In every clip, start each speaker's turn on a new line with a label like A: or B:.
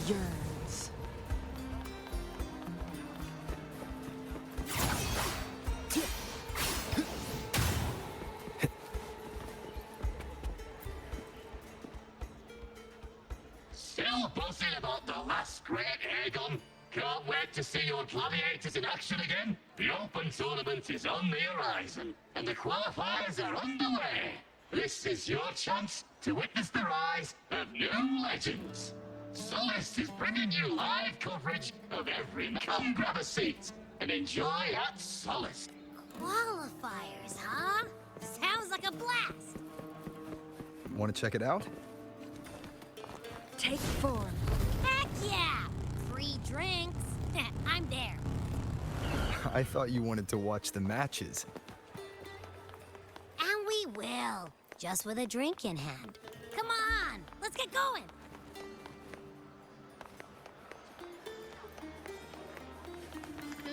A: yearns.
B: Still buzzing about the last great Aegon? Can't wait to see your gladiators in action again. The Open Tournament is on the horizon, and the qualifiers are underway. This is your chance to witness the rise of new legends. Solace is bringing you live coverage of every... Come grab a seat and enjoy at Solace.
C: Qualifiers, huh? Sounds like a blast!
D: Want to check it out?
A: Take form.
C: Heck yeah! Free drinks. I'm there.
D: I thought you wanted to watch the matches.
C: And we will. Just with a drink in hand. Come on, let's get going.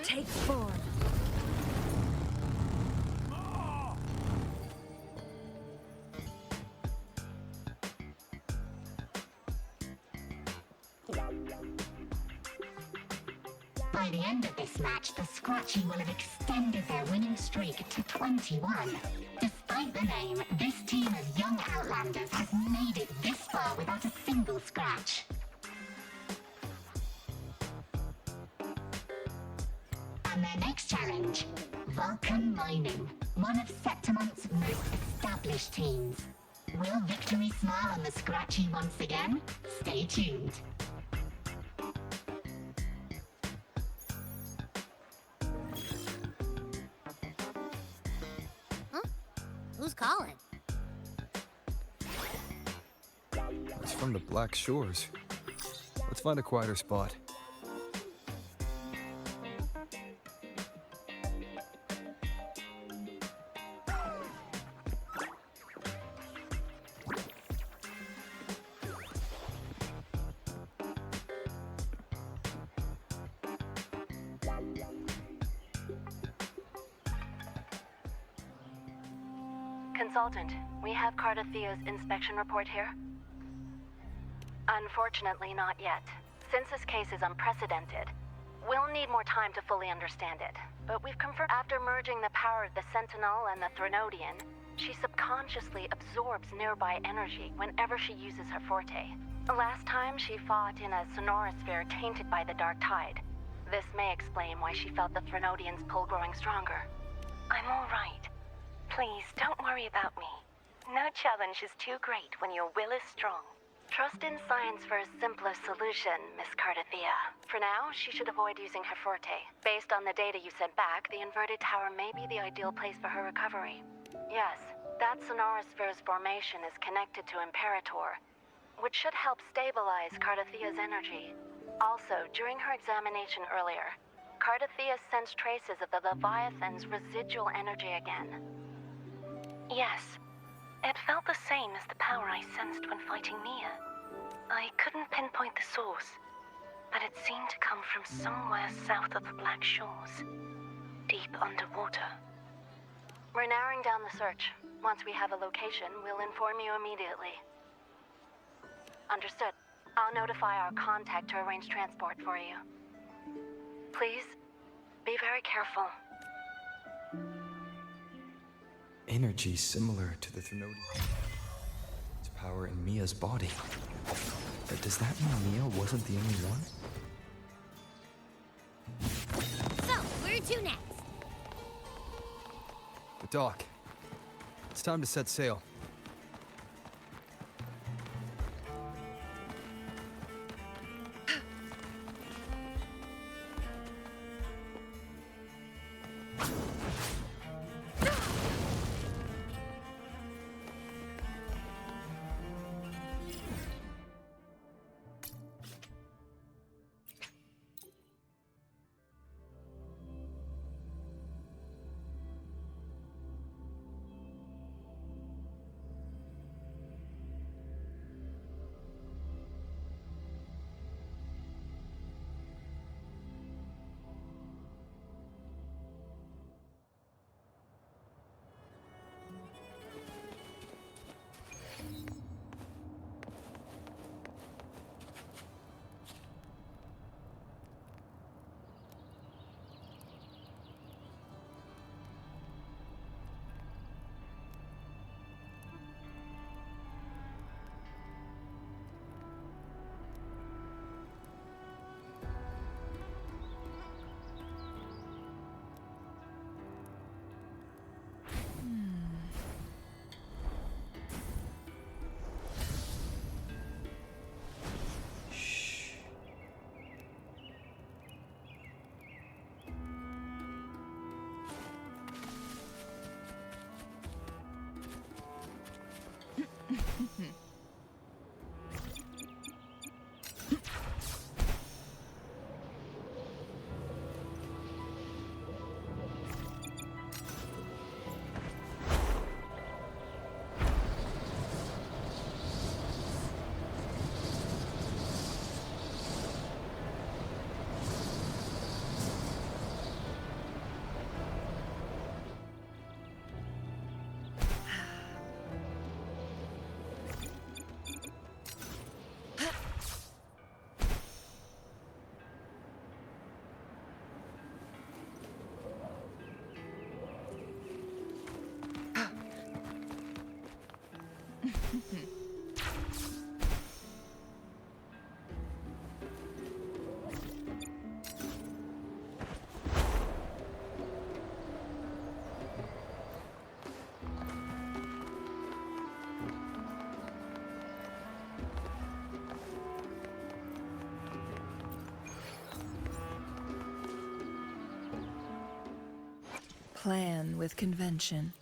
A: Take form.
E: By the end of this match, the Scratchy will have extended their winning streak to 21. Despite the name, this team of young Outlanders has made it this far without a single scratch. And their next challenge, Vulcan Mining, one of Septimont's most established teams. Will victory smile on the Scratchy once again? Stay tuned.
C: Who's calling?
D: It's from the Black Shores. Let's find a quieter spot.
F: Consultant, we have Cardathea's inspection report here. Unfortunately, not yet. Since this case is unprecedented, we'll need more time to fully understand it. But we've confirmed after merging the power of the Sentinel and the Threnodian, she subconsciously absorbs nearby energy whenever she uses her forte. Last time, she fought in a sonorosphere tainted by the Dark Tide. This may explain why she felt the Threnodian's pull growing stronger. I'm all right. Please, don't worry about me. No challenge is too great when your will is strong. Trust in science for a simpler solution, Miss Cardathea. For now, she should avoid using her forte. Based on the data you sent back, the inverted tower may be the ideal place for her recovery. Yes, that sonorosphere's formation is connected to Imperator, which should help stabilize Cardathea's energy. Also, during her examination earlier, Cardathea sensed traces of the Leviathan's residual energy again. Yes, it felt the same as the power I sensed when fighting Mia. I couldn't pinpoint the source, but it seemed to come from somewhere south of the Black Shores, deep underwater. We're narrowing down the search. Once we have a location, we'll inform you immediately. Understood. I'll notify our contact to arrange transport for you. Please, be very careful.
D: Energy similar to the Threnodian. It's power in Mia's body. But does that mean Mia wasn't the only one?
C: So, where to next?
D: The dock. It's time to set sail.
A: Plan with convention.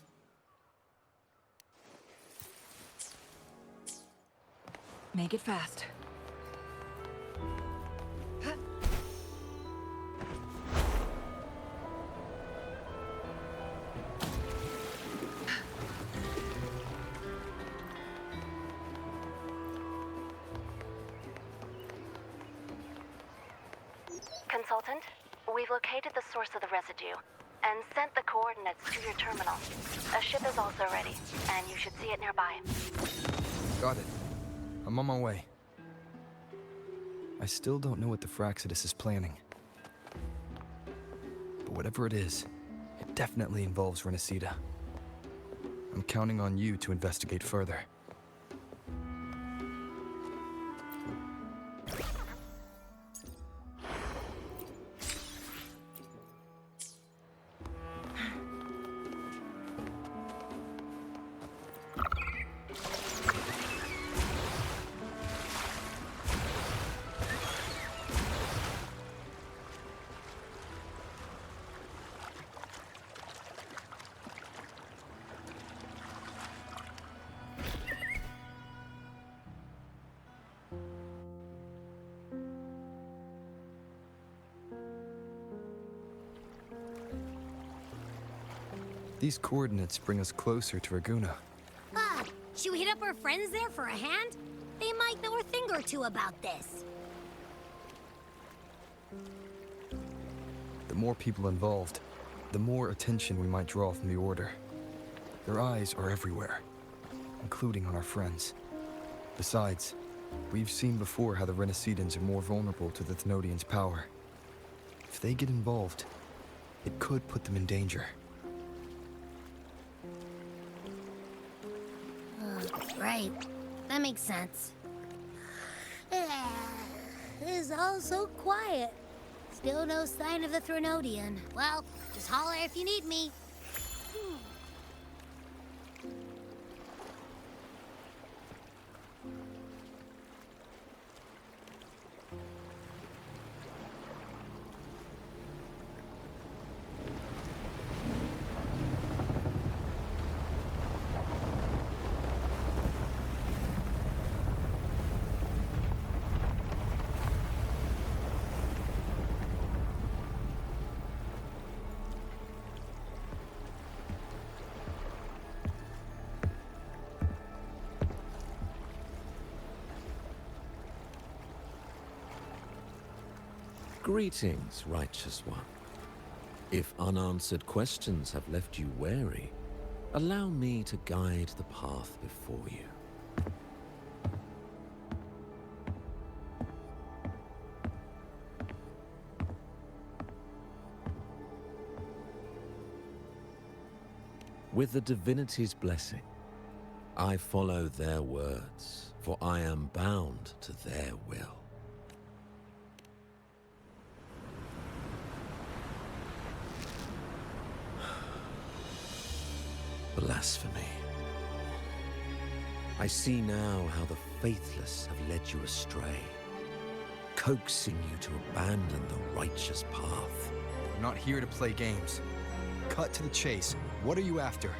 A: Make it fast.
F: Consultant, we've located the source of the residue and sent the coordinates to your terminal. A ship is also ready, and you should see it nearby.
D: Got it. I'm on my way. I still don't know what the Fraxidus is planning. But whatever it is, it definitely involves Renacida. I'm counting on you to investigate further. These coordinates bring us closer to Raguna.
C: Ah, should we hit up our friends there for a hand? They might know a thing or two about this.
D: The more people involved, the more attention we might draw from the Order. Their eyes are everywhere, including on our friends. Besides, we've seen before how the Renacidans are more vulnerable to the Thenodians' power. If they get involved, it could put them in danger.
C: Right. That makes sense. It's all so quiet. Still no sign of the Thenodian. Well, just holler if you need me.
G: Greetings, righteous one. If unanswered questions have left you wary, allow me to guide the path before you. With the divinity's blessing, I follow their words, for I am bound to their will. Blasphemy. I see now how the faithless have led you astray, coaxing you to abandon the righteous path.
D: I'm not here to play games. Cut to the chase. What are you after?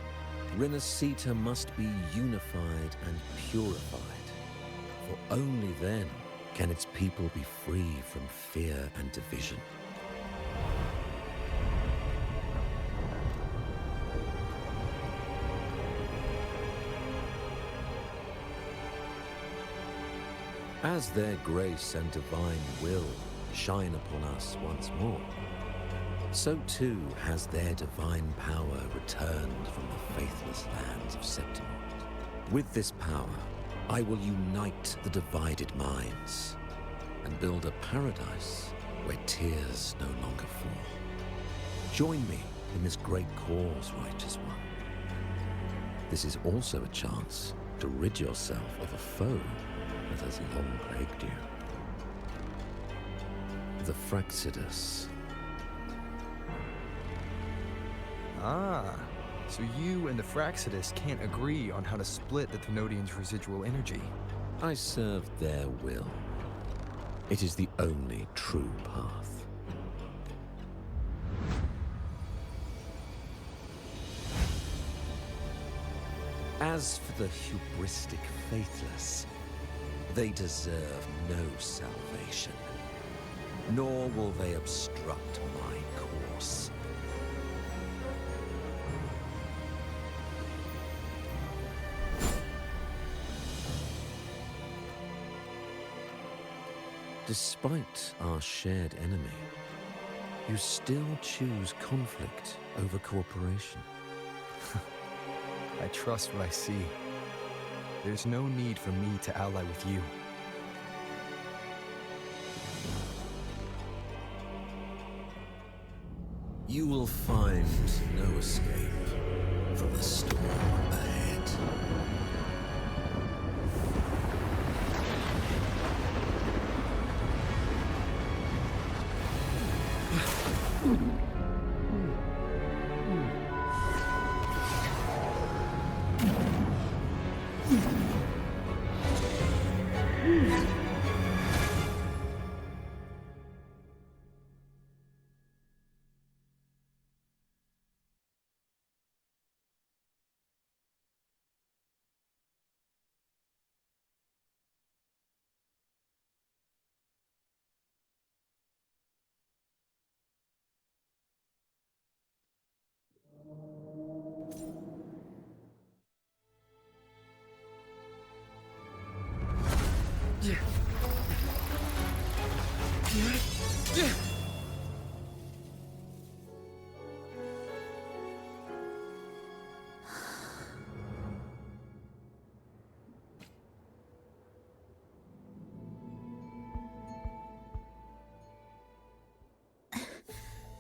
G: Renacita must be unified and purified, for only then can its people be free from fear and division. As their grace and divine will shine upon us once more, so too has their divine power returned from the faithless lands of Septimont. With this power, I will unite the divided minds and build a paradise where tears no longer fall. Join me in this great cause, righteous one. This is also a chance to rid yourself of a foe that has long plagued you. The Fraxidus.
D: Ah, so you and the Fraxidus can't agree on how to split the Thenodians' residual energy.
G: I serve their will. It is the only true path. As for the hubristic faithless, they deserve no salvation, nor will they obstruct my course. Despite our shared enemy, you still choose conflict over cooperation.
D: I trust what I see. There's no need for me to ally with you.
G: You will find no escape from the storm ahead.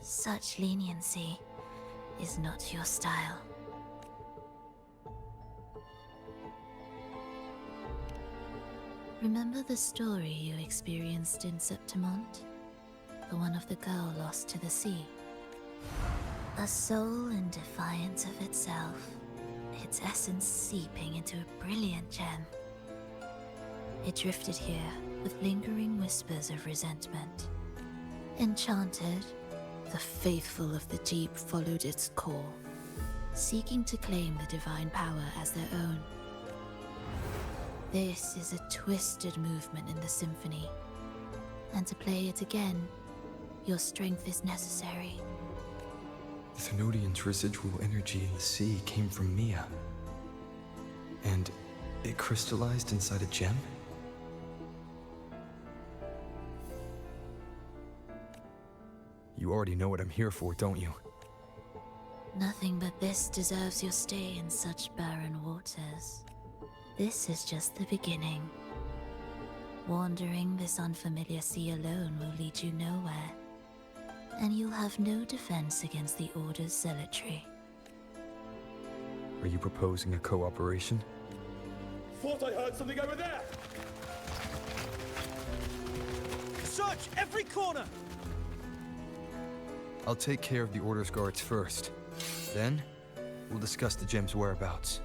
C: Such leniency is not your style. Remember the story you experienced in Septimont? The one of the girl lost to the sea? A soul in defiance of itself, its essence seeping into a brilliant gem. It drifted here with lingering whispers of resentment. Enchanted, the faithful of the deep followed its call, seeking to claim the divine power as their own. This is a twisted movement in the symphony, and to play it again, your strength is necessary.
D: The Thenodians' residual energy in the sea came from Mia. And it crystallized inside a gem? You already know what I'm here for, don't you?
C: Nothing but this deserves your stay in such barren waters. This is just the beginning. Wandering this unfamiliar sea alone will lead you nowhere, and you'll have no defense against the Order's zealotry.
D: Are you proposing a cooperation?
H: Thought I heard something over there! Search every corner!
D: I'll take care of the Order's guards first. Then, we'll discuss the gem's whereabouts.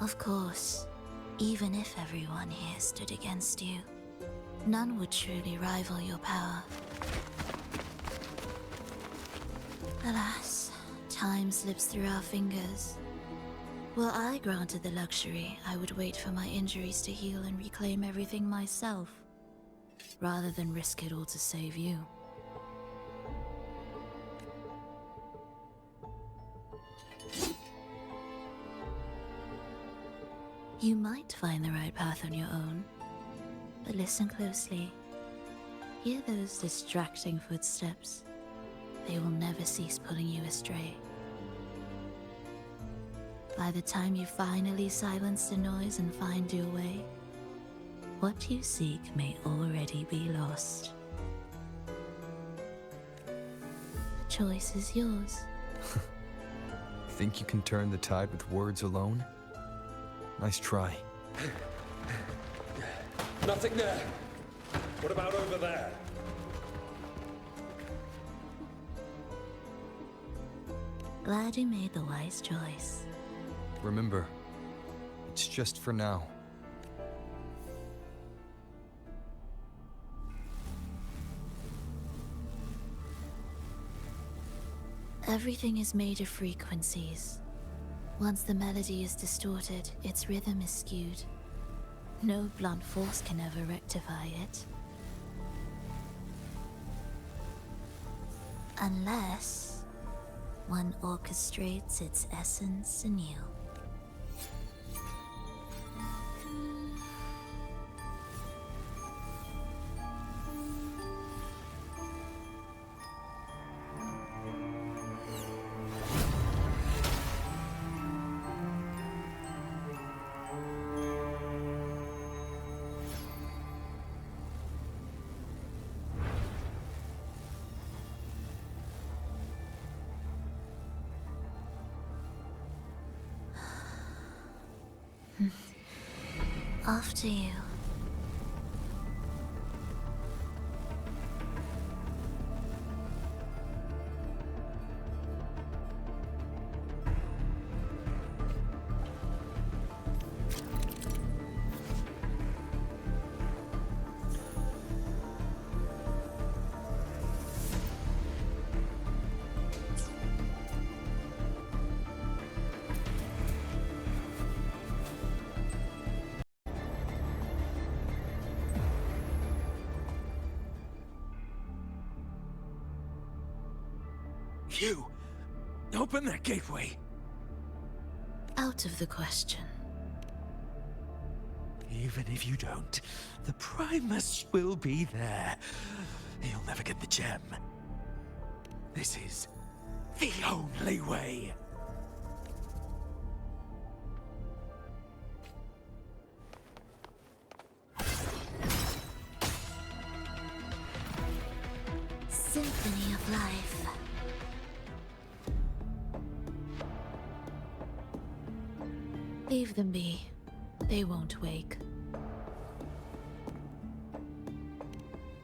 C: Of course, even if everyone here stood against you, none would truly rival your power. Alas, time slips through our fingers. Were I granted the luxury, I would wait for my injuries to heal and reclaim everything myself, rather than risk it all to save you. You might find the right path on your own, but listen closely. Hear those distracting footsteps. They will never cease pulling you astray. By the time you finally silence the noise and find your way, what you seek may already be lost. The choice is yours.
D: Think you can turn the tide with words alone? Nice try.
H: Nothing there. What about over there?
C: Glad you made the wise choice.
D: Remember, it's just for now.
C: Everything is made of frequencies. Once the melody is distorted, its rhythm is skewed. No blunt force can ever rectify it. Unless one orchestrates its essence anew. After you.
I: You! Open that gateway!
C: Out of the question.
I: Even if you don't, the Primus will be there. You'll never get the gem. This is the only way.
C: Symphony of life. Leave them be. They won't wake.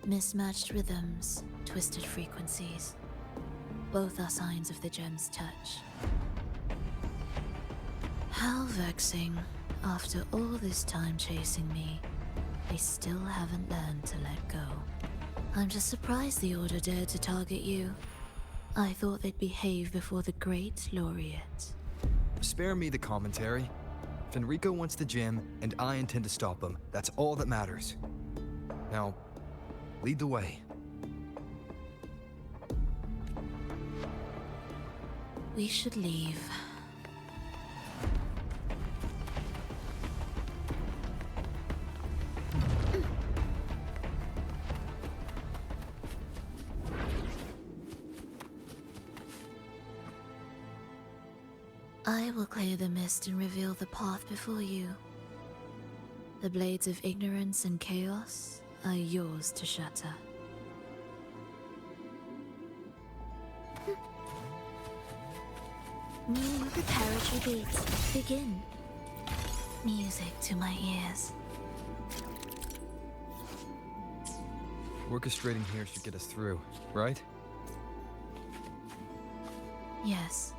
C: Mismatched rhythms, twisted frequencies. Both are signs of the gem's touch. How vexing. After all this time chasing me, they still haven't learned to let go. I'm just surprised the Order dared to target you. I thought they'd behave before the great laureate.
D: Spare me the commentary. Fenrico wants the gem, and I intend to stop him. That's all that matters. Now, lead the way.
C: We should leave. I will clear the mist and reveal the path before you. The blades of ignorance and chaos are yours to shatter. New preparatory beats, begin. Music to my ears.
D: Orchestrating here should get us through, right?
C: Yes.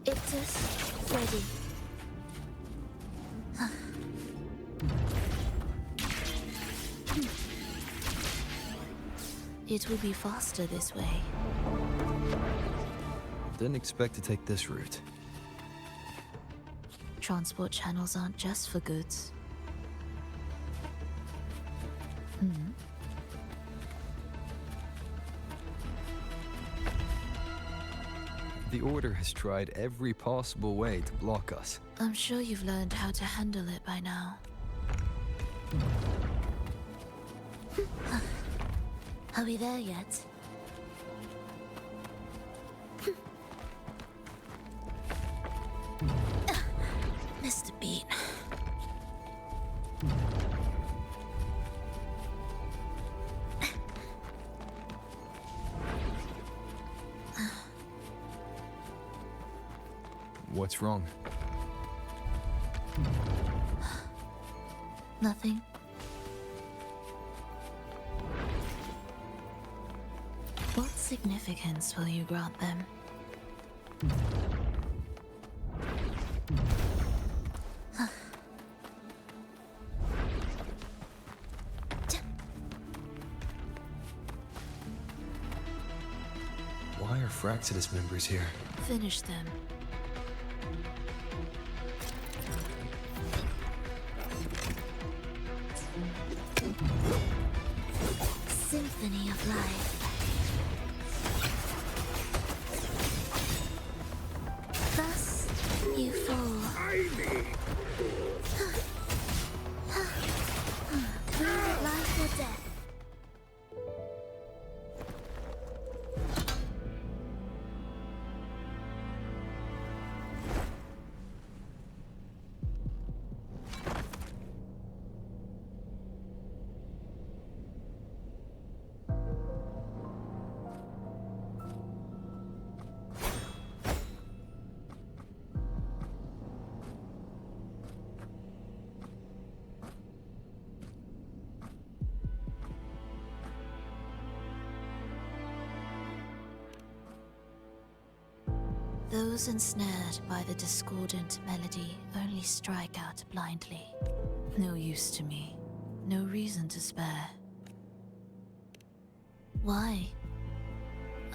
C: Ictus, ready. It will be faster this way.
D: Didn't expect to take this route.
C: Transport channels aren't just for goods.
D: The Order has tried every possible way to block us.
C: I'm sure you've learned how to handle it by now. Are we there yet? Missed a beat.
D: What's wrong?
C: Nothing. What significance will you grant them?
D: Why are Fraxidus members here?
C: Finish them. Symphony of life. Thus, you fall. Will it life or death? Those ensnared by the discordant melody only strike out blindly. No use to me. No reason to spare. Why?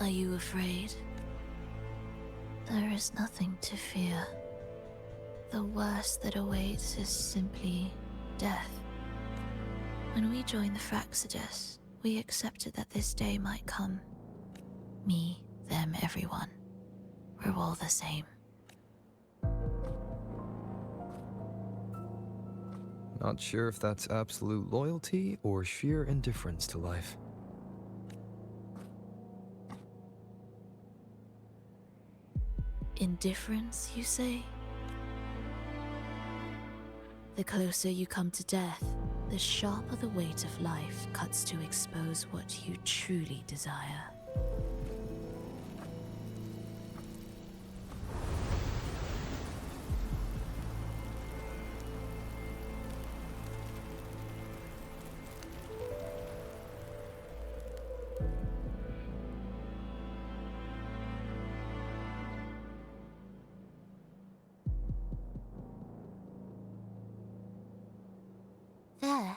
C: Are you afraid? There is nothing to fear. The worst that awaits is simply death. When we joined the Fraxidus, we accepted that this day might come. Me, them, everyone. We're all the same.
D: Not sure if that's absolute loyalty or sheer indifference to life.
C: Indifference, you say? The closer you come to death, the sharper the weight of life cuts to expose what you truly desire. There.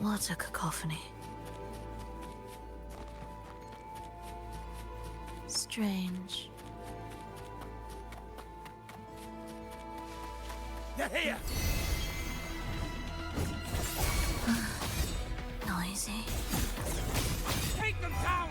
C: What a cacophony. Strange.
I: They're here!
C: Noisy.
I: Take them down!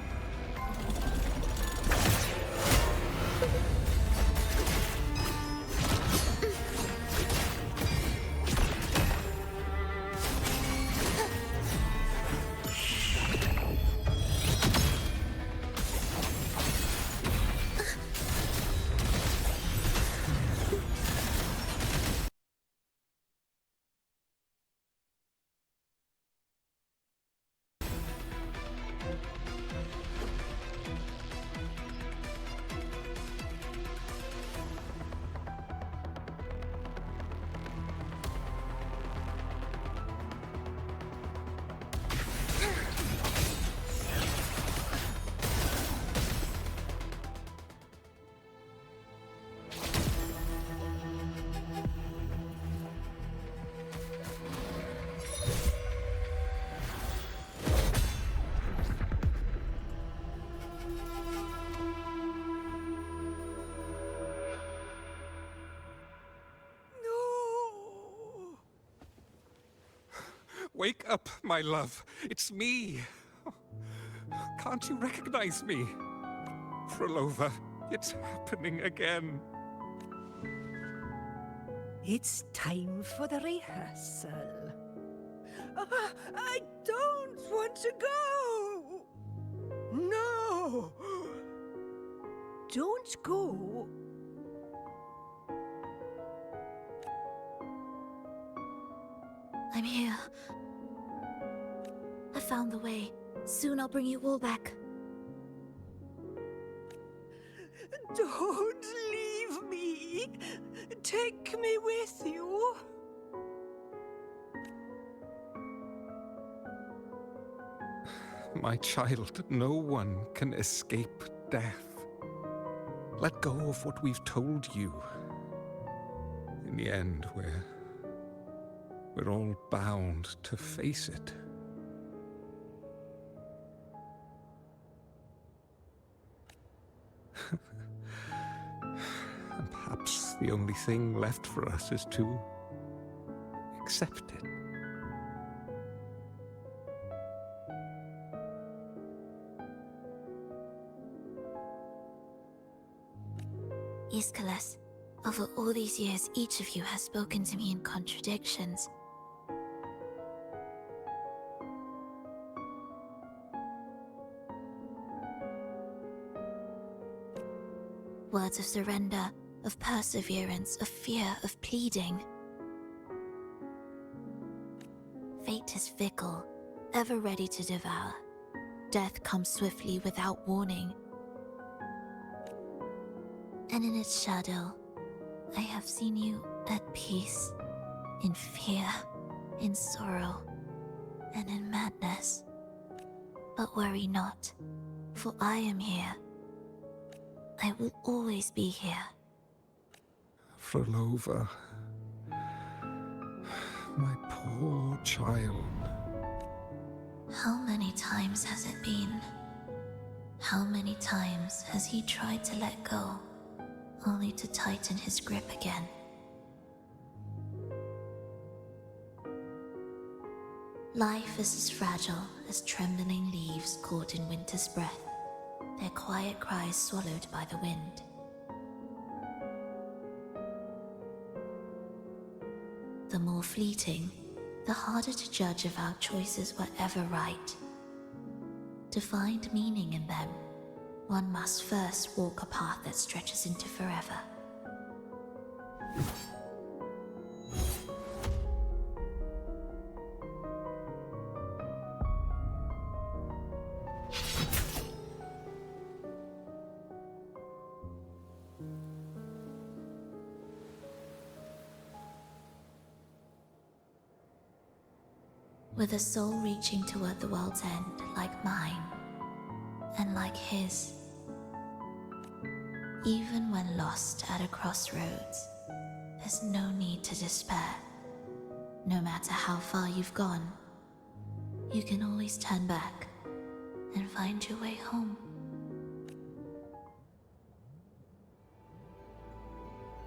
H: Wake up, my love. It's me. Can't you recognize me? Frolova, it's happening again.
J: It's time for the rehearsal. I don't want to go! No! Don't go!
C: I'm here. I found the way. Soon I'll bring you all back.
J: Don't leave me! Take me with you!
H: My child, no one can escape death. Let go of what we've told you. In the end, we're all bound to face it. And perhaps the only thing left for us is to accept it.
C: Iskalas, over all these years, each of you has spoken to me in contradictions. Words of surrender, of perseverance, of fear, of pleading. Fate is fickle, ever ready to devour. Death comes swiftly without warning. And in its shadow, I have seen you at peace, in fear, in sorrow, and in madness. But worry not, for I am here. I will always be here.
H: Frolova, my poor child.
C: How many times has it been? How many times has he tried to let go, only to tighten his grip again? Life is as fragile as trembling leaves caught in winter's breath, their quiet cries swallowed by the wind. The more fleeting, the harder to judge if our choices were ever right. To find meaning in them, one must first walk a path that stretches into forever. With a soul reaching toward the world's end like mine, and like his. Even when lost at a crossroads, there's no need to despair. No matter how far you've gone, you can always turn back and find your way home.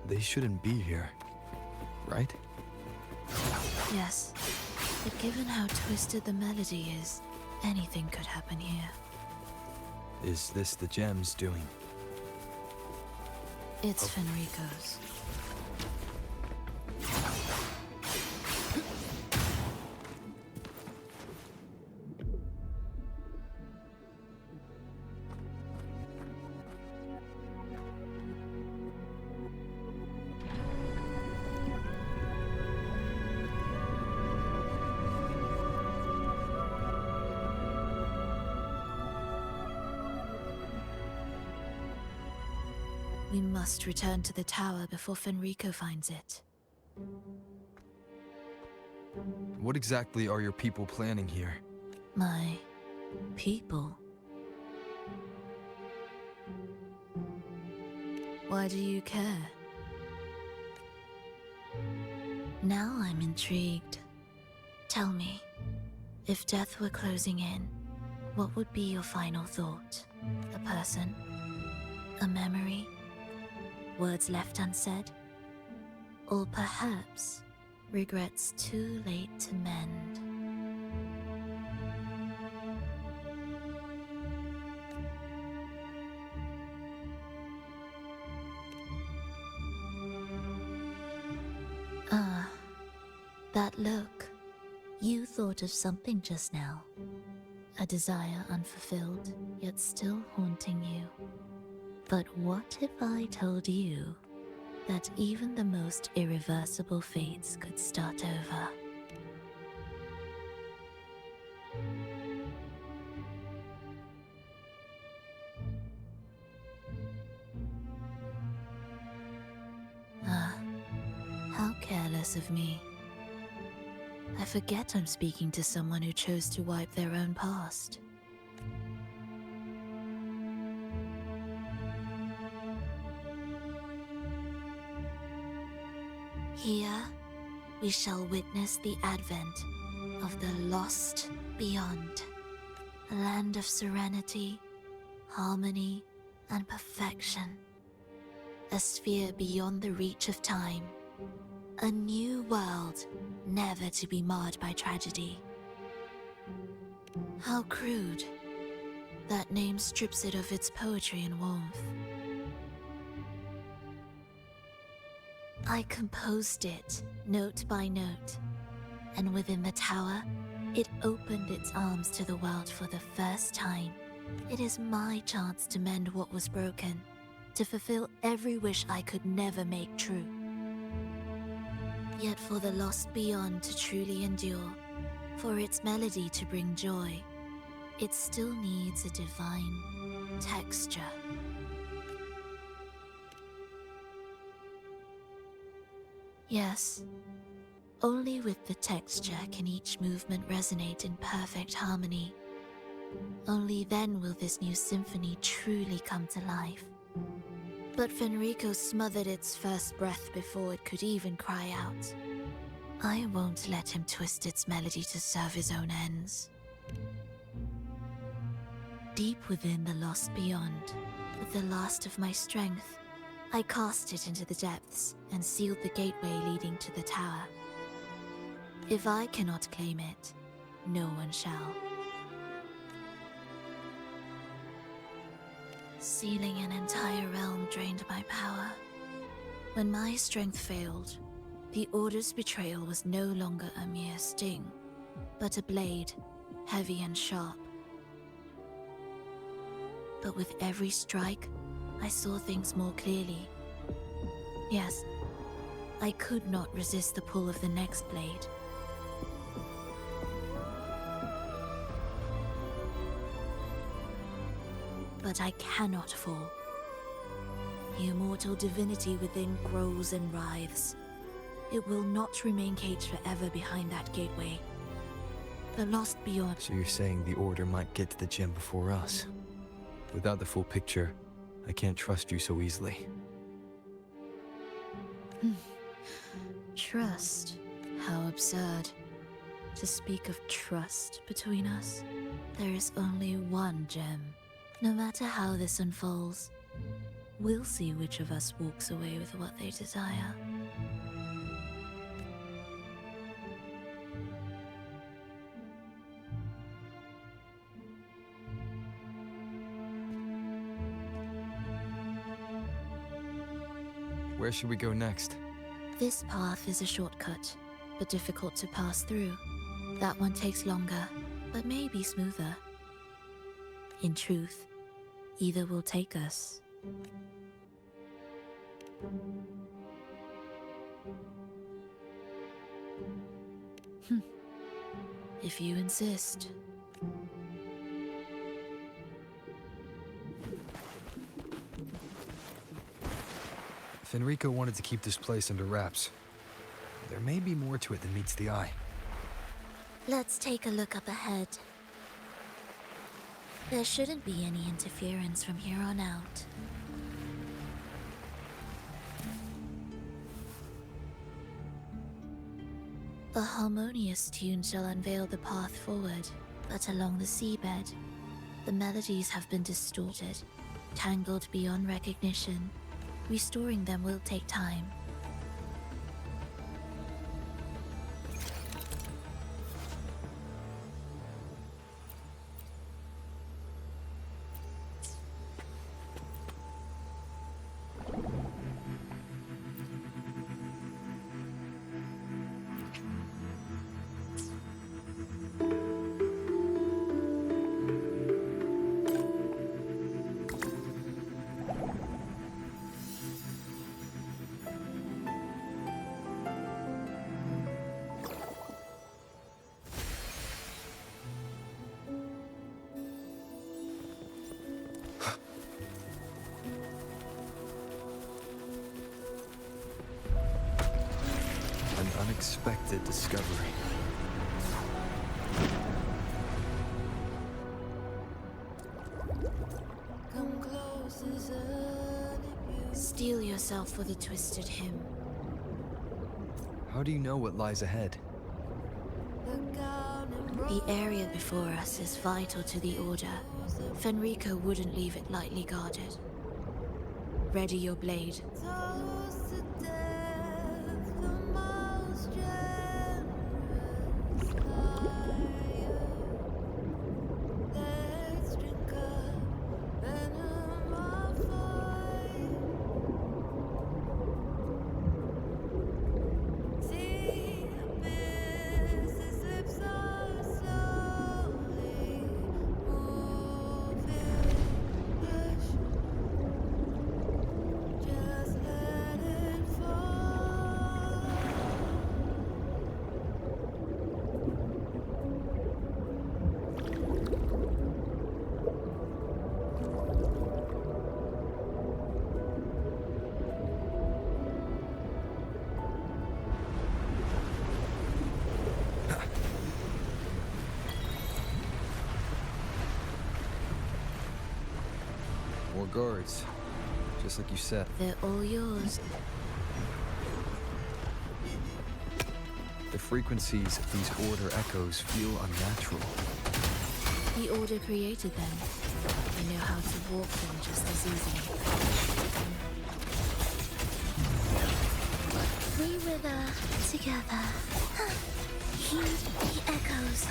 D: They shouldn't be here, right?
C: Yes, but given how twisted the melody is, anything could happen here.
D: Is this the gem's doing?
C: It's Fenrico's. We must return to the tower before Fenrico finds it.
D: What exactly are your people planning here?
C: My people. Why do you care? Now I'm intrigued. Tell me, if death were closing in, what would be your final thought? A person? A memory? Words left unsaid? Or perhaps regrets too late to mend? That look. You thought of something just now. A desire unfulfilled, yet still haunting you. But what if I told you that even the most irreversible fates could start over? Ah, how careless of me. I forget I'm speaking to someone who chose to wipe their own past. Here, we shall witness the advent of the lost beyond. A land of serenity, harmony, and perfection. A sphere beyond the reach of time. A new world, never to be marred by tragedy. How crude. That name strips it of its poetry and warmth. I composed it, note by note, and within the tower, it opened its arms to the world for the first time. It is my chance to mend what was broken, to fulfill every wish I could never make true. Yet for the lost beyond to truly endure, for its melody to bring joy, it still needs a divine texture. Yes, only with the texture can each movement resonate in perfect harmony. Only then will this new symphony truly come to life. But Fenrico smothered its first breath before it could even cry out. I won't let him twist its melody to serve his own ends. Deep within the lost beyond, with the last of my strength, I cast it into the depths and sealed the gateway leading to the tower. If I cannot claim it, no one shall. Sealing an entire realm drained my power. When my strength failed, the Order's betrayal was no longer a mere sting, but a blade, heavy and sharp. But with every strike, I saw things more clearly. Yes, I could not resist the pull of the next blade. But I cannot fall. The immortal divinity within grows and writhes. It will not remain caged forever behind that gateway. The lost beyond.
D: So you're saying the Order might get to the gem before us? Without the full picture, I can't trust you so easily.
C: Trust? How absurd. To speak of trust between us. There is only one gem. No matter how this unfolds, we'll see which of us walks away with what they desire.
D: Where should we go next?
C: This path is a shortcut, but difficult to pass through. That one takes longer, but may be smoother. In truth, either will take us. If you insist.
D: Fenrico wanted to keep this place under wraps. There may be more to it than meets the eye.
C: Let's take a look up ahead. There shouldn't be any interference from here on out. A harmonious tune shall unveil the path forward, but along the seabed, the melodies have been distorted, tangled beyond recognition. Restoring them will take time.
D: unexpected discovery.
C: Steel yourself for the twisted hymn.
D: How do you know what lies ahead?
C: The area before us is vital to the Order. Fenrico wouldn't leave it lightly guarded. Ready your blade.
D: More guards, just like you said.
C: They're all yours.
D: The frequencies of these Order echoes feel unnatural.
C: The Order created them. They know how to walk them just as easily.
E: We wither together. Heed the echoes.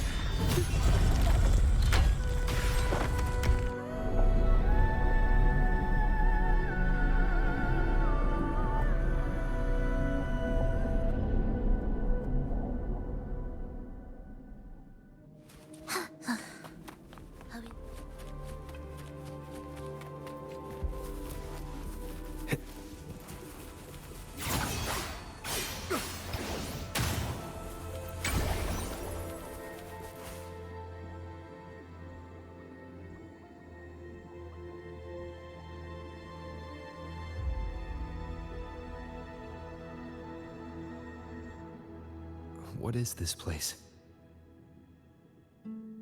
D: What is this place?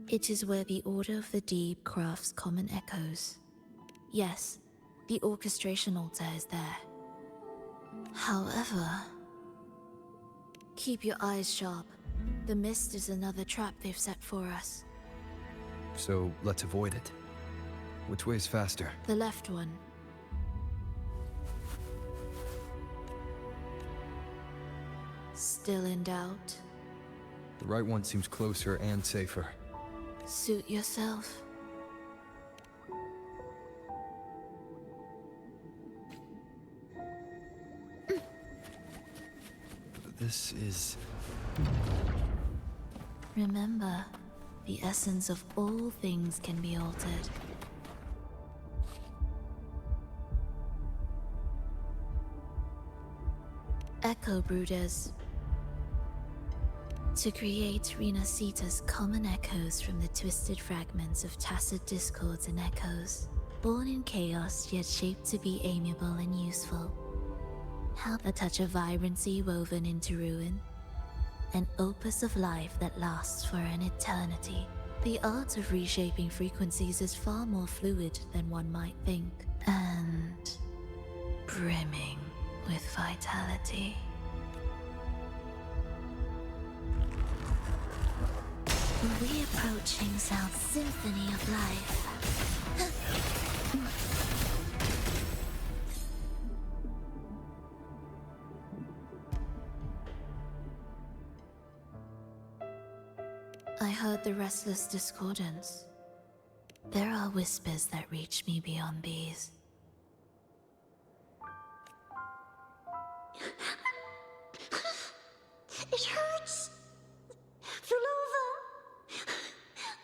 C: It is where the Order of the Deep crafts common echoes. Yes, the orchestration altar is there. However, keep your eyes sharp. The mist is another trap they've set for us.
D: So let's avoid it. Which way is faster?
C: The left one. Still in doubt?
D: The right one seems closer and safer.
C: Suit yourself.
D: This is...
C: Remember, the essence of all things can be altered. Echo Brooders. To create Rena Sita's common echoes from the twisted fragments of tacit discords and echoes, born in chaos yet shaped to be amiable and useful. How a touch of vibrancy woven into ruin. An opus of life that lasts for an eternity. The art of reshaping frequencies is far more fluid than one might think, and brimming with vitality.
E: The reapproaching sound symphony of life.
C: I heard the restless discordance. There are whispers that reach me beyond these.
E: It hurts. Fulova,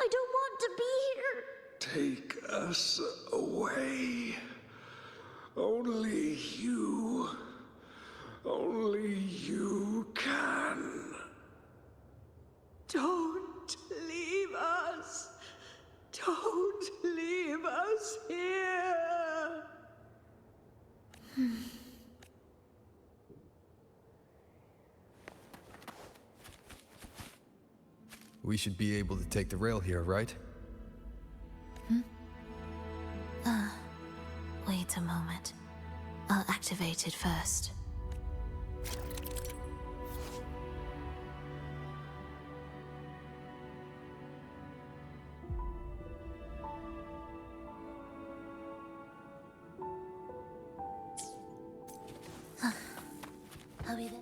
E: I don't want to be here.
H: Take us away. Only you can.
J: Don't leave us. Don't leave us here.
D: We should be able to take the rail here, right?
C: Wait a moment. I'll activate it first. Are we there?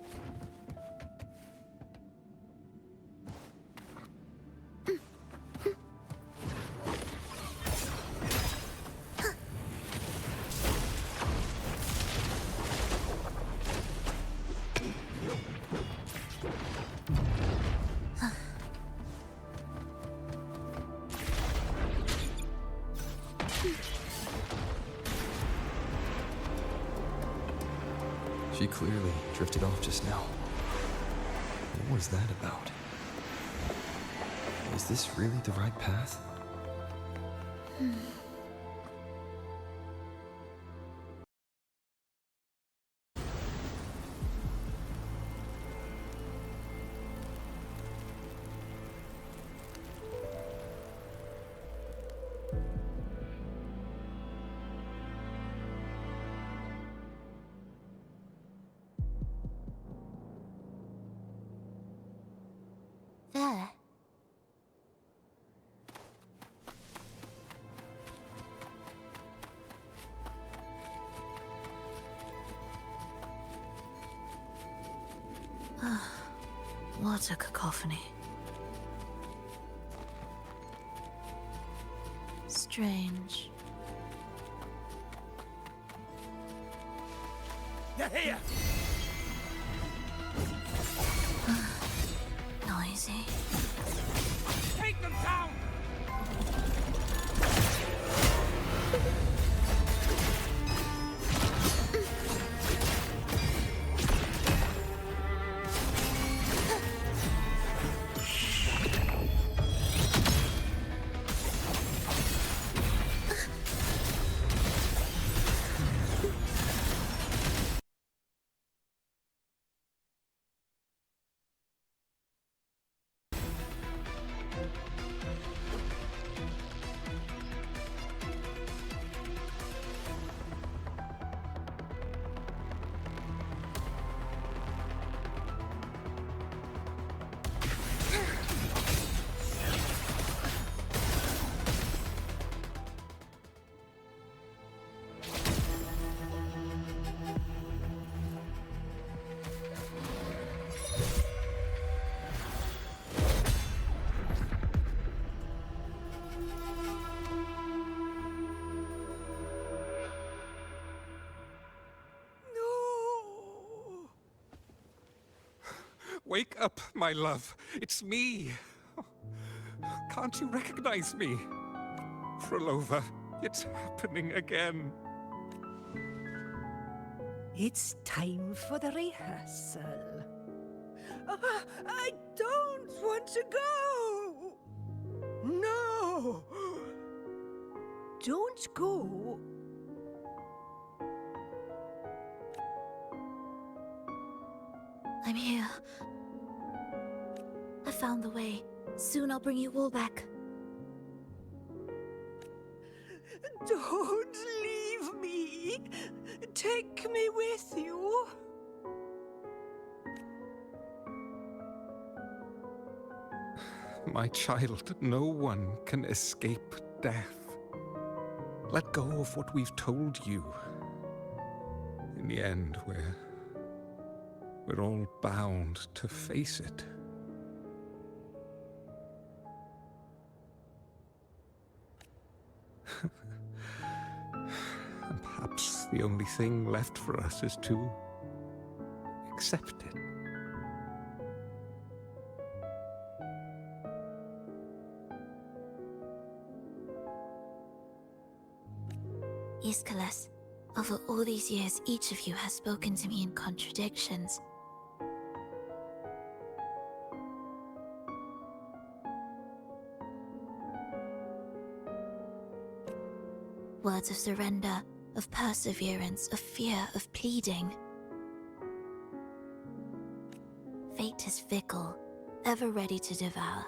D: She clearly drifted off just now. What was that about? Is this really the right path?
C: There. What a cacophony. Strange.
I: They're here!
C: Noisy.
I: Take them down!
J: No!
H: Wake up, my love. It's me. Can't you recognize me? Frolova, it's happening again.
J: It's time for the rehearsal. I don't want to go! No! Don't go.
C: I'm here. I found the way. Soon I'll bring you all back.
J: Don't leave me. Take me with you.
H: My child, no one can escape death. Let go of what we've told you. In the end, we're all bound to face it. And perhaps the only thing left for us is to accept it.
C: Iskalas, over all these years, each of you has spoken to me in contradictions. Words of surrender, of perseverance, of fear, of pleading. Fate is fickle, ever ready to devour.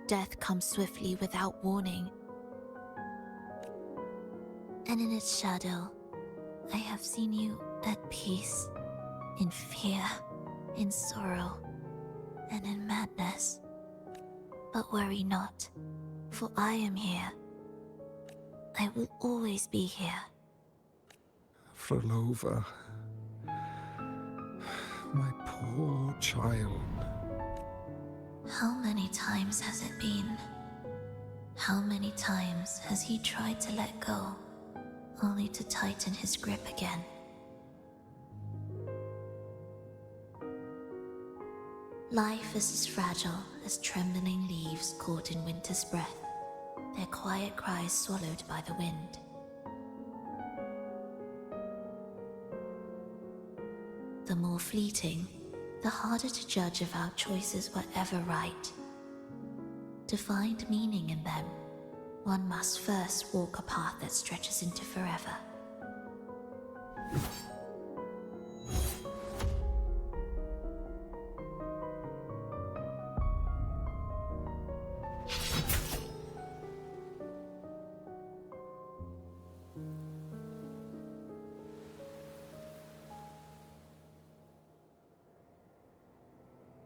C: death comes swiftly without warning. And in its shadow, I have seen you at peace, in fear, in sorrow, and in madness. But worry not, for I am here. I will always be here.
H: Frolova, my poor child.
C: How many times has it been? How many times has he tried to let go, only to tighten his grip again? Life is as fragile as trembling leaves caught in winter's breath, their quiet cries swallowed by the wind. The more fleeting, the harder to judge if our choices were ever right. To find meaning in them, one must first walk a path that stretches into forever.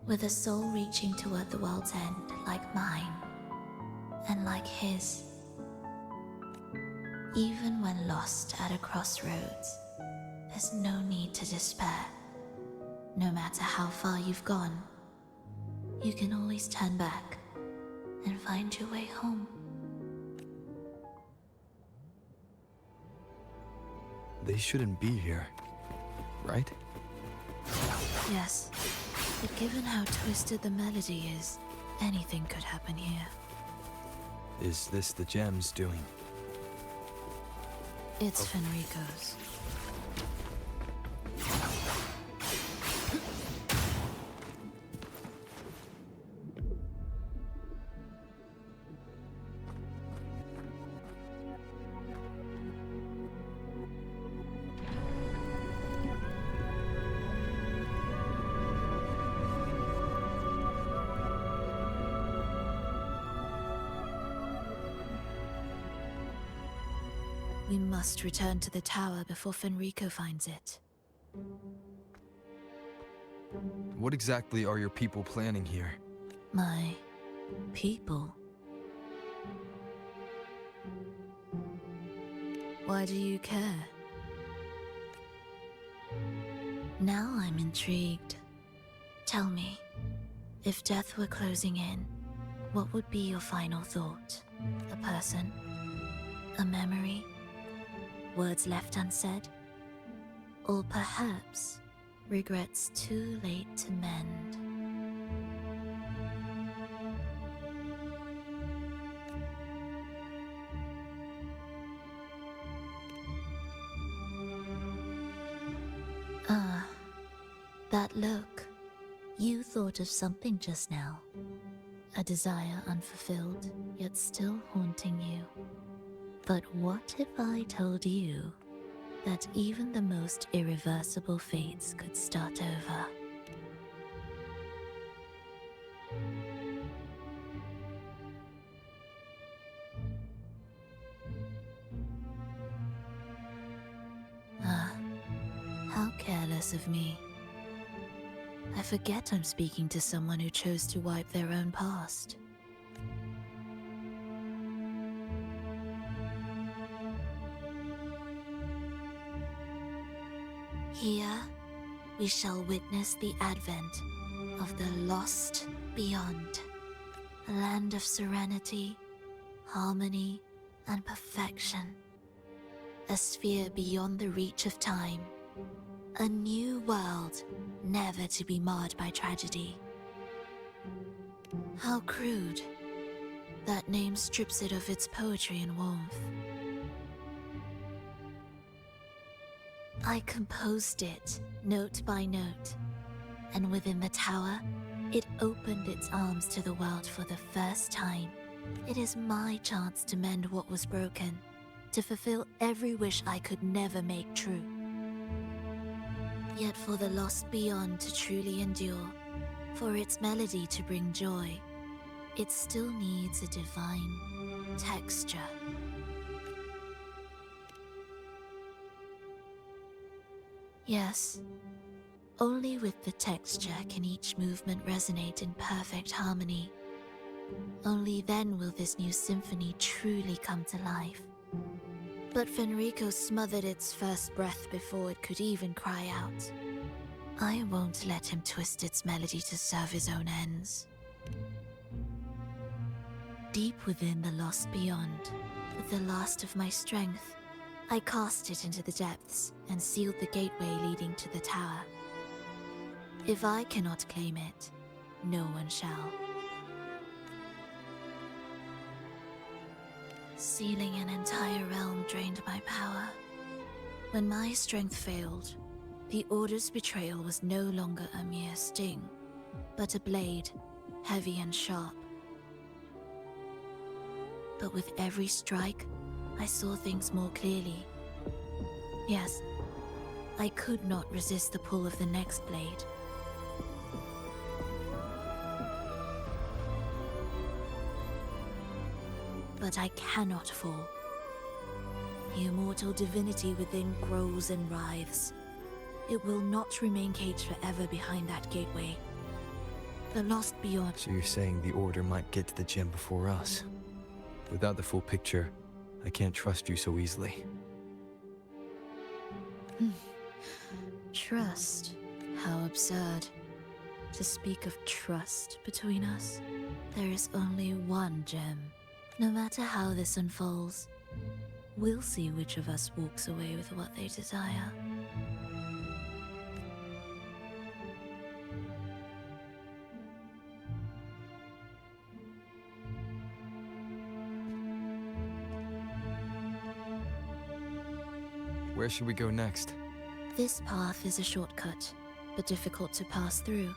C: With a soul reaching toward the world's end like mine, and like his. Even when lost at a crossroads, there's no need to despair. No matter how far you've gone, you can always turn back and find your way home.
D: They shouldn't be here, right?
C: Yes, but given how twisted the melody is, anything could happen here.
D: Is this the gem's doing?
C: It's Fenrico's. We must return to the tower before Fenrico finds it.
D: What exactly are your people planning here?
C: My people? Why do you care? Now I'm intrigued. Tell me, if death were closing in, what would be your final thought? A person? A memory? Words left unsaid? Or perhaps regrets too late to mend? Ah, that look. You thought of something just now. A desire unfulfilled, yet still haunting you. But what if I told you that even the most irreversible fates could start over? Ah, how careless of me. I forget I'm speaking to someone who chose to wipe their own past. Here, we shall witness the advent of the lost beyond. A land of serenity, harmony, and perfection. A sphere beyond the reach of time. A new world, never to be marred by tragedy. How crude. That name strips it of its poetry and warmth. I composed it, note by note, and within the tower, it opened its arms to the world for the first time. It is my chance to mend what was broken, to fulfill every wish I could never make true. Yet for the lost beyond to truly endure, for its melody to bring joy, it still needs a divine texture. Yes, only with the texture can each movement resonate in perfect harmony. Only then will this new symphony truly come to life. But Fenrico smothered its first breath before it could even cry out. I won't let him twist its melody to serve his own ends. Deep within the lost beyond, with the last of my strength, I cast it into the depths and sealed the gateway leading to the tower. If I cannot claim it, no one shall. Sealing an entire realm drained my power. When my strength failed, the Order's betrayal was no longer a mere sting, but a blade, heavy and sharp. But with every strike, I saw things more clearly. Yes, I could not resist the pull of the next blade. But I cannot fall. The immortal divinity within grows and writhes. It will not remain caged forever behind that gateway. The lost beyond.
D: So you're saying the Order might get to the gem before us? Without the full picture, I can't trust you so easily.
C: Trust? How absurd. To speak of trust between us. There is only one gem. No matter how this unfolds, we'll see which of us walks away with what they desire.
D: Where should we go next?
C: This path is a shortcut, but difficult to pass through.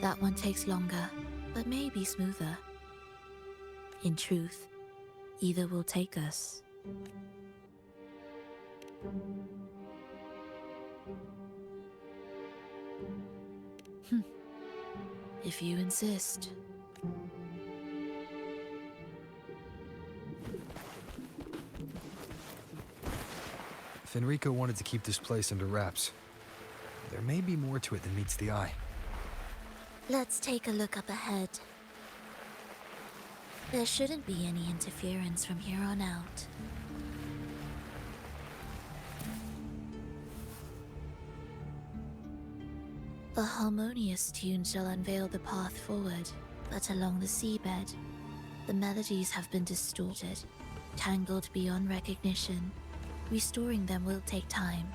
C: That one takes longer, but may be smoother. In truth, either will take us. If you insist.
D: Fenrico wanted to keep this place under wraps. There may be more to it than meets the eye.
C: Let's take a look up ahead. There shouldn't be any interference from here on out. A harmonious tune shall unveil the path forward, but along the seabed, the melodies have been distorted, tangled beyond recognition. Restoring them will take time.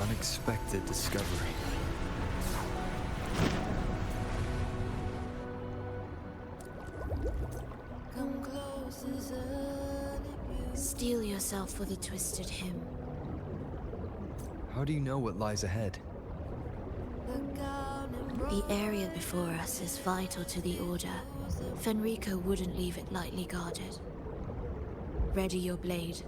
D: Unexpected discovery.
C: Steel yourself for the twisted hymn.
D: How do you know what lies ahead?
C: The area before us is vital to the Order. Fenrico wouldn't leave it lightly guarded. Ready your blade.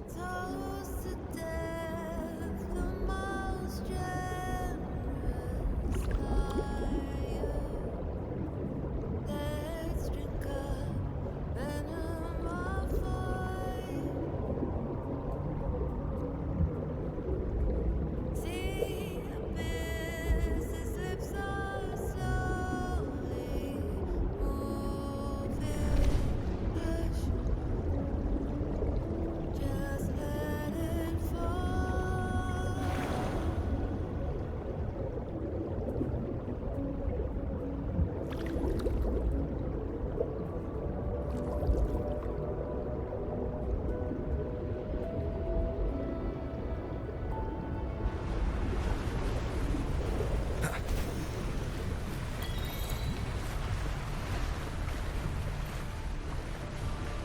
J: Just let it fall.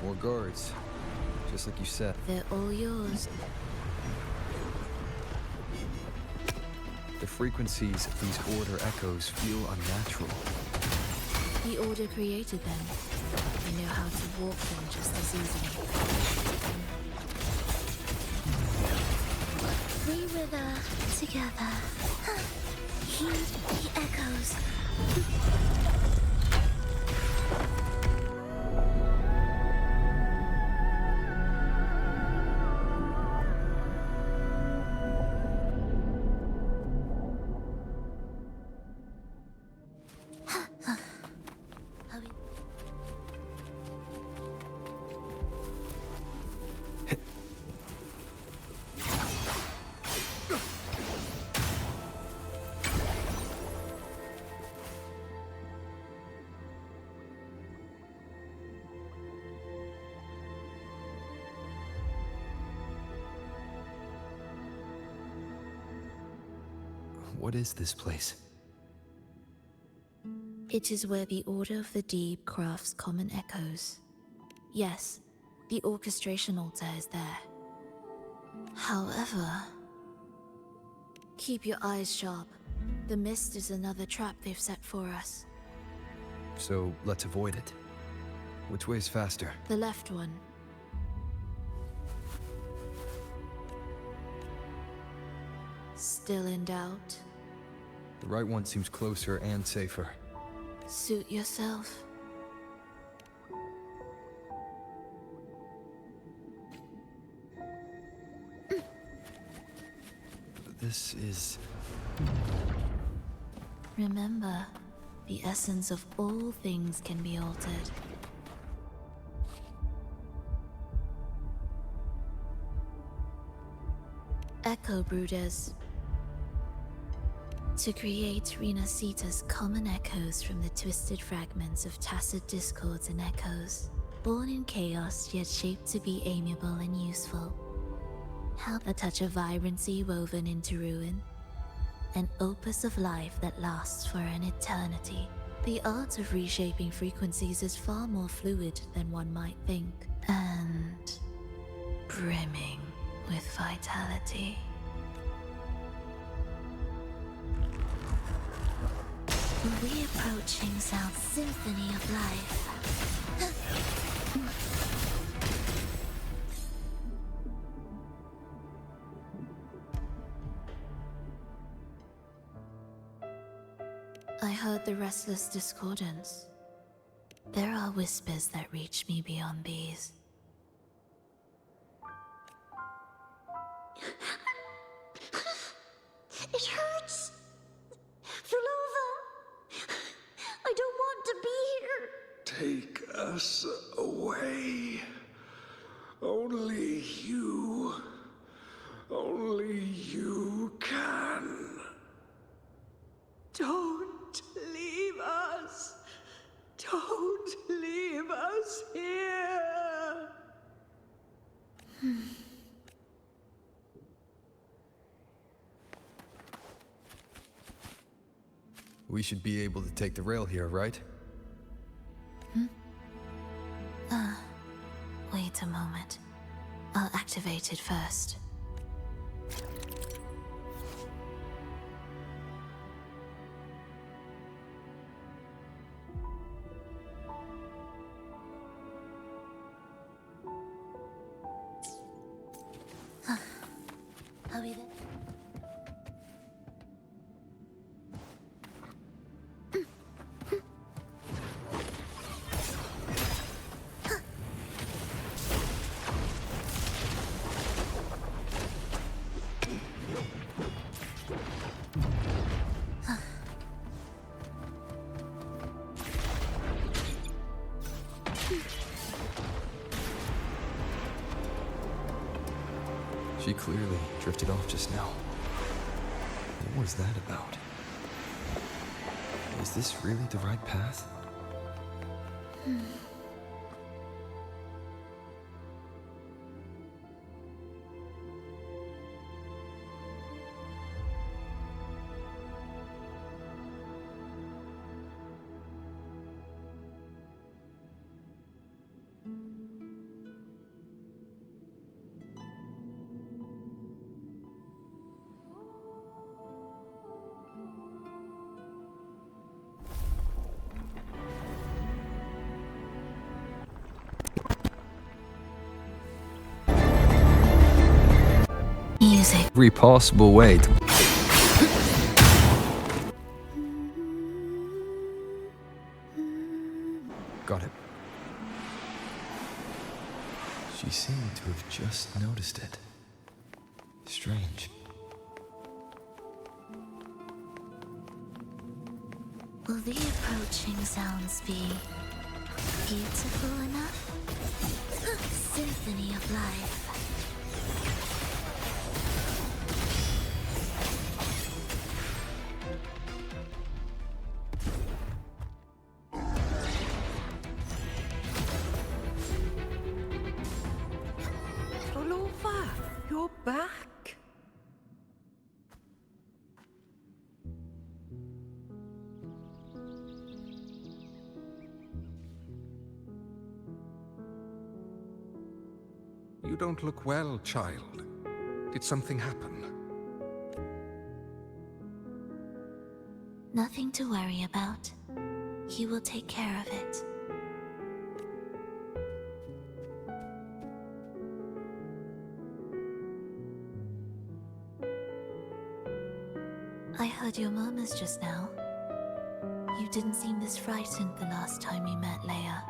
D: More guards, just like you said.
C: They're all yours.
D: The frequencies of these Order echoes feel unnatural.
C: The Order created them. They know how to walk them just as easily.
E: We wither together. Heed the echoes.
D: What is this place?
C: It is where the Order of the Deep crafts common echoes. Yes, the orchestration altar is there. However, keep your eyes sharp. The mist is another trap they've set for us.
D: So let's avoid it. Which way's faster?
C: The left one. Still in doubt?
D: The right one seems closer and safer.
C: Suit yourself.
D: This is...
C: Remember, the essence of all things can be altered. Echo Brooders. To create Renacita's common echoes from the twisted fragments of tacit discords and echoes, born in chaos yet shaped to be amiable and useful. Help a touch of vibrancy woven into ruin, an opus of life that lasts for an eternity. The art of reshaping frequencies is far more fluid than one might think, and brimming with vitality.
E: We approaching South Symphony of Life.
C: I heard the restless discordance. There are whispers that reach me beyond these.
E: It hurts. Vulova. I don't want to be here.
H: Take us away. Only you can.
J: Don't leave us. Don't leave us here.
D: We should be able to take the rail here, right?
C: Wait a moment. I'll activate it first.
E: Are we there?
D: She clearly drifted off just now. What was that about? Is this really the right path?
C: music.
D: Every possible way to... Got it. She seemed to have just noticed it. Strange.
C: Will the approaching sounds be beautiful enough? Symphony of life.
J: Rolova, you're back.
H: You don't look well, child. Did something happen?
C: Nothing to worry about. He will take care of it. I heard your murmurs just now. You didn't seem this frightened the last time we met, Leia.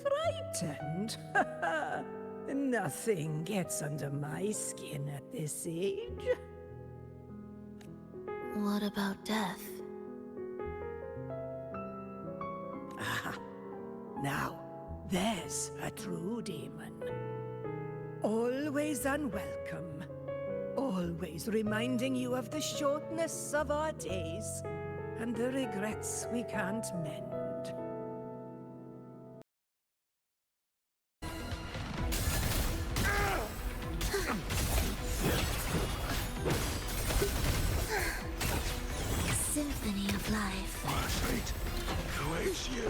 J: Frightened? Nothing gets under my skin at this age.
C: What about death?
J: Ah, now, there's a true demon. Always unwelcome. Always reminding you of the shortness of our days and the regrets we can't mend.
C: Symphony of life.
I: Wait, who is you?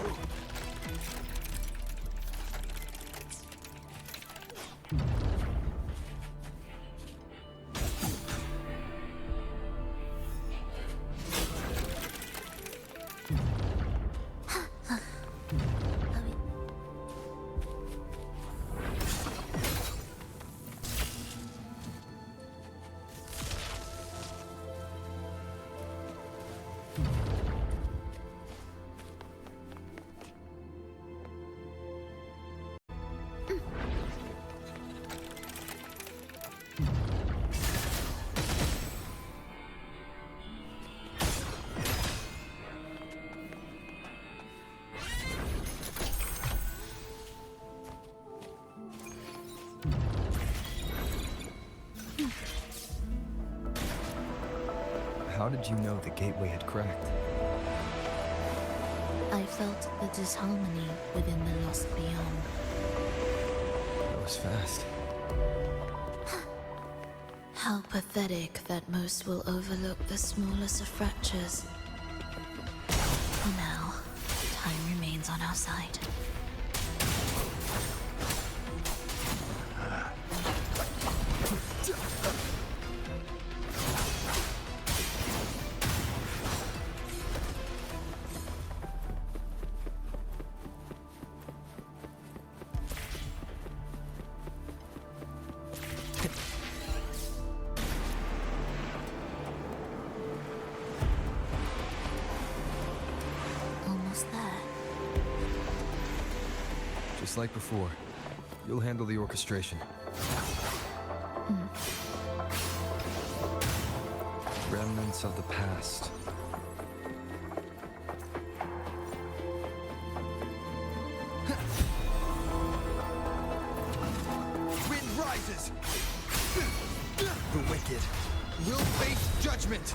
D: How did you know the gateway had cracked?
C: I felt the disharmony within the lost beyond.
D: That was fast.
C: How pathetic that most will overlook the smallest of fractures. For now, time remains on our side. Almost there.
D: Just like before, you'll handle the orchestration. Remnants of the past. Wind rises! The wicked will face judgment!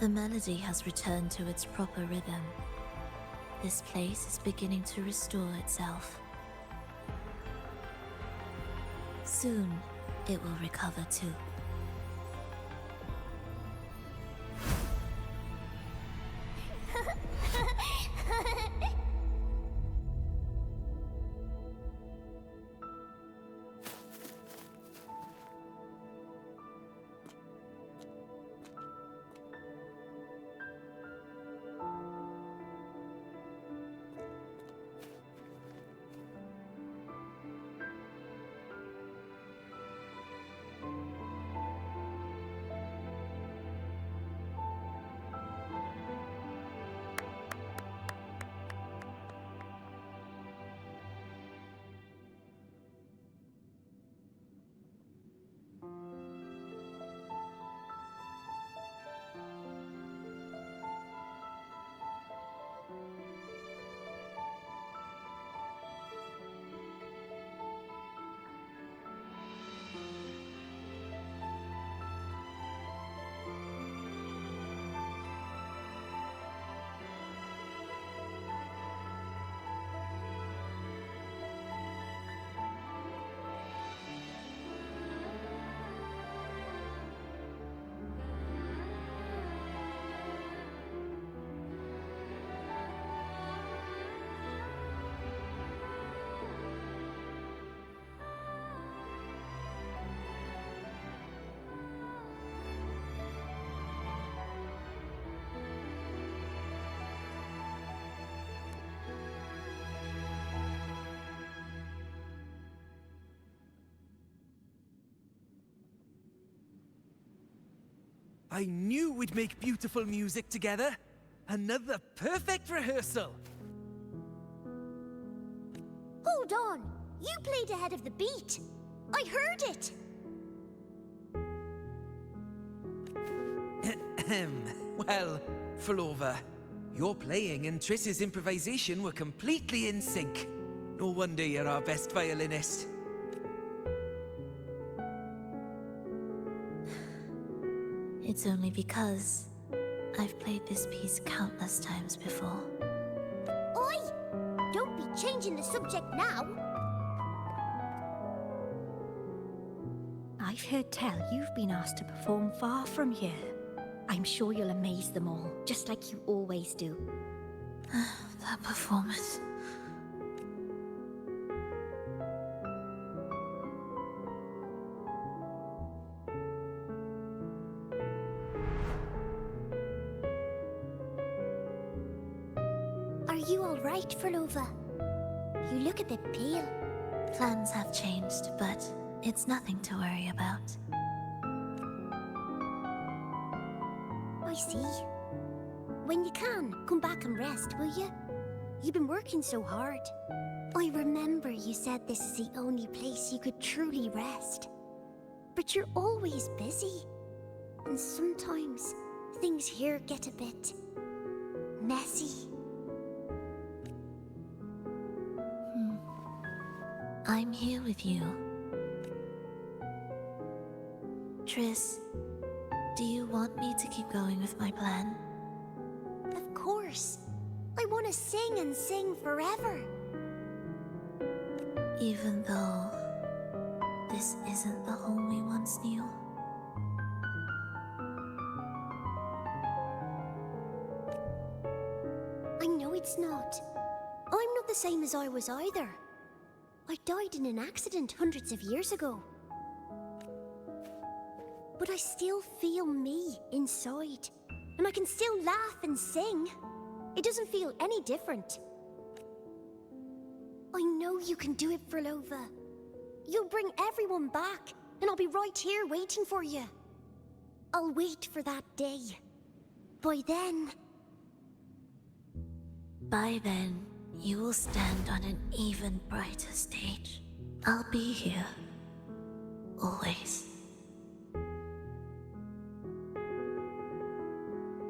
C: The melody has returned to its proper rhythm. This place is beginning to restore itself. Soon, it will recover too.
I: I knew we'd make beautiful music together. Another perfect rehearsal.
K: Hold on! You played ahead of the beat! I heard it!
I: Well, Flova, your playing and Triss's improvisation were completely in sync. No wonder you're our best violinist.
C: It's only because I've played this piece countless times before.
K: Oi! Don't be changing the subject now!
J: I've heard tell you've been asked to perform far from here. I'm sure you'll amaze them all, just like you always do.
C: That performance.
K: Are you alright, Flova? You look a bit pale.
C: Plans have changed, but it's nothing to worry about.
K: I see. When you can, come back and rest, will you? You've been working so hard. I remember you said this is the only place you could truly rest. But you're always busy. And sometimes things here get a bit messy.
C: I'm here with you. Triss, do you want me to keep going with my plan?
K: Of course. I want to sing and sing forever.
C: Even though this isn't the home we once knew.
K: I know it's not. I'm not the same as I was either. I died in an accident hundreds of years ago. But I still feel me inside. And I can still laugh and sing. It doesn't feel any different. I know you can do it, Flova. You'll bring everyone back, and I'll be right here waiting for you. I'll wait for that day. By then...
C: By then, you will stand on an even brighter stage. I'll be here. Always.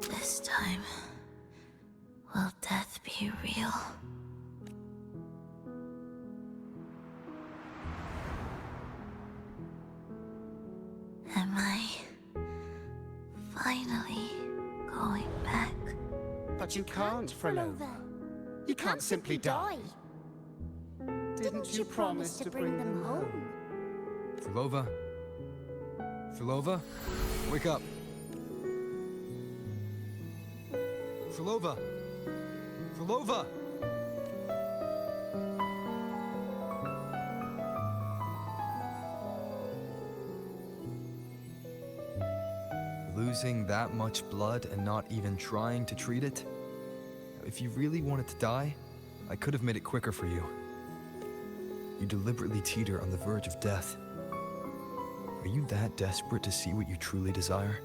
C: This time, will death be real? Am I finally going
K: But you can't, Frolova.
L: You can't simply die.
K: Didn't you promise to bring them home?
D: Frolova? Frolova? Wake up! Frolova! Frolova! Losing that much blood and not even trying to treat it? If you really wanted to die, I could have made it quicker for you. You deliberately teeter on the verge of death. Are you that desperate to see what you truly desire?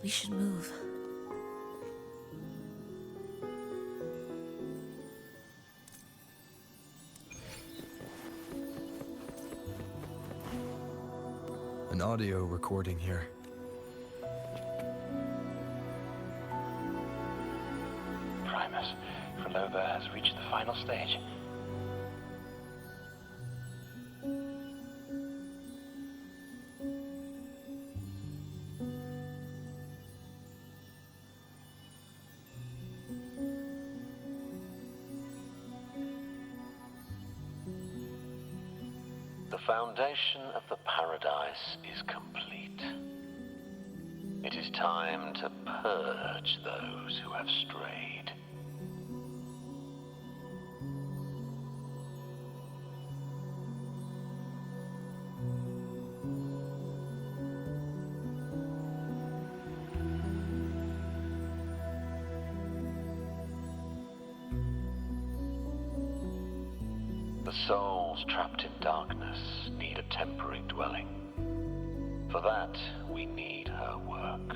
C: We should move.
D: An audio recording here.
M: Primus, Frolova has reached the final stage.
G: The foundation of the paradise is complete. It is time to purge those who have strayed. The souls trapped in darkness need a temporary dwelling. For that, we need her work.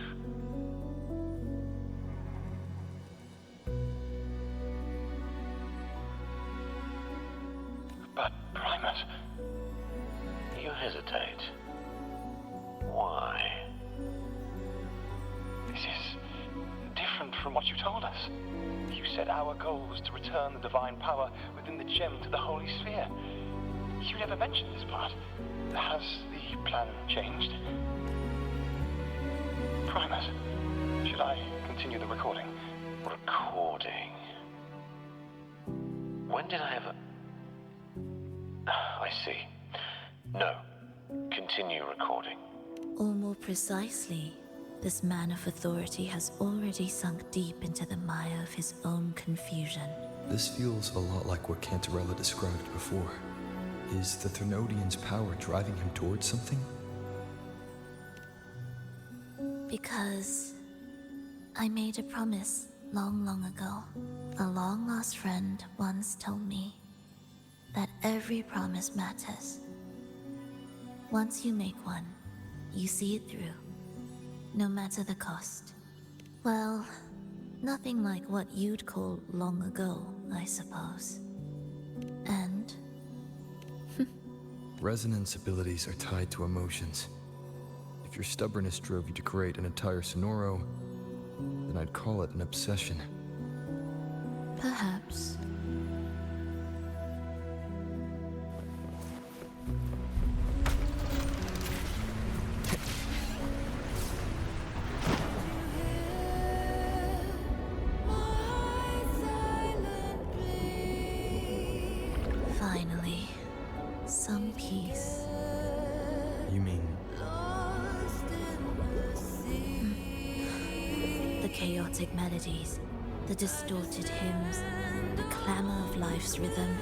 M: But, Primus...
G: You hesitate. Why?
M: This is different from what you told us. You said our goal was to return the divine power within the gem to the Holy Sphere. You never mentioned this part. Has the plan changed? Primus, should I continue the recording?
G: Recording? When did I ever... I see. No. Continue recording.
C: Or more precisely, this man of authority has already sunk deep into the mire of his own confusion.
D: This feels a lot like what Cantarella described before. Is the Threnodian's power driving him towards something?
C: Because I made a promise long, long ago. A long-lost friend once told me that every promise matters. Once you make one, you see it through, no matter the cost. Well, nothing like what you'd call long ago, I suppose. And...
D: Resonance abilities are tied to emotions. If your stubbornness drove you to create an entire Sonoro, then I'd call it an obsession.
C: perhaps. Finally, some peace.
D: You mean...
C: The chaotic melodies, the distorted hymns, the clamor of life's rhythm.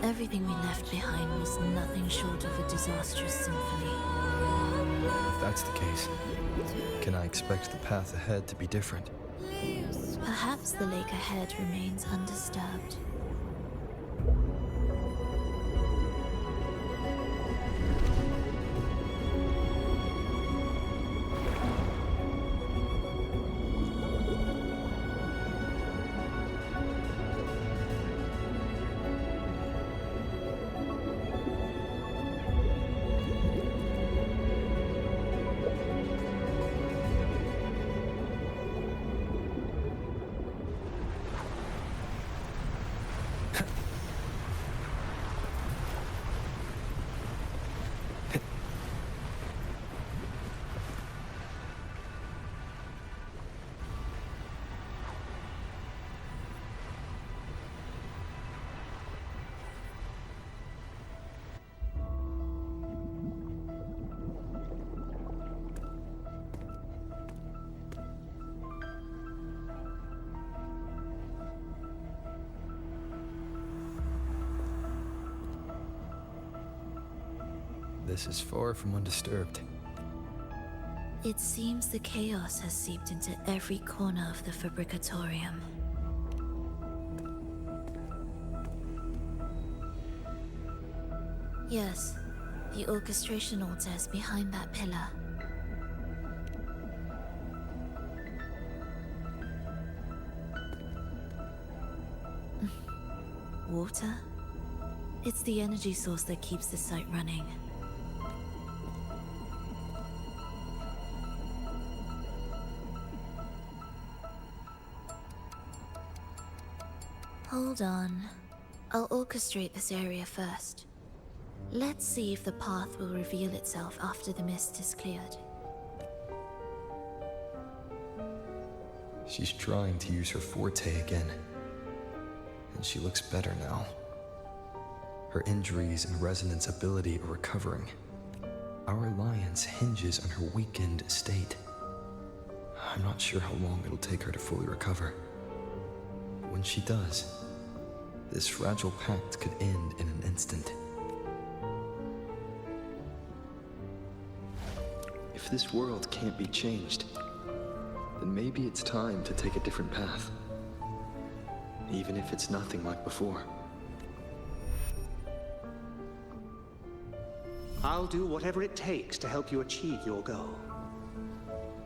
C: Everything we left behind was nothing short of a disastrous symphony.
D: If that's the case, can I expect the path ahead to be different?
C: Perhaps the lake ahead remains undisturbed.
D: This is far from undisturbed.
C: It seems the chaos has seeped into every corner of the Fabricatorium. Yes, the orchestration altar is behind that pillar. Water? It's the energy source that keeps the site running. Hold on. I'll orchestrate this area first. Let's see if the path will reveal itself after the mist is cleared.
D: She's trying to use her forte again. And she looks better now. Her injuries and resonance ability are recovering. Our alliance hinges on her weakened state. I'm not sure how long it'll take her to fully recover. When she does, this fragile pact could end in an instant. If this world can't be changed, then maybe it's time to take a different path. Even if it's nothing like before.
N: I'll do whatever it takes to help you achieve your goal.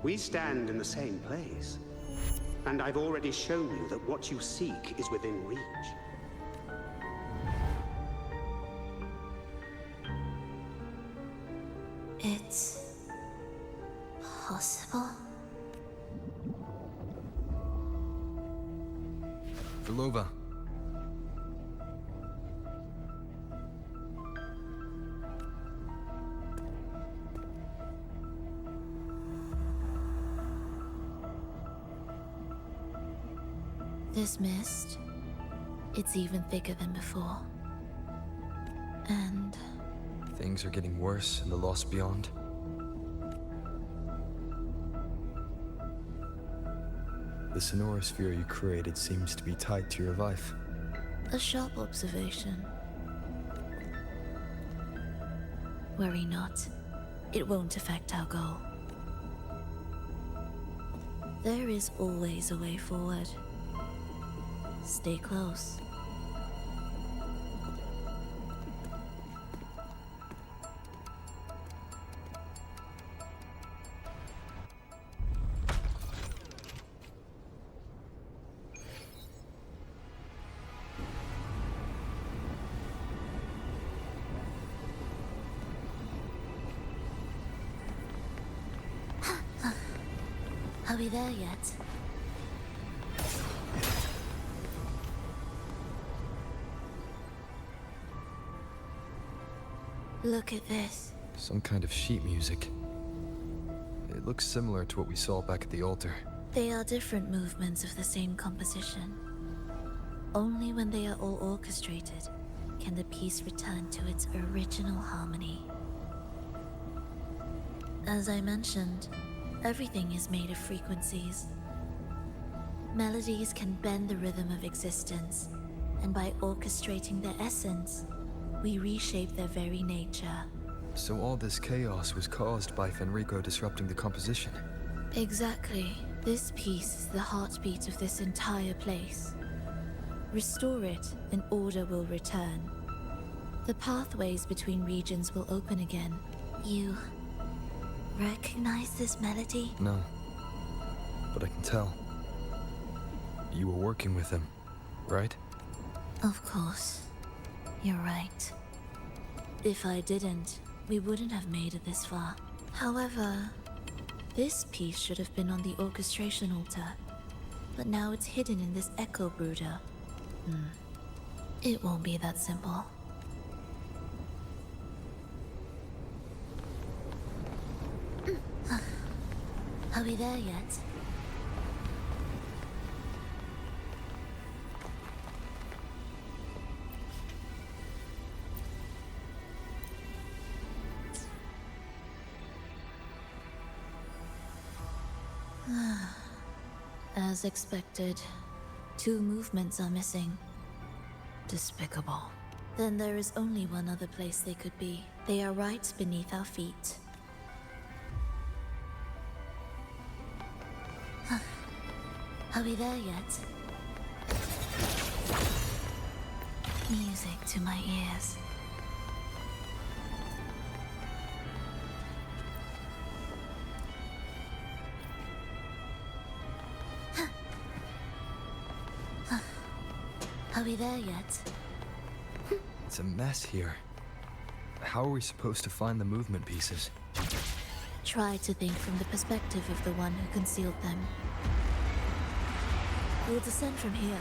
N: We stand in the same place, and I've already shown you that what you seek is within reach.
C: It's possible?
D: Belova.
C: This mist, it's even thicker than before. And
D: Things are getting worse in the Lost Beyond. The sonorosphere you created seems to be tied to your life.
C: a sharp observation. Worry not. It won't affect our goal. There is always a way forward. Stay close. Are we there yet? Look at this.
D: Some kind of sheet music. It looks similar to what we saw back at the altar.
C: They are different movements of the same composition. Only when they are all orchestrated can the piece return to its original harmony. As I mentioned, everything is made of frequencies. Melodies can bend the rhythm of existence, and by orchestrating their essence, we reshape their very nature.
D: So all this chaos was caused by Fenrico disrupting the composition?
C: Exactly. This piece is the heartbeat of this entire place. Restore it, and order will return. The pathways between regions will open again. You recognize this melody?
D: No. But I can tell. You were working with him, right?
C: Of course. You're right. If I didn't, we wouldn't have made it this far. However, this piece should have been on the orchestration altar, but now it's hidden in this echo brooder. It won't be that simple. Are we there yet? As expected, 2 movements are missing. Despicable. Then there is only one other place they could be. They are right beneath our feet. Are we there yet? Music to my ears. Are we there yet?
D: It's a mess here. How are we supposed to find the movement pieces?
C: Try to think from the perspective of the one who concealed them. We'll descend from here.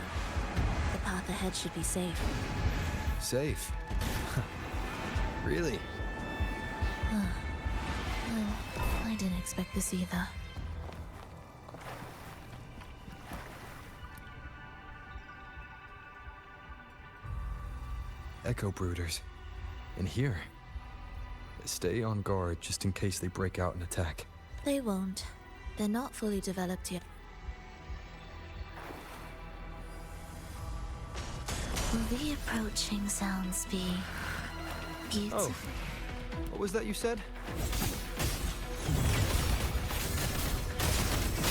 C: The path ahead should be safe.
D: Safe? Really?
C: Well, I didn't expect this either.
D: Echo brooders. In here. Stay on guard just in case they break out and attack.
C: They won't. They're not fully developed yet. Will the approaching sounds be beautiful?
D: Oh, what was that you said?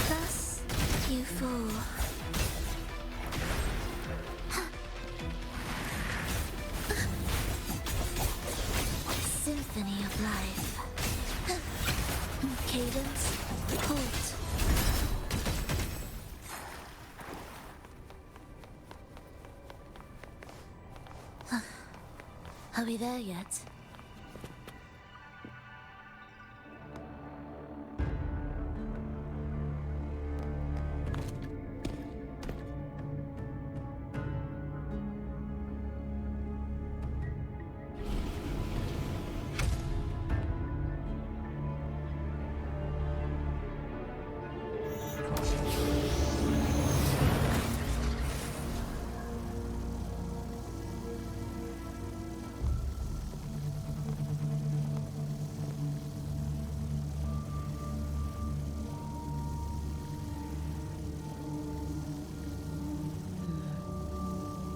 C: Thus, you fall. Symphony of life. Cadence, halt. Are we there yet?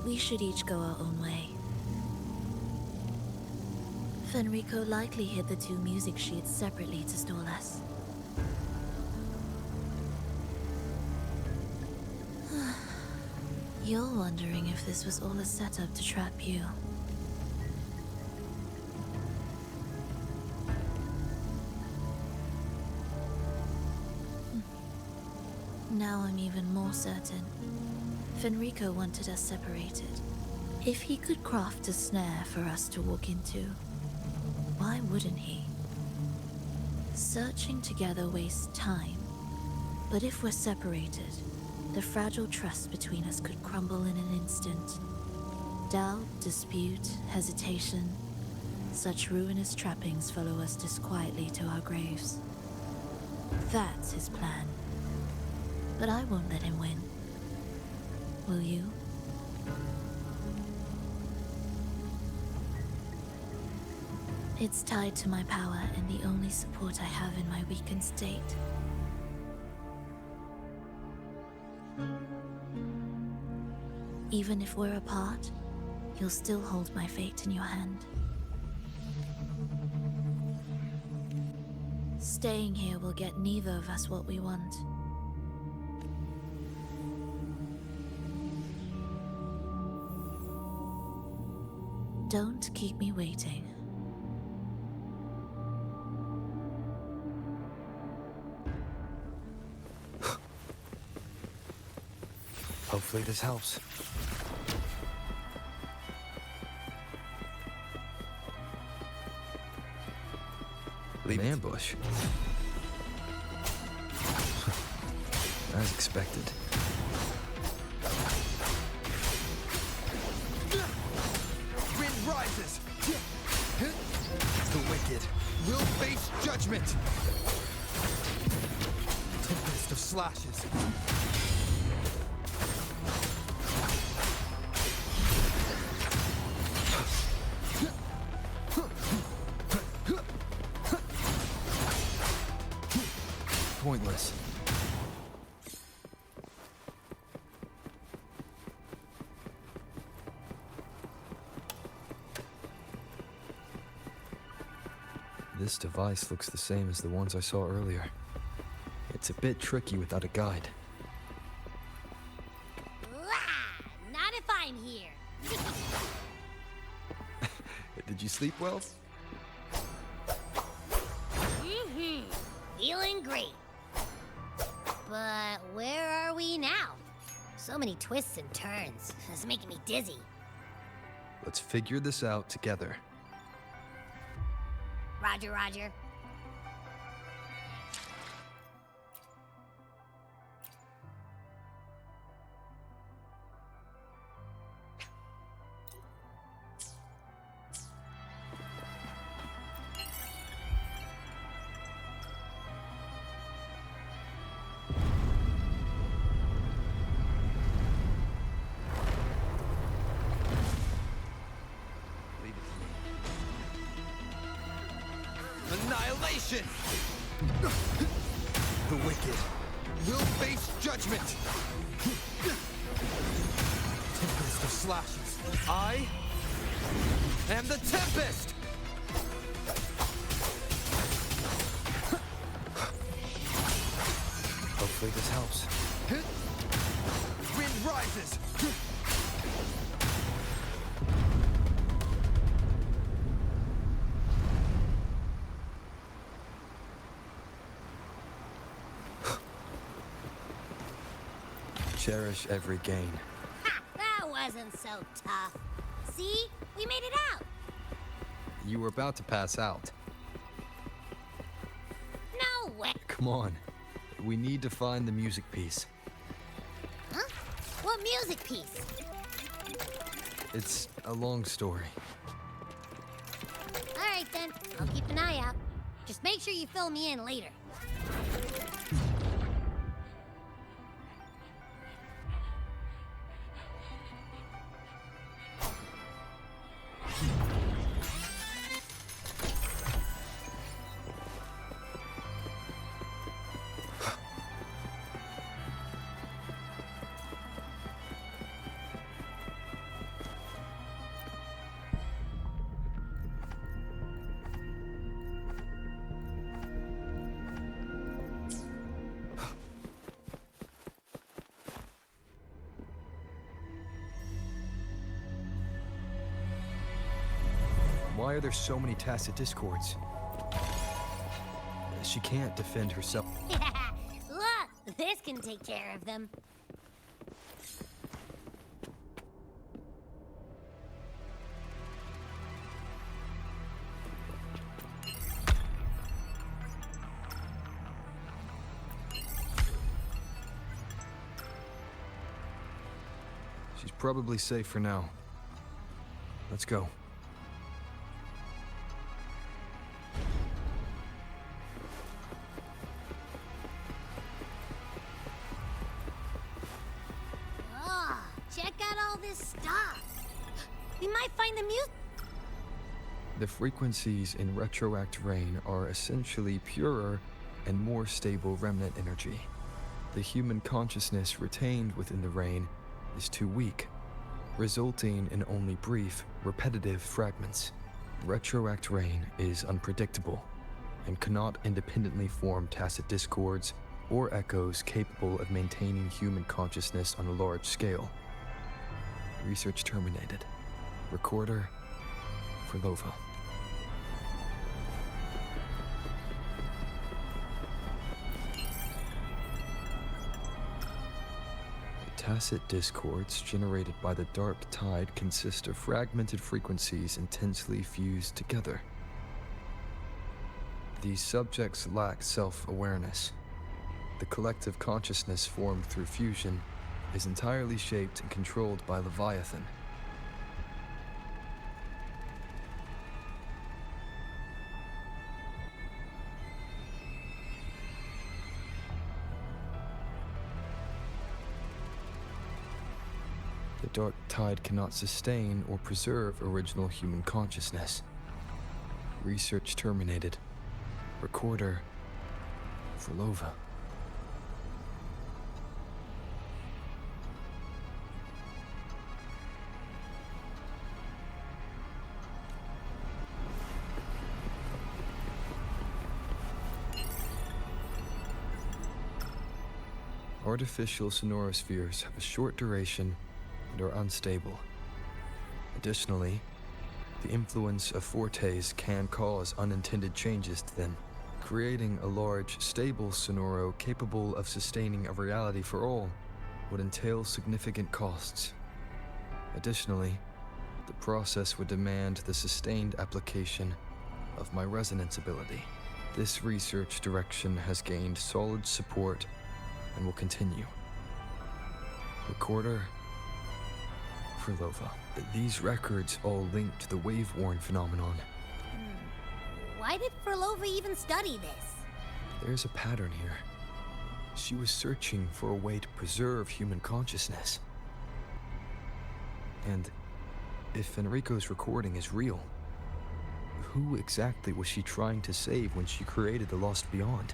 C: We should each go our own way. Fenrico likely hid the two music sheets separately to stall us. You're wondering if this was all a setup to trap you. Now I'm even more certain. Fenrico wanted us separated. If he could craft a snare for us to walk into, why wouldn't he? Searching together wastes time, but if we're separated, the fragile trust between us could crumble in an instant. Doubt, dispute, hesitation, such ruinous trappings follow us disquietly to our graves. That's his plan. But I won't let him win. Will you? It's tied to my power and the only support I have in my weakened state. Even if we're apart, you'll still hold my fate in your hand. Staying here will get neither of us what we want. Don't keep me waiting.
D: Hopefully this helps. Leave an ambush. As expected.
O: Wind rises! The wicked will face judgment! Tempest of slashes.
D: Pointless. This device looks the same as the ones I saw earlier. It's a bit tricky without a guide.
K: Not if I'm here.
D: Did you sleep well?
K: Feeling great. But where are we now? So many twists and turns. It's making me dizzy.
D: Let's figure this out together.
K: Roger, Roger.
O: Annihilation! The wicked will face judgment! Tempest of slashes. I am the Tempest!
D: Hopefully this helps.
O: Wind rises!
D: Cherish every gain.
K: Ha! That wasn't so tough. See? We made it out.
D: You were about to pass out.
K: No way.
D: Come on. We need to find the music piece.
K: Huh? What music piece?
D: It's a long story.
K: All right, then. I'll keep an eye out. Just make sure you fill me in later.
D: Why are there so many tacit discords? She can't defend herself.
K: Look, this can take care of them.
D: She's probably safe for now. Let's go.
K: Check out all this stuff. We might find the music.
D: The frequencies in retroact rain are essentially purer and more stable remnant energy. The human consciousness retained within the rain is too weak, resulting in only brief, repetitive fragments. Retroact rain is unpredictable and cannot independently form tacit discords or echoes capable of maintaining human consciousness on a large scale. Research terminated. Recorder for Lova. The tacit discords generated by the dark tide consist of fragmented frequencies intensely fused together. These subjects lack self-awareness. The collective consciousness formed through fusion is entirely shaped and controlled by Leviathan. The dark tide cannot sustain or preserve original human consciousness. Research terminated. Recorder for Lova. Artificial sonorospheres have a short duration and are unstable. Additionally, the influence of fortes can cause unintended changes to them. Creating a large, stable sonoro capable of sustaining a reality for all would entail significant costs. Additionally, the process would demand the sustained application of my resonance ability. This research direction has gained solid support and will continue. Recorder, Frolova. These records all link to the wave-worn phenomenon.
K: Why did Frolova even study this?
D: There's a pattern here. She was searching for a way to preserve human consciousness. And if Enrico's recording is real, who exactly was she trying to save when she created the Lost Beyond?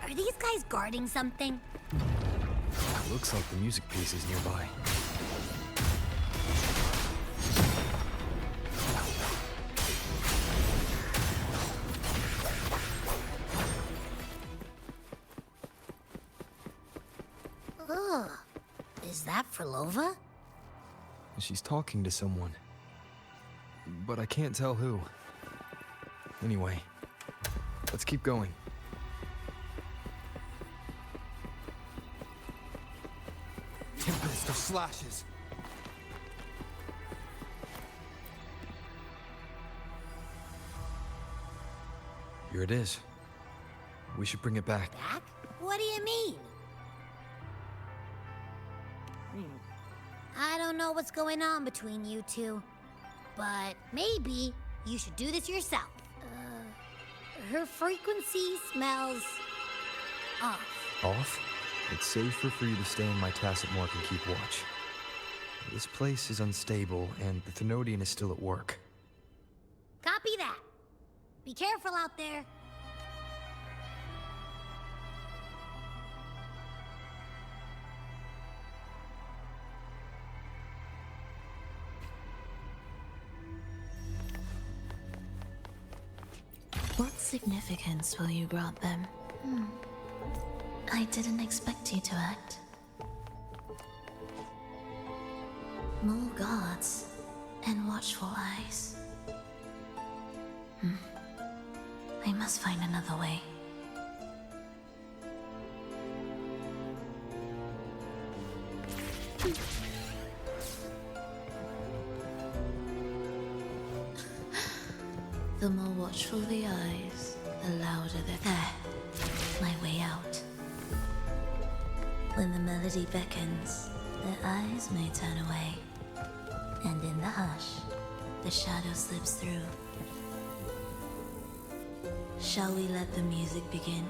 K: Are these guys guarding something?
D: Looks like the music piece is nearby.
K: Ugh. Is that Frolova?
D: She's talking to someone. But I can't tell who. Anyway, let's keep going.
O: Tempest of slashes.
D: Here it is. We should bring it back.
K: Back? What do you mean? I don't know what's going on between you two, but maybe you should do this yourself. Her frequency smells off.
D: Off? It's safer for you to stay in my tacit mark and keep watch. This place is unstable, and the Thenodian is still at work.
K: Copy that. Be careful out there.
C: What significance will you grant them? I didn't expect you to act. More guards and watchful eyes. I must find another way. The more watchful the eyes, the louder the there. My way out. When the melody beckons, their eyes may turn away. And in the hush, the shadow slips through. Shall we let the music begin?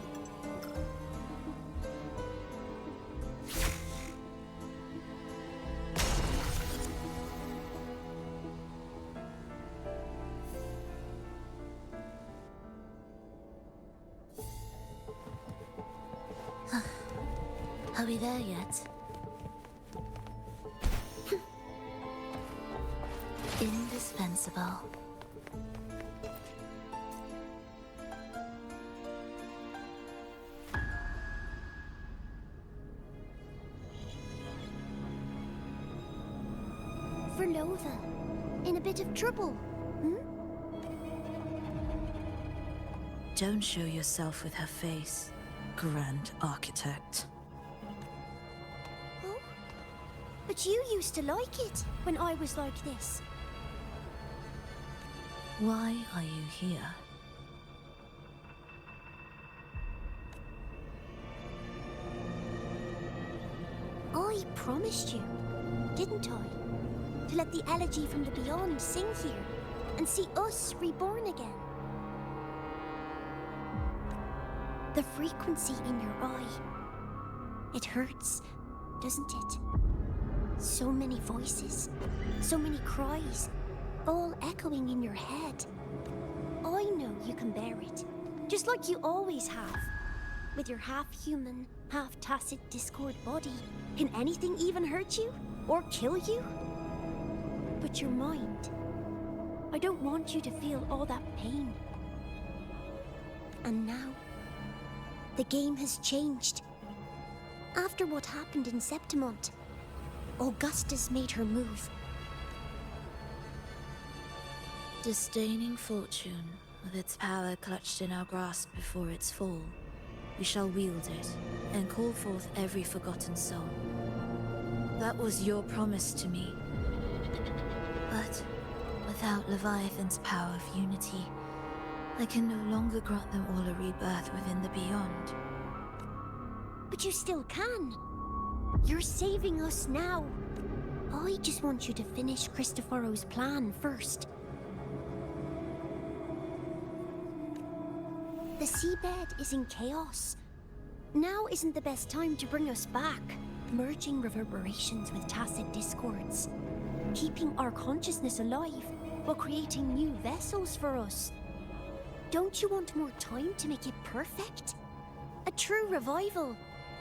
C: Are we there yet? Indispensable.
K: Frolova, in a bit of trouble,
A: Don't show yourself with her face, Grand Architect.
K: Oh? But you used to like it when I was like this.
A: Why are you here?
K: I promised you, didn't I? To let the elegy from the beyond sing here and see us reborn again. The frequency in your eye. It hurts, doesn't it? So many voices, so many cries, all echoing in your head. I know you can bear it, just like you always have. With your half-human, half-tacit Discord body, can anything even hurt you? Or kill you? But your mind, I don't want you to feel all that pain. And now, The game has changed. After what happened in Septimont, Augustus made her move.
A: Disdaining fortune, with its power clutched in our grasp before its fall, we shall wield it and call forth every forgotten soul. That was your promise to me. But without Leviathan's power of unity, I can no longer grant them all a rebirth within the beyond.
K: But you still can. You're saving us now. I just want you to finish Cristoforo's plan first. The seabed is in chaos. Now isn't the best time to bring us back, merging reverberations with tacit discords, keeping our consciousness alive while creating new vessels for us. Don't you want more time to make it perfect? A true revival,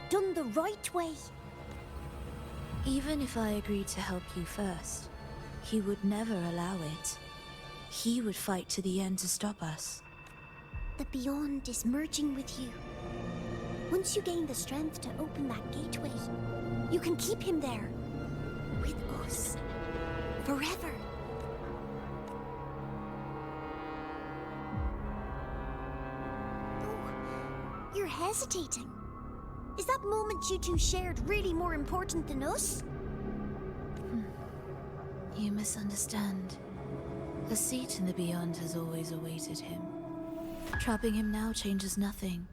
K: done the right way.
A: Even if I agreed to help you first, he would never allow it. He would fight to the end to stop us.
K: The Beyond is merging with you. Once you gain the strength to open that gateway, you can keep him there. With us. Forever. Oh, you're hesitating. Is that moment you two shared really more important than us?
A: You misunderstand. A seat in the Beyond has always awaited him. Trapping him now changes nothing.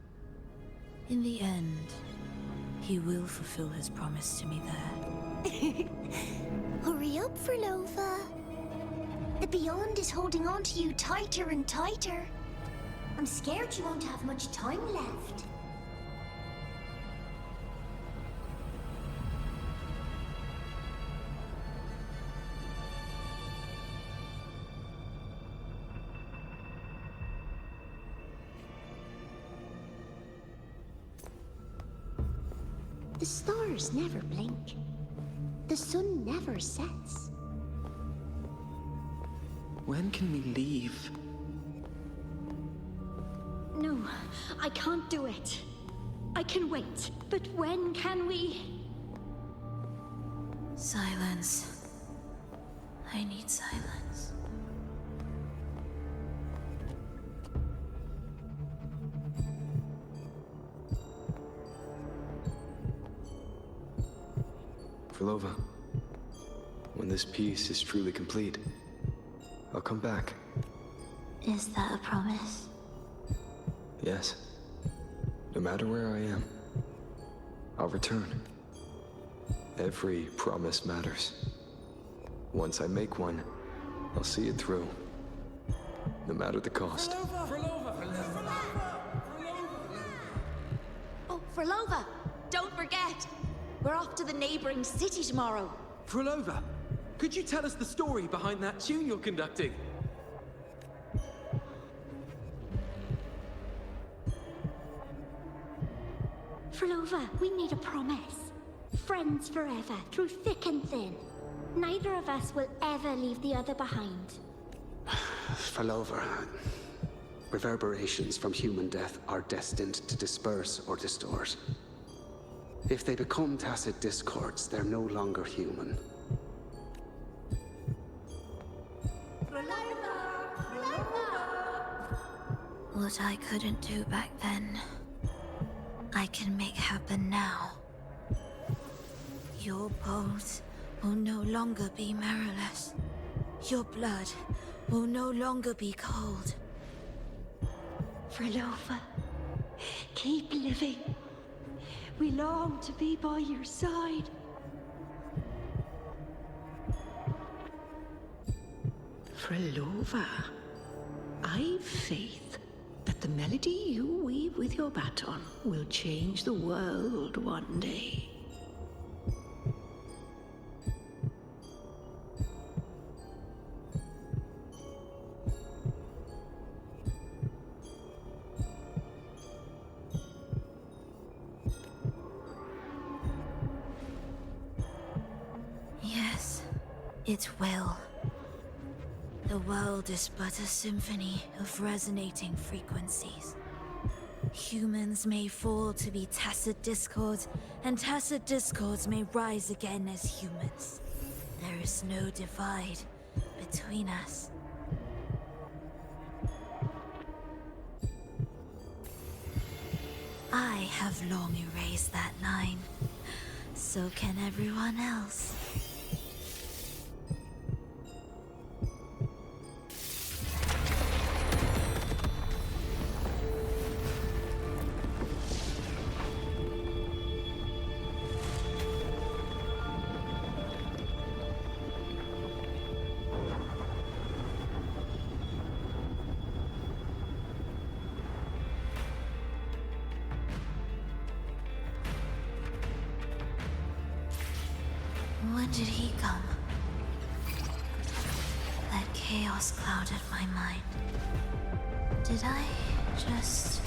A: In the end, he will fulfill his promise to me there.
K: Hurry up, Frolova. The Beyond is holding on to you tighter and tighter. I'm scared you won't have much time left. The stars never blink. The sun never sets.
I: When can we leave?
P: No, I can't do it. I can wait, but when can we?
A: Silence. I need silence.
D: Frolova, when this piece is truly complete, I'll come back.
C: Is that a promise?
D: Yes. No matter where I am, I'll return. Every promise matters. Once I make one, I'll see it through. No matter the cost.
Q: Oh, Frolova! Don't forget! We're off to the neighboring city tomorrow.
I: Frolova, could you tell us the story behind that tune you're conducting?
P: Frolova, we made a promise. Friends forever, through thick and thin. Neither of us will ever leave the other behind.
N: Frolova, reverberations from human death are destined to disperse or distort. If they become tacit discords, they're no longer human.
A: What I couldn't do back then, I can make happen now. Your bones will no longer be marrowless. Your blood will no longer be cold.
P: Frolova, keep living. We long to be by your side.
R: Frolova, I've faith that the melody you weave with your baton will change the world one day.
A: Yes, it will. The world is but a symphony of resonating frequencies. Humans may fall to be tacit discords, and tacit discords may rise again as humans. There is no divide between us. I have long erased that line. So can everyone else. When did he come? That chaos clouded my mind. Did I just...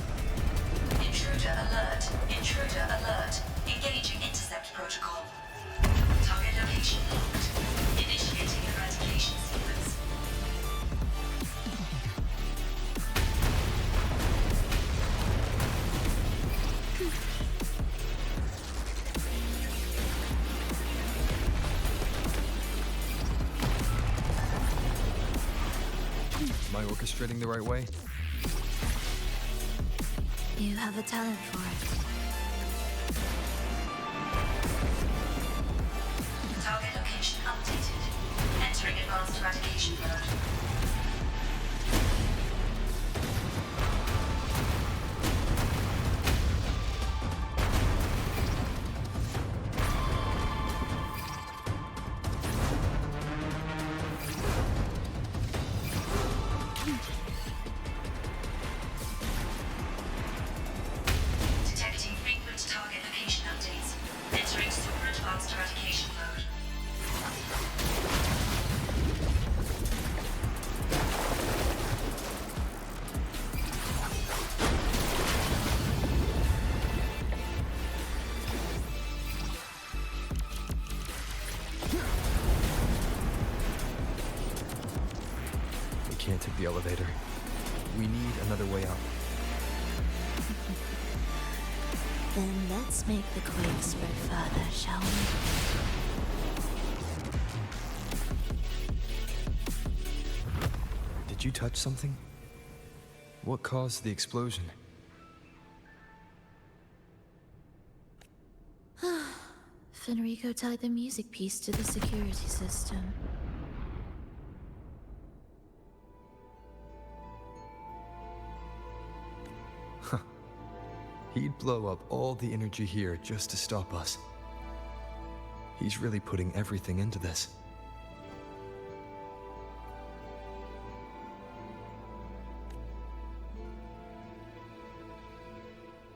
S: Intruder alert. Intruder alert. Engaging intercept protocol. Target location locked. Initiating eradication sequence.
D: Am I orchestrating the right way?
A: You have a talent for it.
S: Target location updated. Entering advanced eradication mode. Detecting frequent target location updates. Entering super advanced eradication mode.
D: We can't take the elevator. We need another way out.
A: Then let's make the quake spread further, shall we?
D: Did you touch something? What caused the explosion?
A: Fenrico tied the music piece to the security system.
D: He'd blow up all the energy here just to stop us. He's really putting everything into this.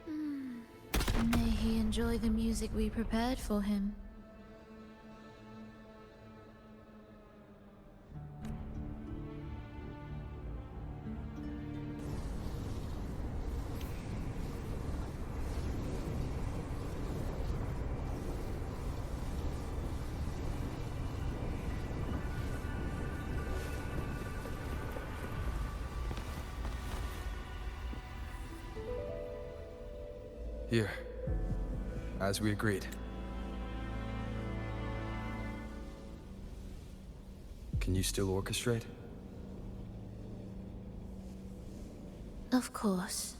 A: May he enjoy the music we prepared for him.
D: Here, as we agreed. Can you still orchestrate?
A: Of course.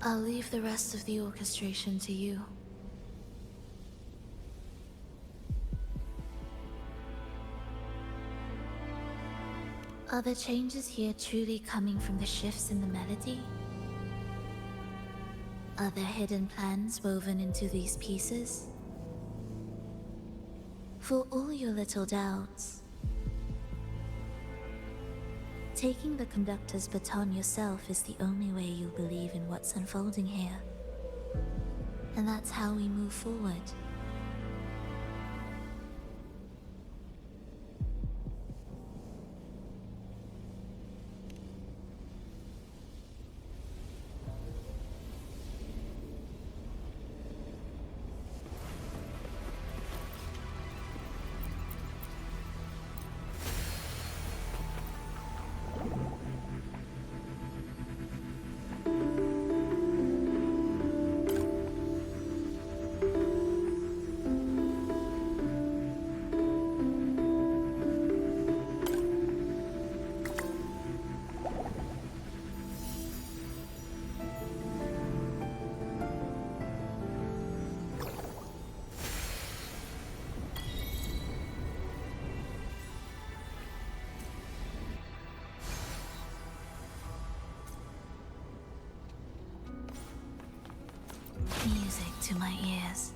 A: I'll leave the rest of the orchestration to you. Are the changes here truly coming from the shifts in the melody? Are there hidden plans woven into these pieces? For all your little doubts, taking the conductor's baton yourself is the only way you'll believe in what's unfolding here. And that's how we move forward.
C: Music to my ears.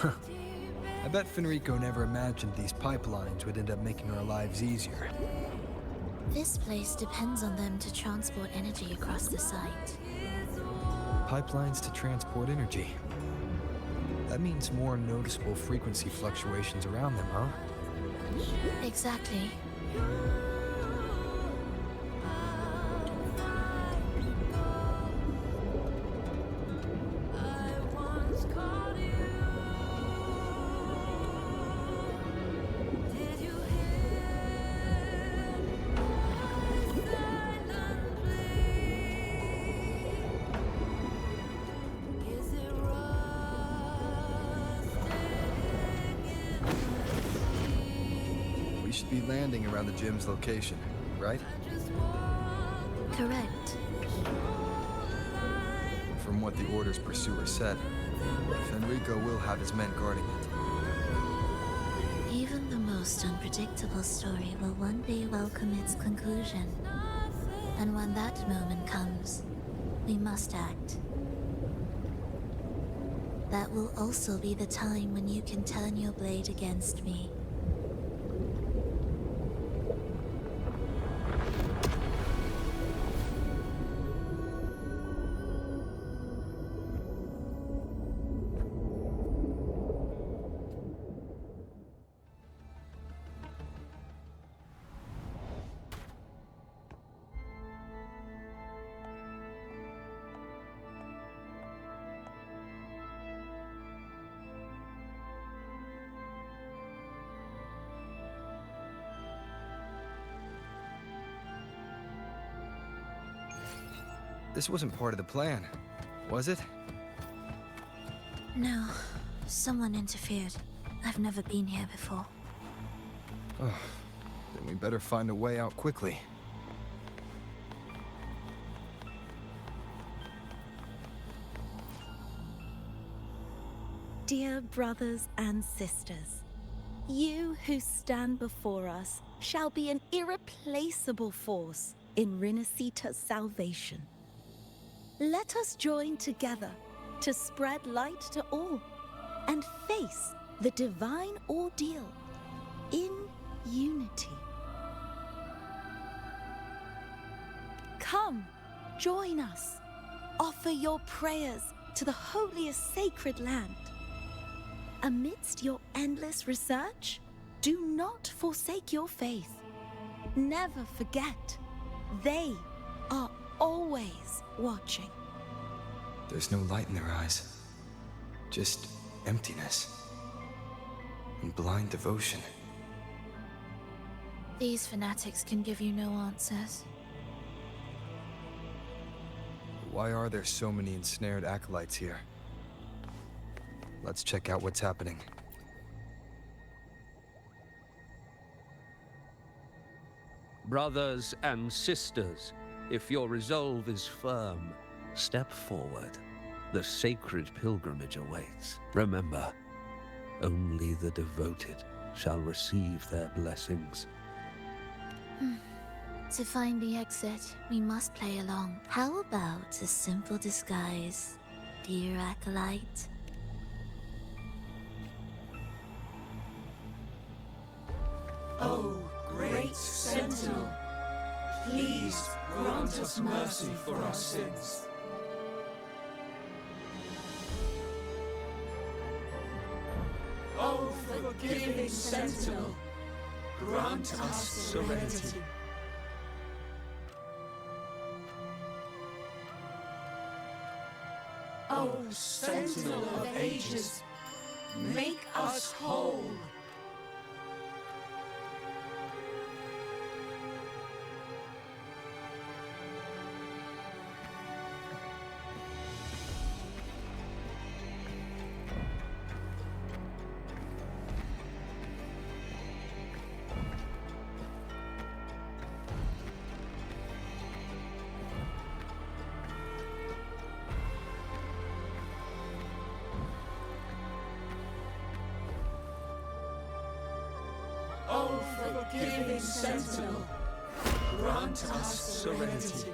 D: I bet Fenrico never imagined these pipelines would end up making our lives easier.
C: This place depends on them to transport energy across the site.
D: Pipelines to transport energy. That means more noticeable frequency fluctuations around them, huh?
C: Exactly.
D: We should be landing around the gym's location, right?
C: Correct.
D: From what the Order's pursuer said, Fenrico will have his men guarding it.
C: Even the most unpredictable story will one day welcome its conclusion. And when that moment comes, we must act. That will also be the time when you can turn your blade against me.
D: This wasn't part of the plan, was it?
C: No, someone interfered. I've never been here before.
D: Oh, then we better find a way out quickly.
T: Dear brothers and sisters, you who stand before us shall be an irreplaceable force in Rinasita's salvation. Let us join together to spread light to all and face the divine ordeal in unity. Come, join us. Offer your prayers to the holiest sacred land. Amidst your endless research, do not forsake your faith. Never forget, they are always watching.
D: There's no light in their eyes. Just emptiness. And blind devotion.
C: These fanatics can give you no answers.
D: Why are there so many ensnared acolytes here? Let's check out what's happening.
G: Brothers and sisters, if your resolve is firm, step forward. The sacred pilgrimage awaits. Remember, only the devoted shall receive their blessings.
C: To find the exit, we must play along. How about a simple disguise, dear acolyte?
U: Oh, great Sentinel, please grant us mercy for our sins. Oh, forgiving Sentinel, grant us serenity. Oh, Sentinel of ages, make us whole. ever-giving sentinel, grant us serenity.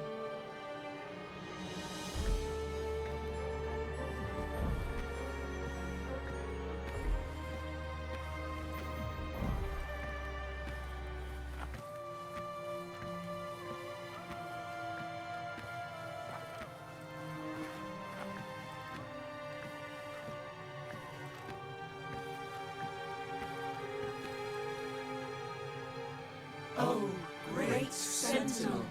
U: O great sentinel,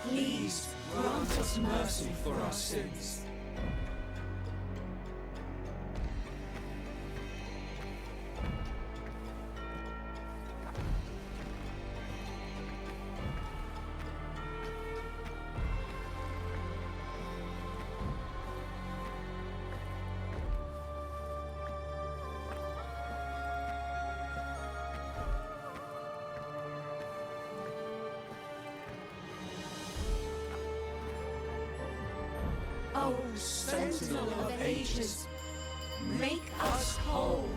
U: please grant us mercy for our sins. O sentinel of ages, make us whole.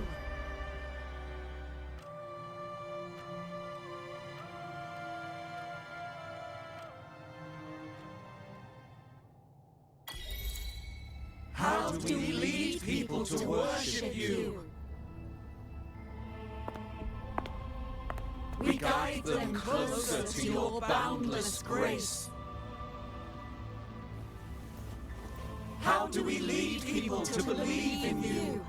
U: How do we lead people to worship you? We guide them closer to your boundless grace. How do we lead people to believe in you?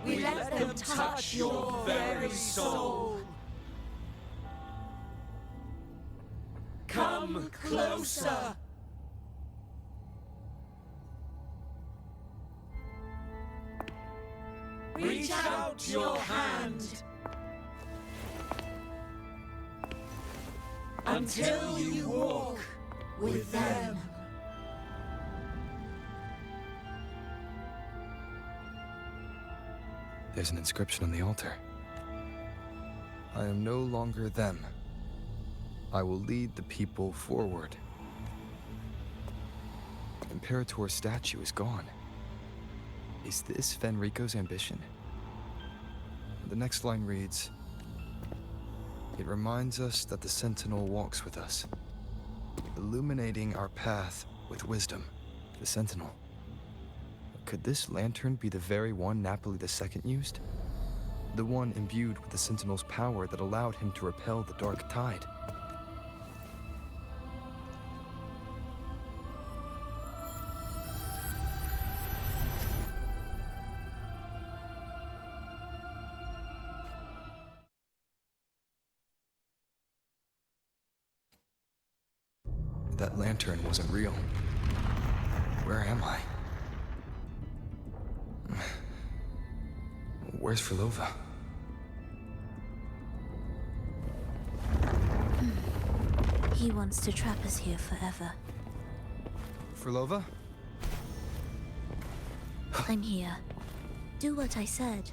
U: We let them touch your very soul. Come closer. Reach out your hand. Until you walk with them.
D: There's an inscription on the altar. I am no longer them. I will lead the people forward. Imperator's statue is gone. Is this Fenrico's ambition? The next line reads, "It reminds us that the Sentinel walks with us, illuminating our path with wisdom." The Sentinel. Could this lantern be the very one Napoli II used? The one imbued with the Sentinel's power that allowed him to repel the dark tide? That lantern wasn't real. Where am I? Where's Frolova?
A: He wants to trap us here forever.
D: Frolova?
A: I'm here. Do what I said.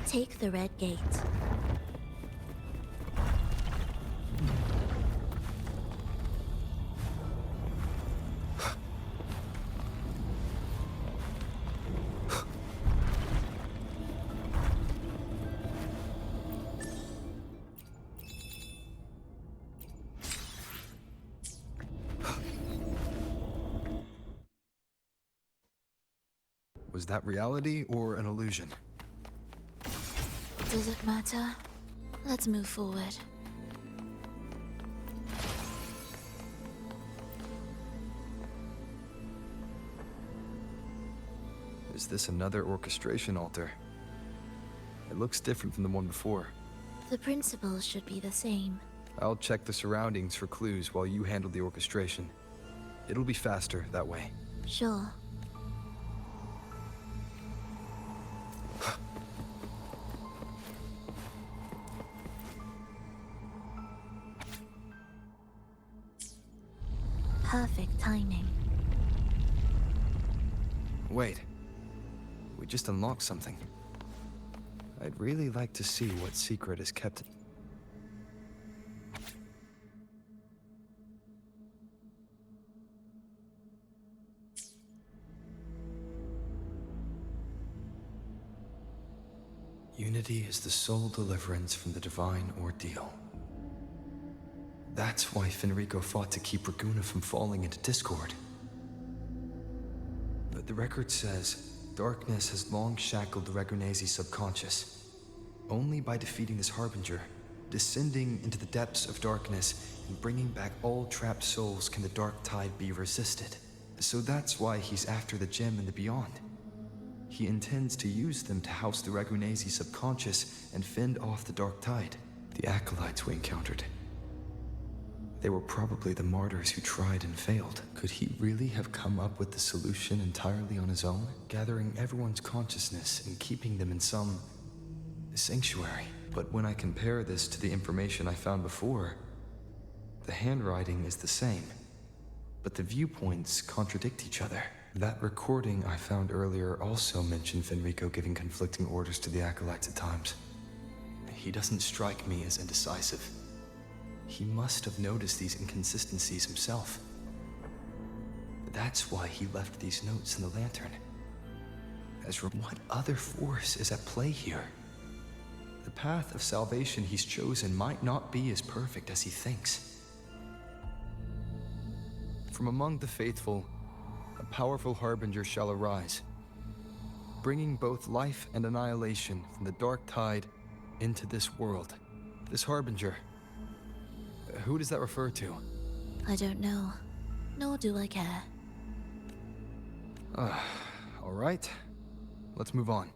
A: Take the red gate.
D: Was that reality or an illusion?
A: Does it matter? Let's move forward.
D: Is this another orchestration altar? It looks different from the one before.
A: The principles should be the same.
D: I'll check the surroundings for clues while you handle the orchestration. It'll be faster that way.
A: Sure. Perfect timing.
D: Wait. We just unlocked something. I'd really like to see what secret is kept. Unity is the sole deliverance from the divine ordeal. That's why Fenrico fought to keep Raguna from falling into discord. But the record says, darkness has long shackled the Ragunese's subconscious. Only by defeating this Harbinger, descending into the depths of darkness, and bringing back all trapped souls can the dark tide be resisted. So that's why he's after the gem and the beyond. He intends to use them to house the Ragunese subconscious and fend off the dark tide. The acolytes we encountered. They were probably the martyrs who tried and failed. Could he really have come up with the solution entirely on his own? Gathering everyone's consciousness and keeping them in some sanctuary. But when I compare this to the information I found before, the handwriting is the same, but the viewpoints contradict each other. That recording I found earlier also mentioned Fenrico giving conflicting orders to the acolytes at times. He doesn't strike me as indecisive. He must have noticed these inconsistencies himself. That's why he left these notes in the lantern. As for what other force is at play here? The path of salvation he's chosen might not be as perfect as he thinks. From among the faithful, a powerful harbinger shall arise, bringing both life and annihilation from the dark tide into this world. This harbinger, who does that refer to?
C: I don't know, nor do I care.
D: All right, let's move on.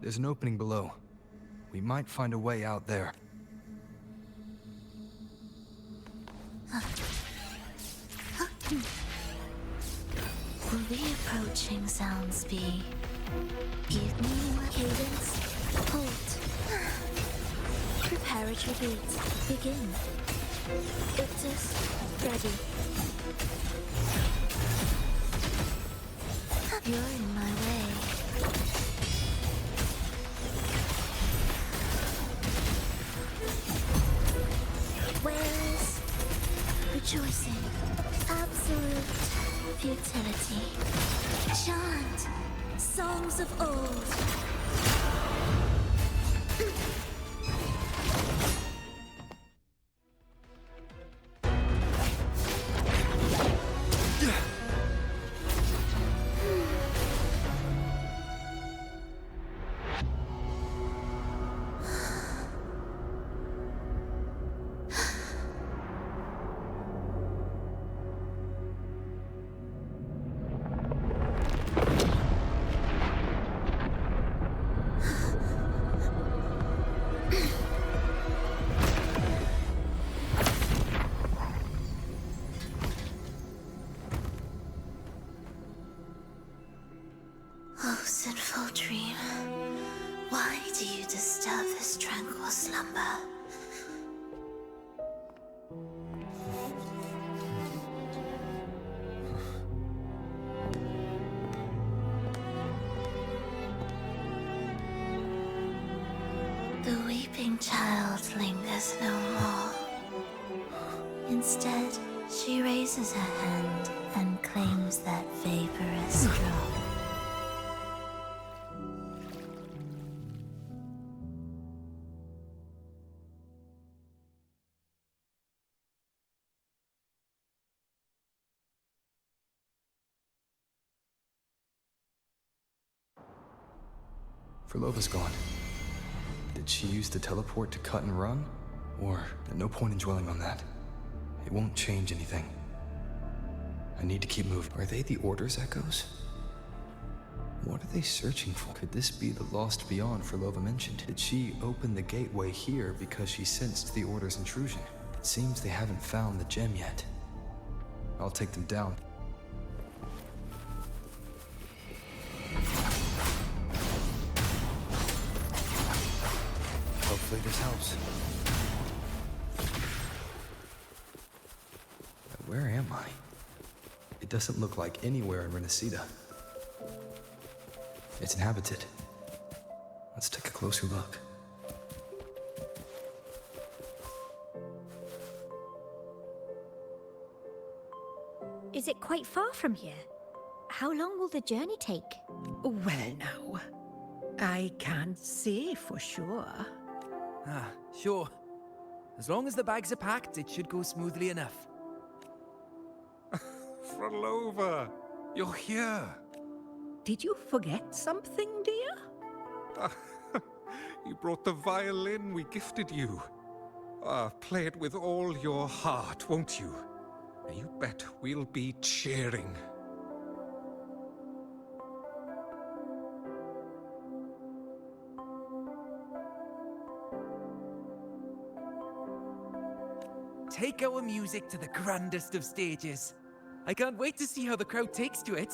D: There's an opening below. We might find a way out there.
C: Will the approaching sounds be evening cadence? Halt. Preparatory beats. Begin. Ictus, ready. You're in my way. Where's rejoicing? Absolute futility. Chant songs of old. Oh, sinful dream, why do you disturb this tranquil slumber? The weeping child lingers no more. Instead, she raises her hand and claims that vaporous drop.
D: Verlova's gone. Did she use the teleport to cut and run? Or, no point in dwelling on that. It won't change anything. I need to keep moving. Are they the Order's echoes? What are they searching for? Could this be the Lost Beyond Verlova mentioned? Did she open the gateway here because she sensed the Order's intrusion? It seems they haven't found the gem yet. I'll take them down. Hopefully this helps. Where am I? It doesn't look like anywhere in Renacida. It's inhabited. Let's take a closer look.
P: Is it quite far from here? How long will the journey take?
J: Well now, I can't say for sure.
B: Ah, sure. As long as the bags are packed, it should go smoothly enough.
H: Frolova, you're here.
J: Did you forget something, dear?
H: You brought the violin we gifted you. Play it with all your heart, won't you? You bet we'll be cheering.
B: Take our music to the grandest of stages. I can't wait to see how the crowd takes to it.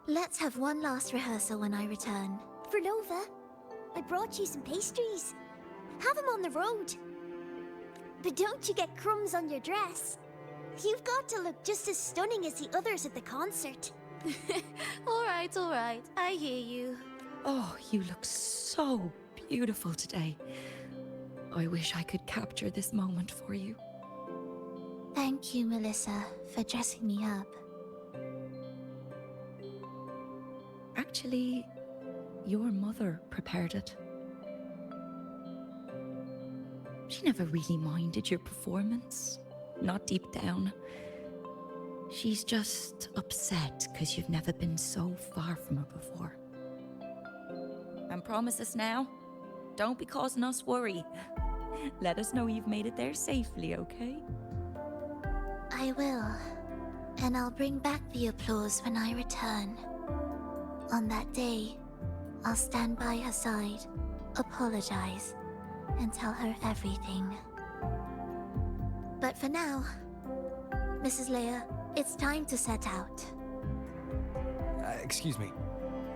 C: Let's have one last rehearsal when I return.
K: Frolova, I brought you some pastries. Have them on the road. But don't you get crumbs on your dress. You've got to look just as stunning as the others at the concert.
C: All right. I hear you.
V: Oh, you look so beautiful today. I wish I could capture this moment for you.
C: Thank you, Melissa, for dressing me up.
V: Actually, your mother prepared it. She never really minded your performance, not deep down. She's just upset because you've never been so far from her before. And promise us now, don't be causing us worry. Let us know you've made it there safely, okay?
C: I will. And I'll bring back the applause when I return. On that day, I'll stand by her side, apologize, and tell her everything. But for now, Mrs. Leia, it's time to set out.
D: Excuse me.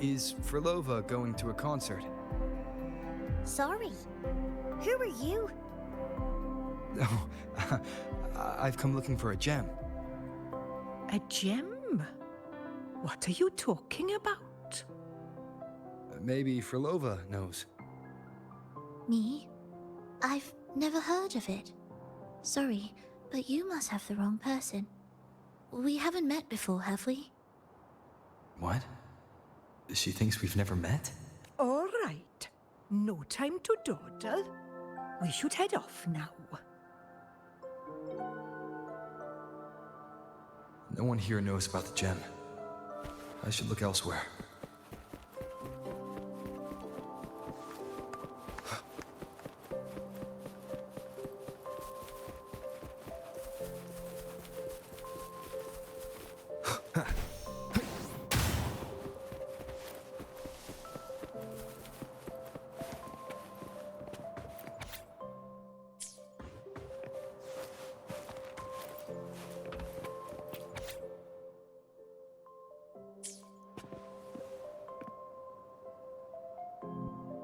D: Is Frolova going to a concert?
K: Sorry. Who are you?
D: Oh, I've come looking for a gem.
J: A gem? What are you talking about?
D: Maybe Frolova knows.
C: Me? I've never heard of it. Sorry, but you must have the wrong person. We haven't met before, have we?
D: What? She thinks we've never met?
J: All right. No time to dawdle. We should head off now.
D: No one here knows about the gem. I should look elsewhere.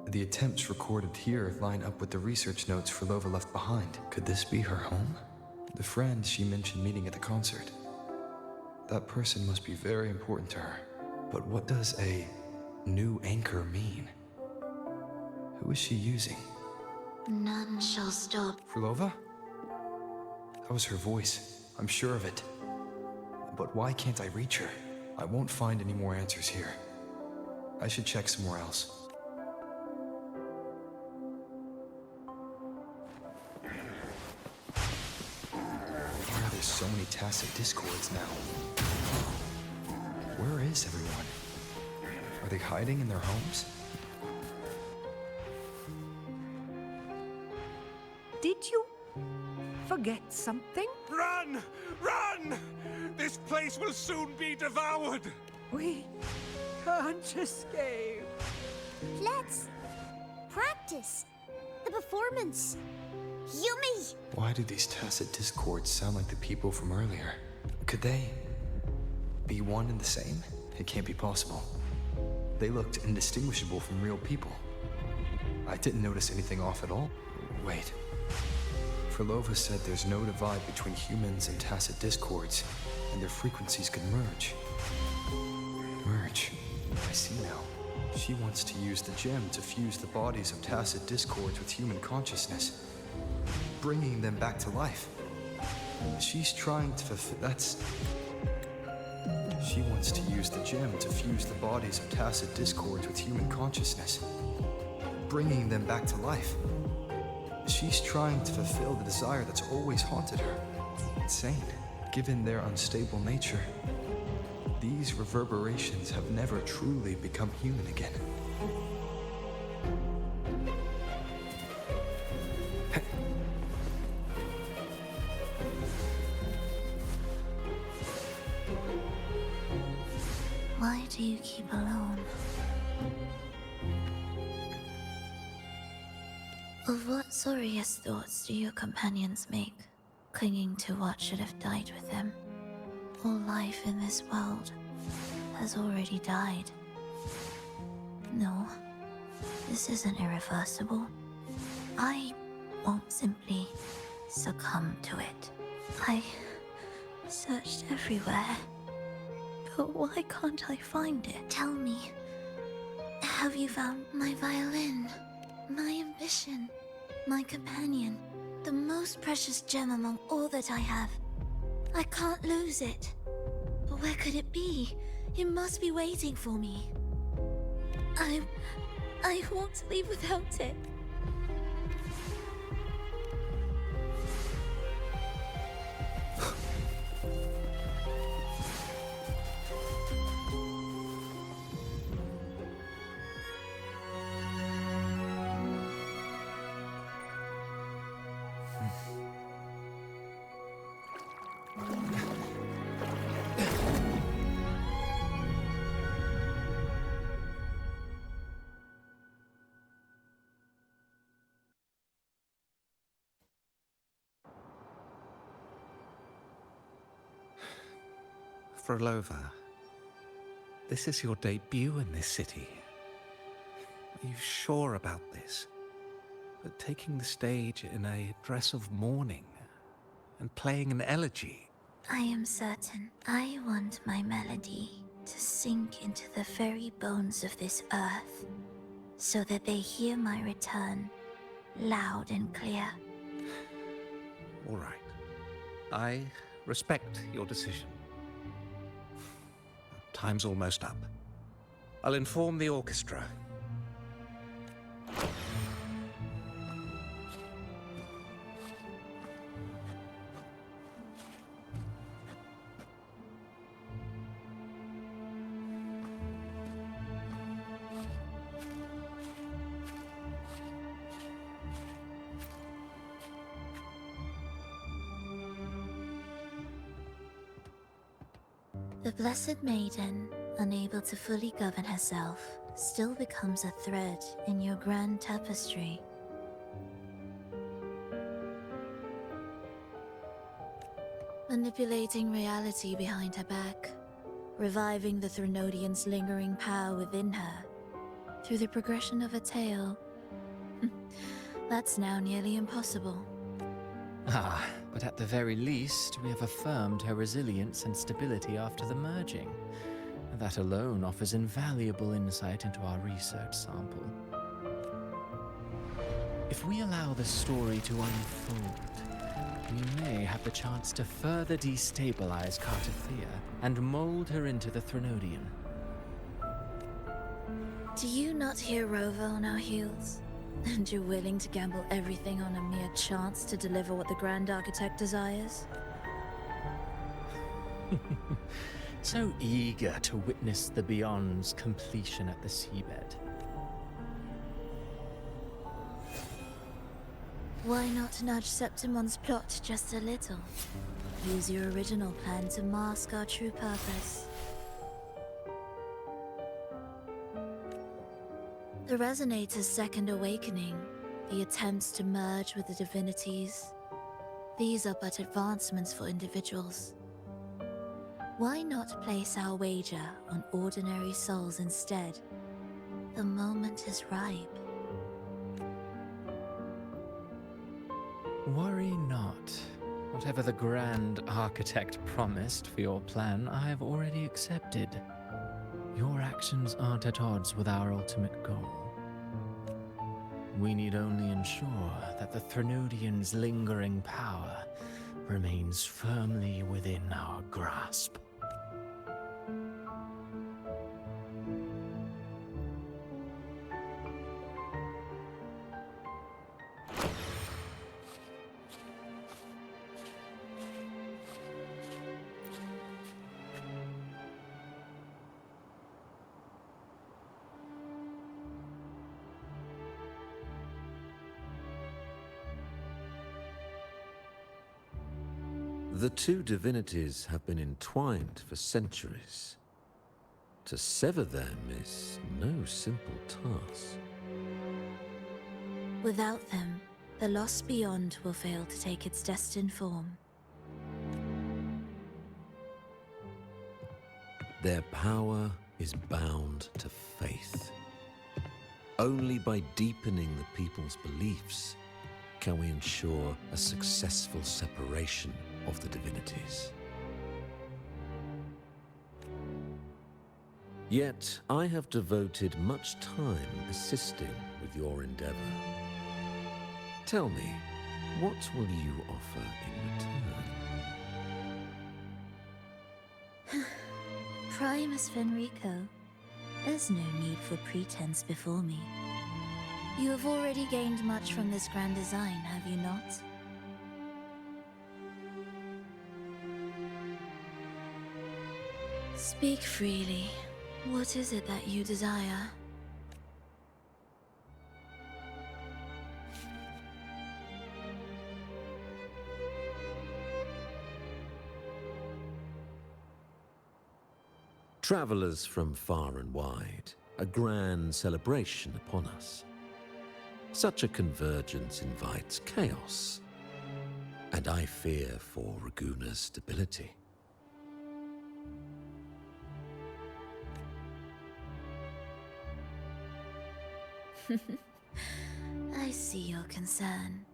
D: The attempts recorded here line up with the research notes Frolova left behind. Could this be her home? The friend she mentioned meeting at the concert. That person must be very important to her. But what does a new anchor mean? Who is she using?
C: None shall stop.
D: Frolova? That was her voice. I'm sure of it. But why can't I reach her? I won't find any more answers here. I should check somewhere else. So many tacit discords now. Where is everyone? Are they hiding in their homes?
J: Did you forget something?
H: Run! Run! This place will soon be devoured!
J: We can't escape.
K: Let's practice the performance. Yummy!
D: Why do these tacit discords sound like the people from earlier? Could they be one and the same? It can't be possible. They looked indistinguishable from real people. I didn't notice anything off at all. Wait. Frolova said there's no divide between humans and tacit discords, and their frequencies could merge. Merge. I see now. She wants to use the gem to fuse the bodies of tacit discords with human consciousness, bringing them back to life. She's trying to fulfill... She wants to use the gem to fuse the bodies of tacit discords with human consciousness, bringing them back to life. She's trying to fulfill the desire that's always haunted her. Insane, given their unstable nature. These reverberations have never truly become human again.
C: Why do you keep alone? Of what sorriest thoughts do your companions make, clinging to what should have died with them? All life in this world has already died. No, this isn't irreversible. I won't simply succumb to it. I searched everywhere, but why can't I find it? Tell me, have you found my violin? My ambition, my companion, the most precious gem among all that I have. I can't lose it. But where could it be? It must be waiting for me. I won't leave without it.
H: Frolova, this is your debut in this city. Are you sure about this? But taking the stage in a dress of mourning and playing an elegy?
C: I am certain. I want my melody to sink into the very bones of this earth, so that they hear my return, loud and clear.
H: All right. I respect your decision. Time's almost up. I'll inform the orchestra.
C: The Blessed Maiden, unable to fully govern herself, still becomes a thread in your grand tapestry. Manipulating reality behind her back, reviving the Threnodian's lingering power within her, through the progression of a tale. That's now nearly impossible.
E: Ah, but at the very least, we have affirmed her resilience and stability after the merging. That alone offers invaluable insight into our research sample. If we allow the story to unfold, we may have the chance to further destabilize Cartathea and mold her into the Threnodian.
C: Do you not hear Rover on our heels? And you're willing to gamble everything on a mere chance to deliver what the Grand Architect desires?
E: So eager to witness the Beyond's completion at the seabed.
C: Why not nudge Septimon's plot just a little? Use your original plan to mask our true purpose. The Resonator's second awakening, the attempts to merge with the divinities, these are but advancements for individuals. Why not place our wager on ordinary souls instead? The moment is ripe.
E: Worry not. Whatever the Grand Architect promised for your plan, I have already accepted. Your actions aren't at odds with our ultimate goal. We need only ensure that the Threnodian's lingering power remains firmly within our grasp.
G: The two divinities have been entwined for centuries. To sever them is no simple task.
A: Without them, the lost beyond will fail to take its destined form.
G: Their power is bound to faith. Only by deepening the people's beliefs can we ensure a successful separation of the divinities. Yet, I have devoted much time assisting with your endeavor. Tell me, what will you offer in return?
A: Primus Fenrico, there's no need for pretense before me. You have already gained much from this grand design, have you not? Speak freely. What is it that you desire?
G: Travelers from far and wide, a grand celebration upon us. Such a convergence invites chaos, and I fear for Raguna's stability.
A: I see your concern.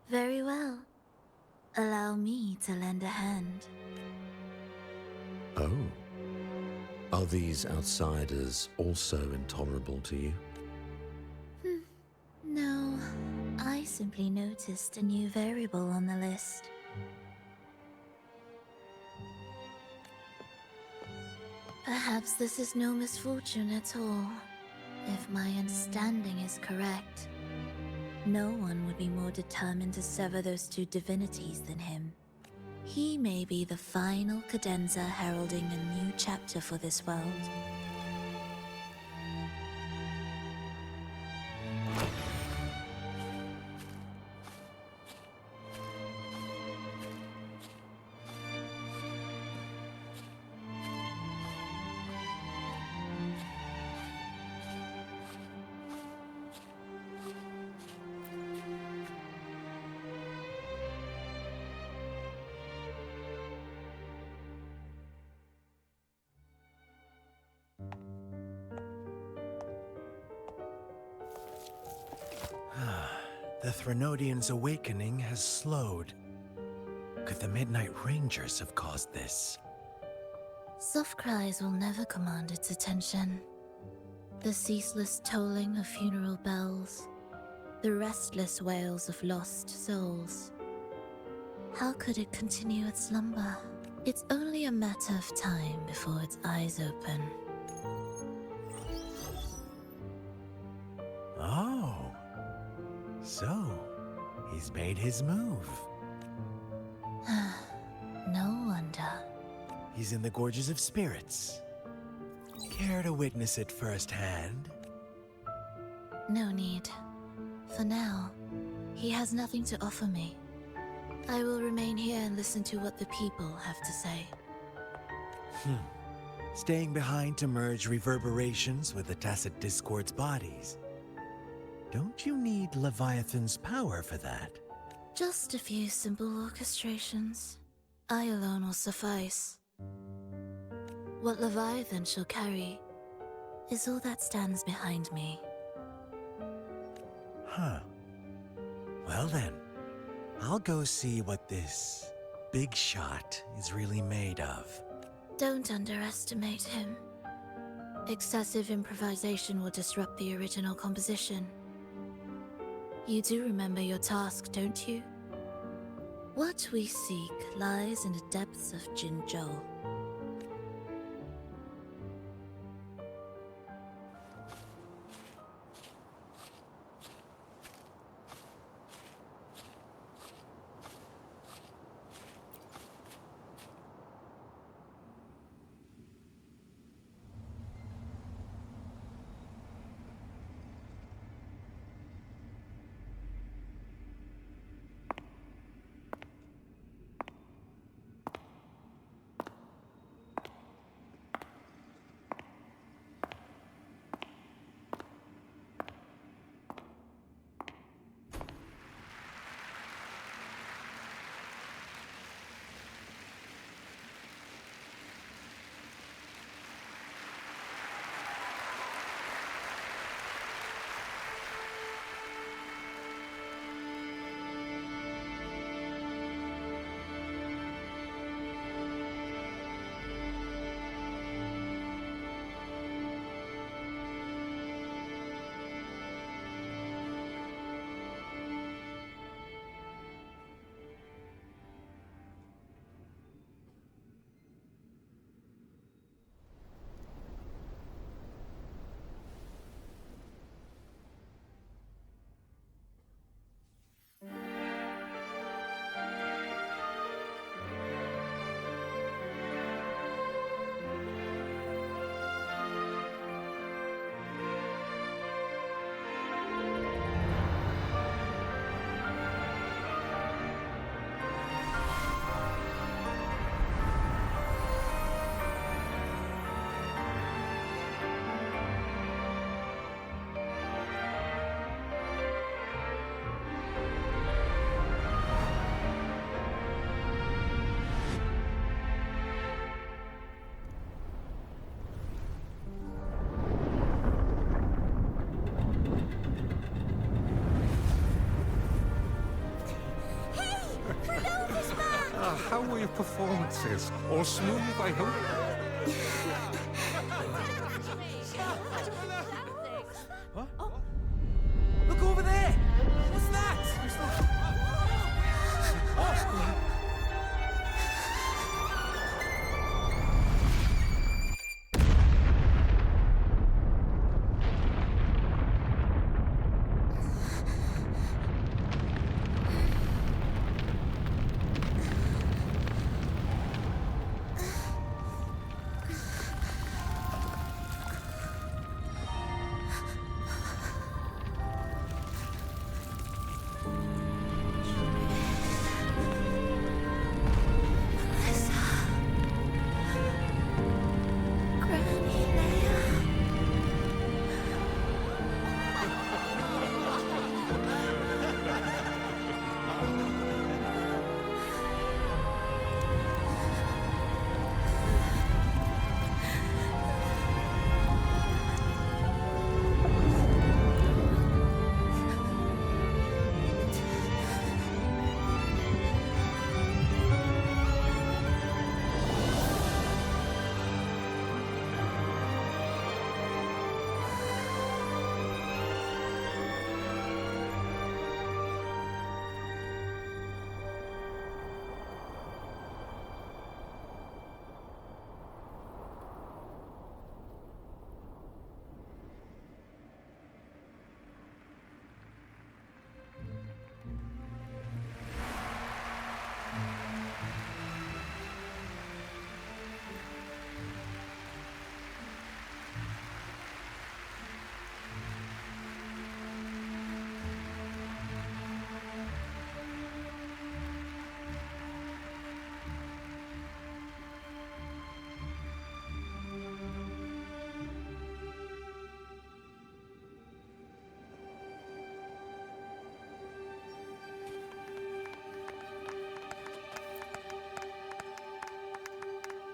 A: Very well. Allow me to lend a hand.
G: Oh. Are these outsiders also intolerable to you?
A: No, I simply noticed a new variable on the list. Perhaps this is no misfortune at all. If my understanding is correct, no one would be more determined to sever those two divinities than him. He may be the final cadenza heralding a new chapter for this world.
I: The Threnodians' awakening has slowed. Could the Midnight Rangers have caused this?
A: Soft cries will never command its attention. The ceaseless tolling of funeral bells, the restless wails of lost souls. How could it continue its slumber? It's only a matter of time before its eyes open.
I: Oh. So, he's made his move.
A: No wonder.
I: He's in the Gorges of Spirits. Care to witness it firsthand?
A: No need. For now, he has nothing to offer me. I will remain here and listen to what the people have to say.
I: Staying behind to merge reverberations with the Tacit Discord's bodies. Don't you need Leviathan's power for that?
A: Just a few simple orchestrations. I alone will suffice. What Leviathan shall carry is all that stands behind me.
I: Huh. Well then, I'll go see what this big shot is really made of.
A: Don't underestimate him. Excessive improvisation will disrupt the original composition. You do remember your task, don't you? What we seek lies in the depths of Jinzhou.
H: How were your performances? All smooth, I hope?
B: Look over there! What's that?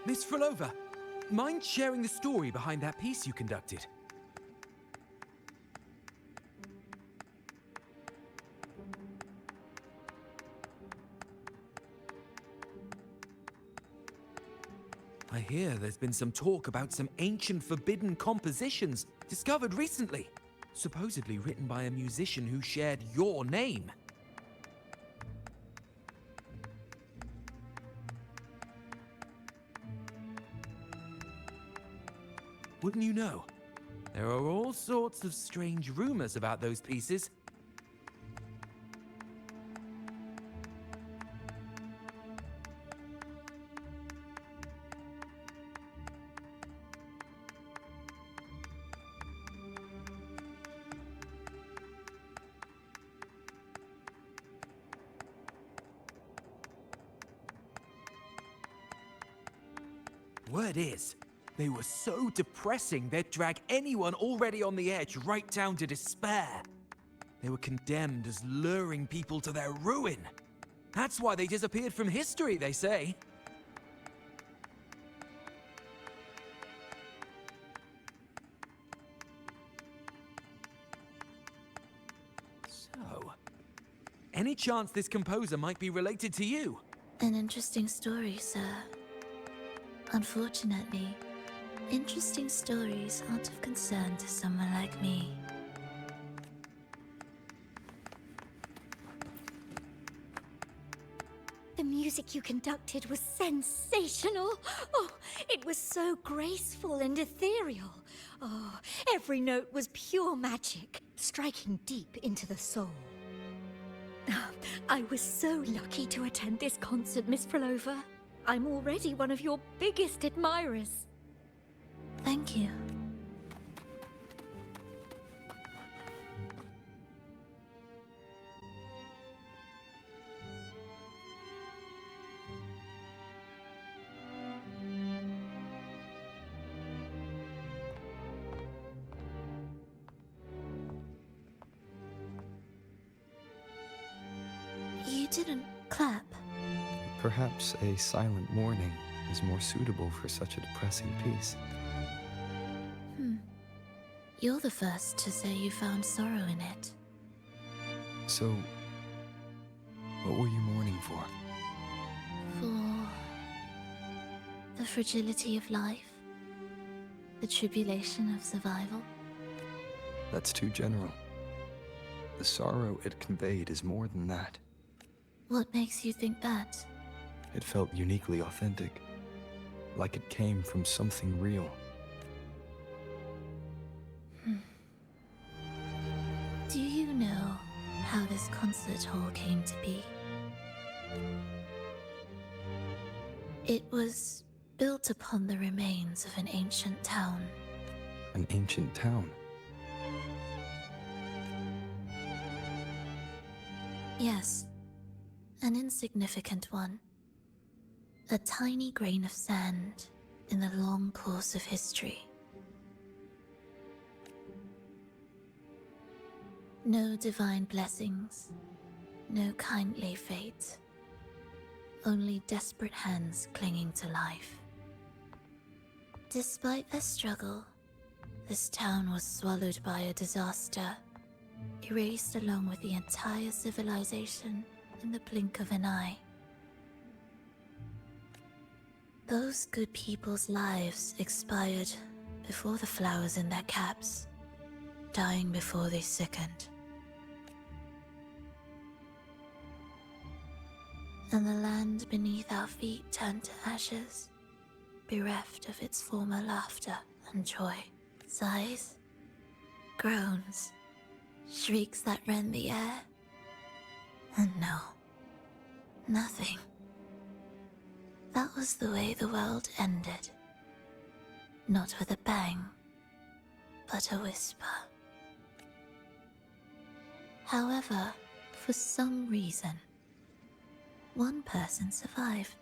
B: Miss Frolova, mind sharing the story behind that piece you conducted? I hear there's been some talk about some ancient forbidden compositions discovered recently, supposedly written by a musician who shared your name. Wouldn't you know? There are all sorts of strange rumors about those pieces. Word is, they were so depressing they'd drag anyone already on the edge right down to despair. They were condemned as luring people to their ruin. That's why they disappeared from history, they say. So, any chance this composer might be related to you?
A: An interesting story, sir. Unfortunately, interesting stories aren't of concern to someone like me.
P: The music you conducted was sensational. Oh, it was so graceful and ethereal. Oh, every note was pure magic, striking deep into the soul. I was so lucky to attend this concert, Miss Frolova. I'm already one of your biggest admirers.
A: Thank you. You didn't clap.
D: Perhaps a silent mourning is more suitable for such a depressing piece.
A: You're the first to say you found sorrow in it.
D: So, what were you mourning for?
A: For
C: The fragility of life, the tribulation of survival.
D: That's too general. The sorrow it conveyed is more than that.
C: What makes you think that?
D: It felt uniquely authentic, like it came from something real.
C: Do you know how this concert hall came to be? It was built upon the remains of an ancient town.
D: An ancient town?
C: Yes, an insignificant one. A tiny grain of sand in the long course of history. No divine blessings, no kindly fate. Only desperate hands clinging to life. Despite their struggle, this town was swallowed by a disaster, erased along with the entire civilization in the blink of an eye. Those good people's lives expired before the flowers in their caps, dying before they sickened. And the land beneath our feet turned to ashes, bereft of its former laughter and joy. Sighs, groans, shrieks that rend the air. And no, nothing. That was the way the world ended. Not with a bang, but a whisper. However, for some reason, one person survived.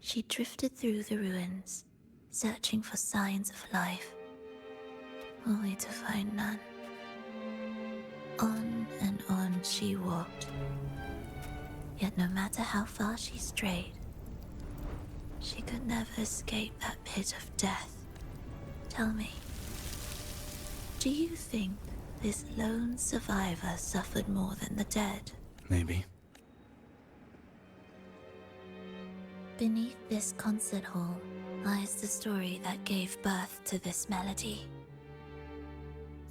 C: She drifted through the ruins, searching for signs of life, only to find none. On and on she walked. Yet no matter how far she strayed, she could never escape that pit of death. Tell me, do you think this lone survivor suffered more than the dead?
D: Maybe.
C: Beneath this concert hall lies the story that gave birth to this melody.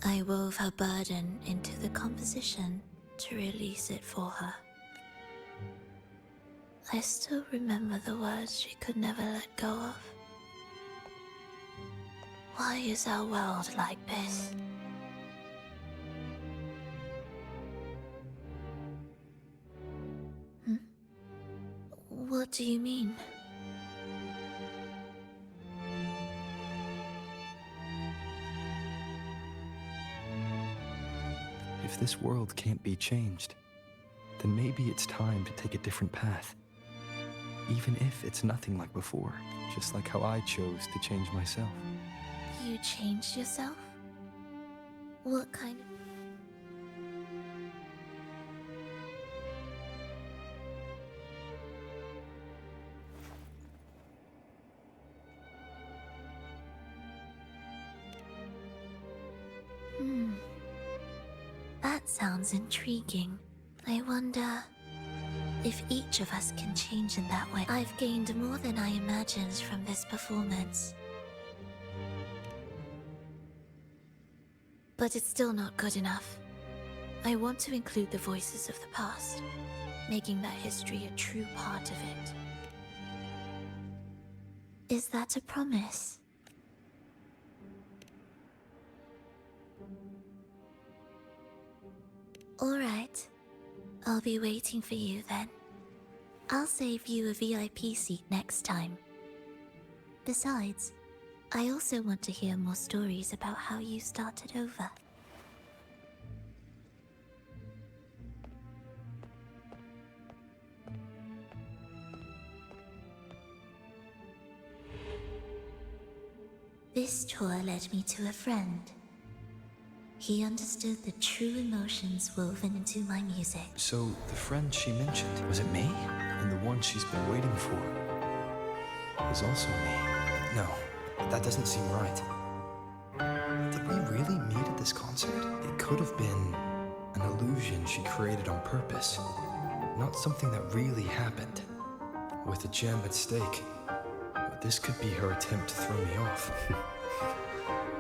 C: I wove her burden into the composition to release it for her. I still remember the words she could never let go of. Why is our world like this? What do you mean?
D: If this world can't be changed, then maybe it's time to take a different path. Even if it's nothing like before, just like how I chose to change myself.
C: You changed yourself? What kind of... That sounds intriguing. I wonder if each of us can change in that way. I've gained more than I imagined from this performance. But it's still not good enough. I want to include the voices of the past, making that history a true part of it. Is that a promise? All right. I'll be waiting for you then. I'll save you a VIP seat next time. Besides, I also want to hear more stories about how you started over. This tour led me to a friend. He understood the true emotions woven into my music.
D: So, the friend she mentioned, was it me? And the one she's been waiting for is also me. No, that doesn't seem right. Did we really meet at this concert? It could have been an illusion she created on purpose, not something that really happened. With a gem at stake, this could be her attempt to throw me off.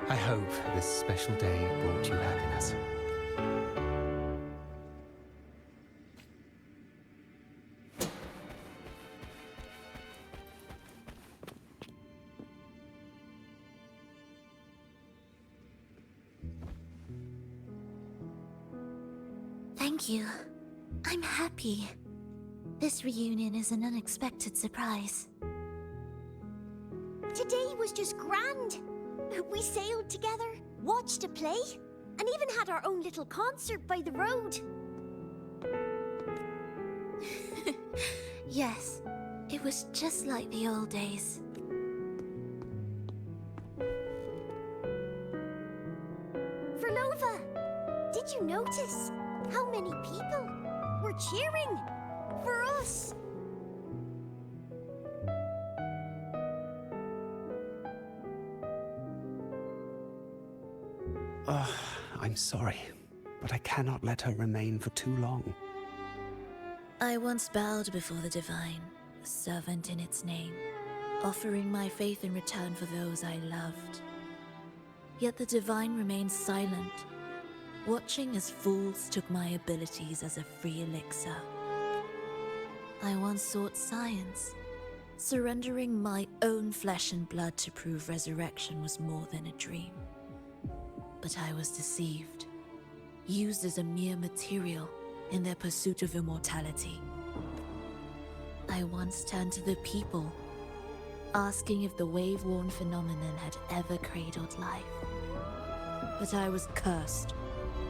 N: I hope this special day brought you happiness.
C: Thank you. I'm happy. This reunion is an unexpected surprise.
K: Today was just grand. We sailed together, watched a play, and even had our own little concert by the road.
C: Yes, it was just like the old days.
K: Verlova, did you notice how many people were cheering for us?
N: I'm sorry, but I cannot let her remain for too long.
A: I once bowed before the Divine, a servant in its name, offering my faith in return for those I loved. Yet the Divine remained silent, watching as fools took my abilities as a free elixir. I once sought science, surrendering my own flesh and blood to prove resurrection was more than a dream. But I was deceived, used as a mere material in their pursuit of immortality. I once turned to the people, asking if the wave-worn phenomenon had ever cradled life. But I was cursed,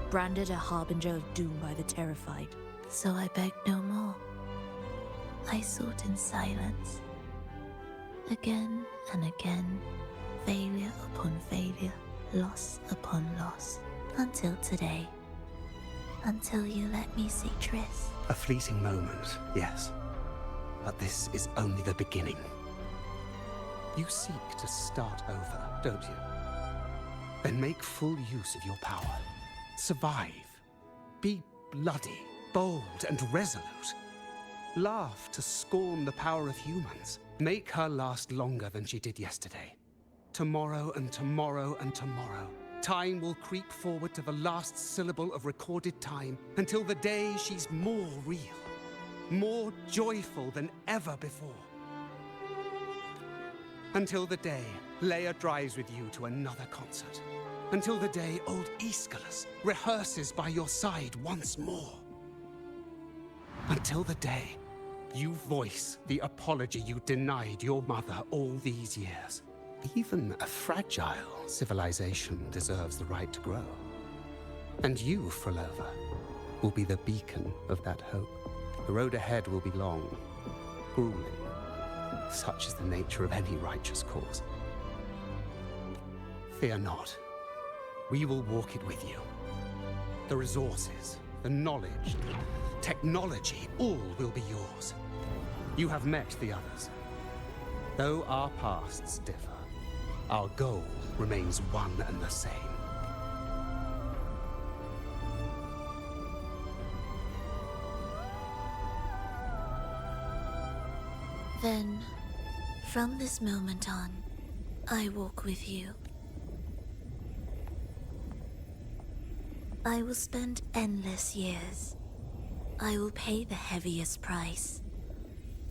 A: branded a harbinger of doom by the terrified. So I begged no more. I sought in silence. Again and again, failure upon failure, loss upon loss, until today. Until you let me see Triss.
N: A fleeting moment, yes. But this is only the beginning. You seek to start over, don't you? Then make full use of your power. Survive. Be bloody, bold, and resolute. Laugh to scorn the power of humans. Make her last longer than she did yesterday. Tomorrow and tomorrow and tomorrow. Time will creep forward to the last syllable of recorded time until the day she's more real, more joyful than ever before. Until the day Leia drives with you to another concert. Until the day old Aeschylus rehearses by your side once more. Until the day you voice the apology you denied your mother all these years. Even a fragile civilization deserves the right to grow. And you, Frolova, will be the beacon of that hope. The road ahead will be long, grueling. Such is the nature of any righteous cause. Fear not. We will walk it with you. The resources, the knowledge, the technology, all will be yours. You have met the others. Though our pasts differ, our goal remains one and the same.
A: Then, from this moment on, I walk with you. I will spend endless years. I will pay the heaviest price.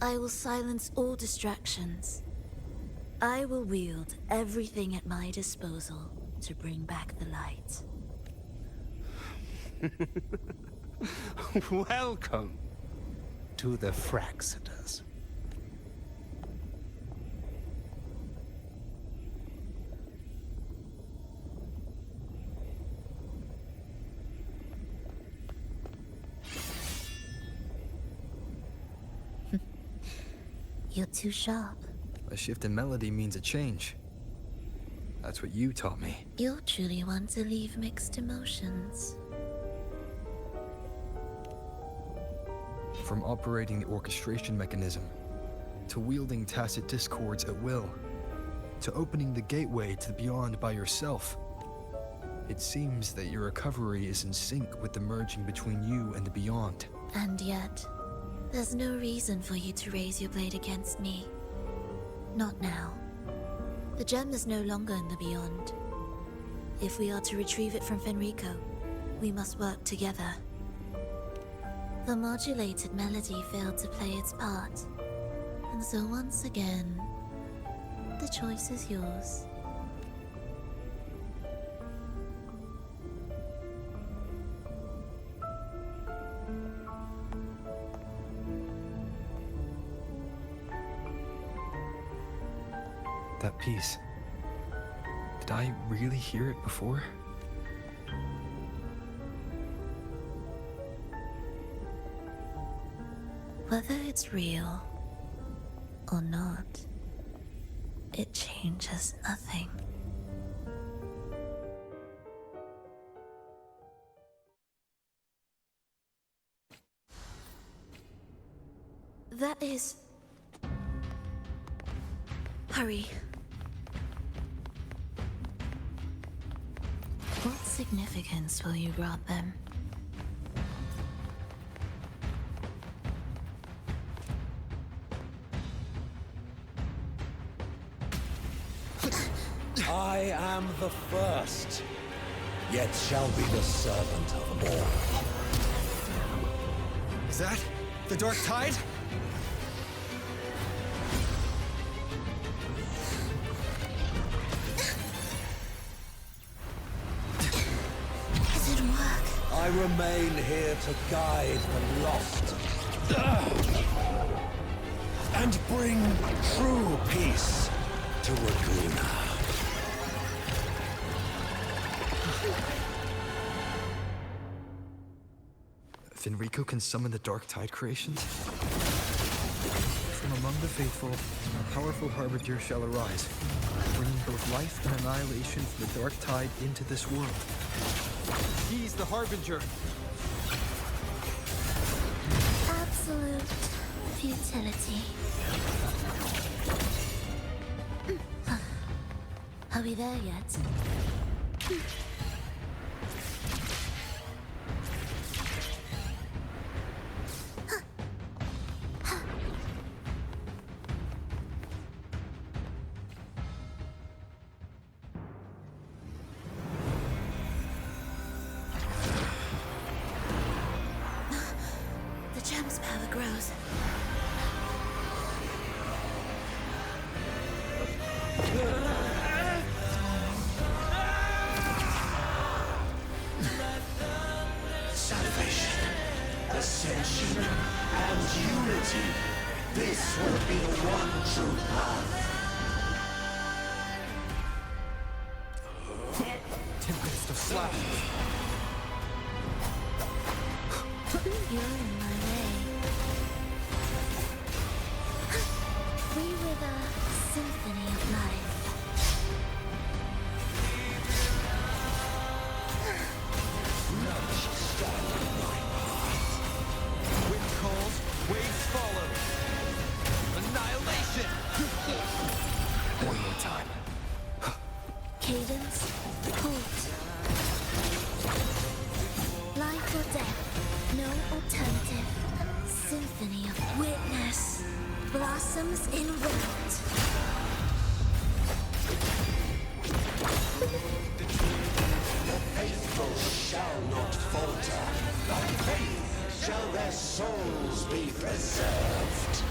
A: I will silence all distractions. I will wield everything at my disposal to bring back the light.
N: Welcome to the Fraxiters.
C: You're too sharp.
D: A shift in melody means a change. That's what you taught me.
C: You're truly one to leave mixed emotions.
D: From operating the orchestration mechanism, to wielding tacit discords at will, to opening the gateway to the beyond by yourself. It seems that your recovery is in sync with the merging between you and the beyond.
A: And yet, There's no reason for you to raise your blade against me. Not now. The gem is no longer in the Beyond. If we are to retrieve it from Fenrico, we must work together. The modulated melody failed to play its part, and so once again, the choice is yours.
D: That piece. Did I really hear it before?
A: Whether it's real or not, it changes nothing. That is... Hurry. What significance will you grant them?
G: I am the first, yet shall be the servant of all.
O: Is that the Dark Tide?
A: Does it work?
G: I remain here to guide the lost. And bring true peace to Raguna.
D: Fenrico can summon the Dark Tide creations? From among the faithful, a powerful harbinger shall arise, bringing both life and annihilation from the Dark Tide into this world. He's the harbinger!
A: Absolute futility. Are we there yet? The gem's power grows.
U: Salvation, ascension, and unity. This will be the one true path.
O: Tempest of Slashes.
A: You're in my way. We were the symphony of life.
O: Wind calls, waves follow. Annihilation!
D: One more time.
A: Cadence, halt. Life or death, no alternative. Symphony of witness blossoms in wind.
U: The faithful shall not falter. By faith shall their souls be preserved.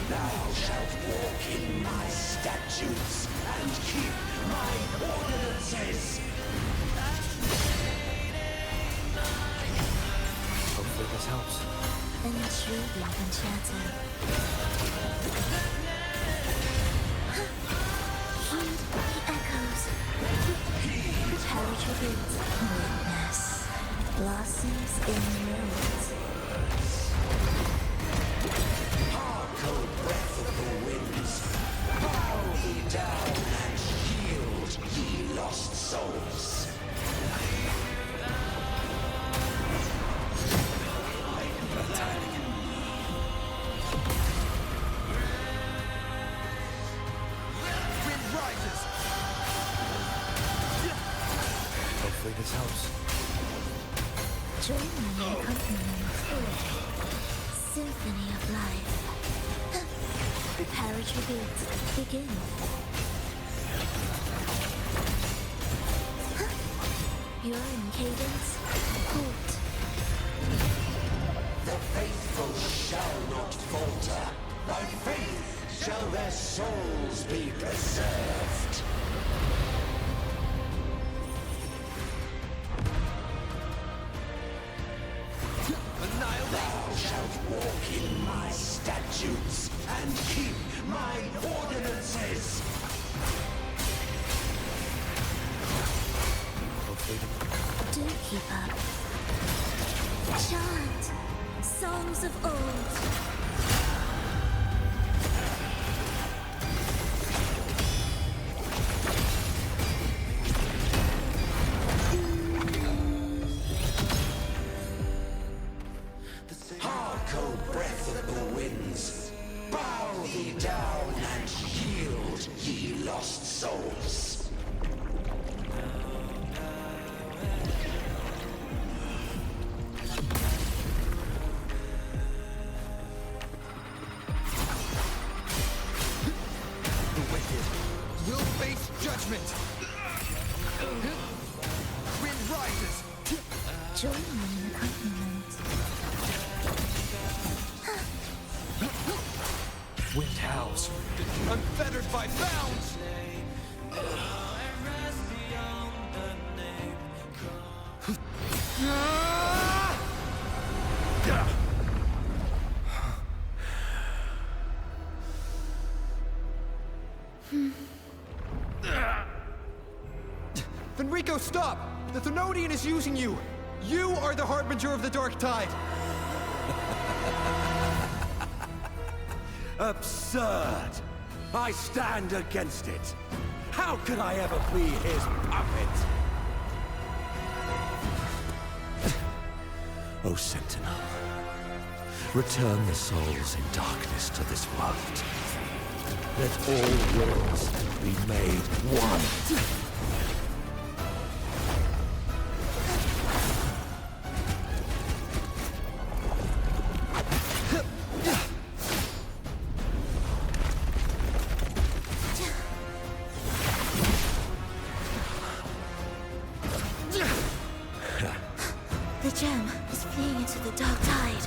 U: Thou shalt walk in my statutes and keep my ordinances.
D: Hopefully this helps.
A: An intriguing concerto. Heed the echoes. How tribute witness blossoms in wind.
U: Hark, O breath of the winds. Bow thee down and yield, ye lost souls.
D: Bad timing.
O: Wind rises!
D: this helps.
C: Join me in the accompaniment. Symphony of life. Prepare a tribute. Begin. You're in cadence. Halt.
U: The faithful shall not falter. By faith shall their souls be preserved. Thou shalt walk in my statutes and keep my ordinances.
C: Do keep up. Chant songs of old.
U: Hark, O breath of the winds, bow thee down and yield, ye lost souls.
O: The wicked will face judgment. Wind rises.
C: Join me in accompaniment.
O: Wind howls. Unfettered by bounds. Fenrico, stop! The Thenodian is using you! You are the harbinger of the Dark Tide!
U: Absurd! I stand against it. How could I ever be his puppet? O Sentinel, return the souls in darkness to this world. Let all worlds be made one.
C: The gem is fleeing into the dark tide.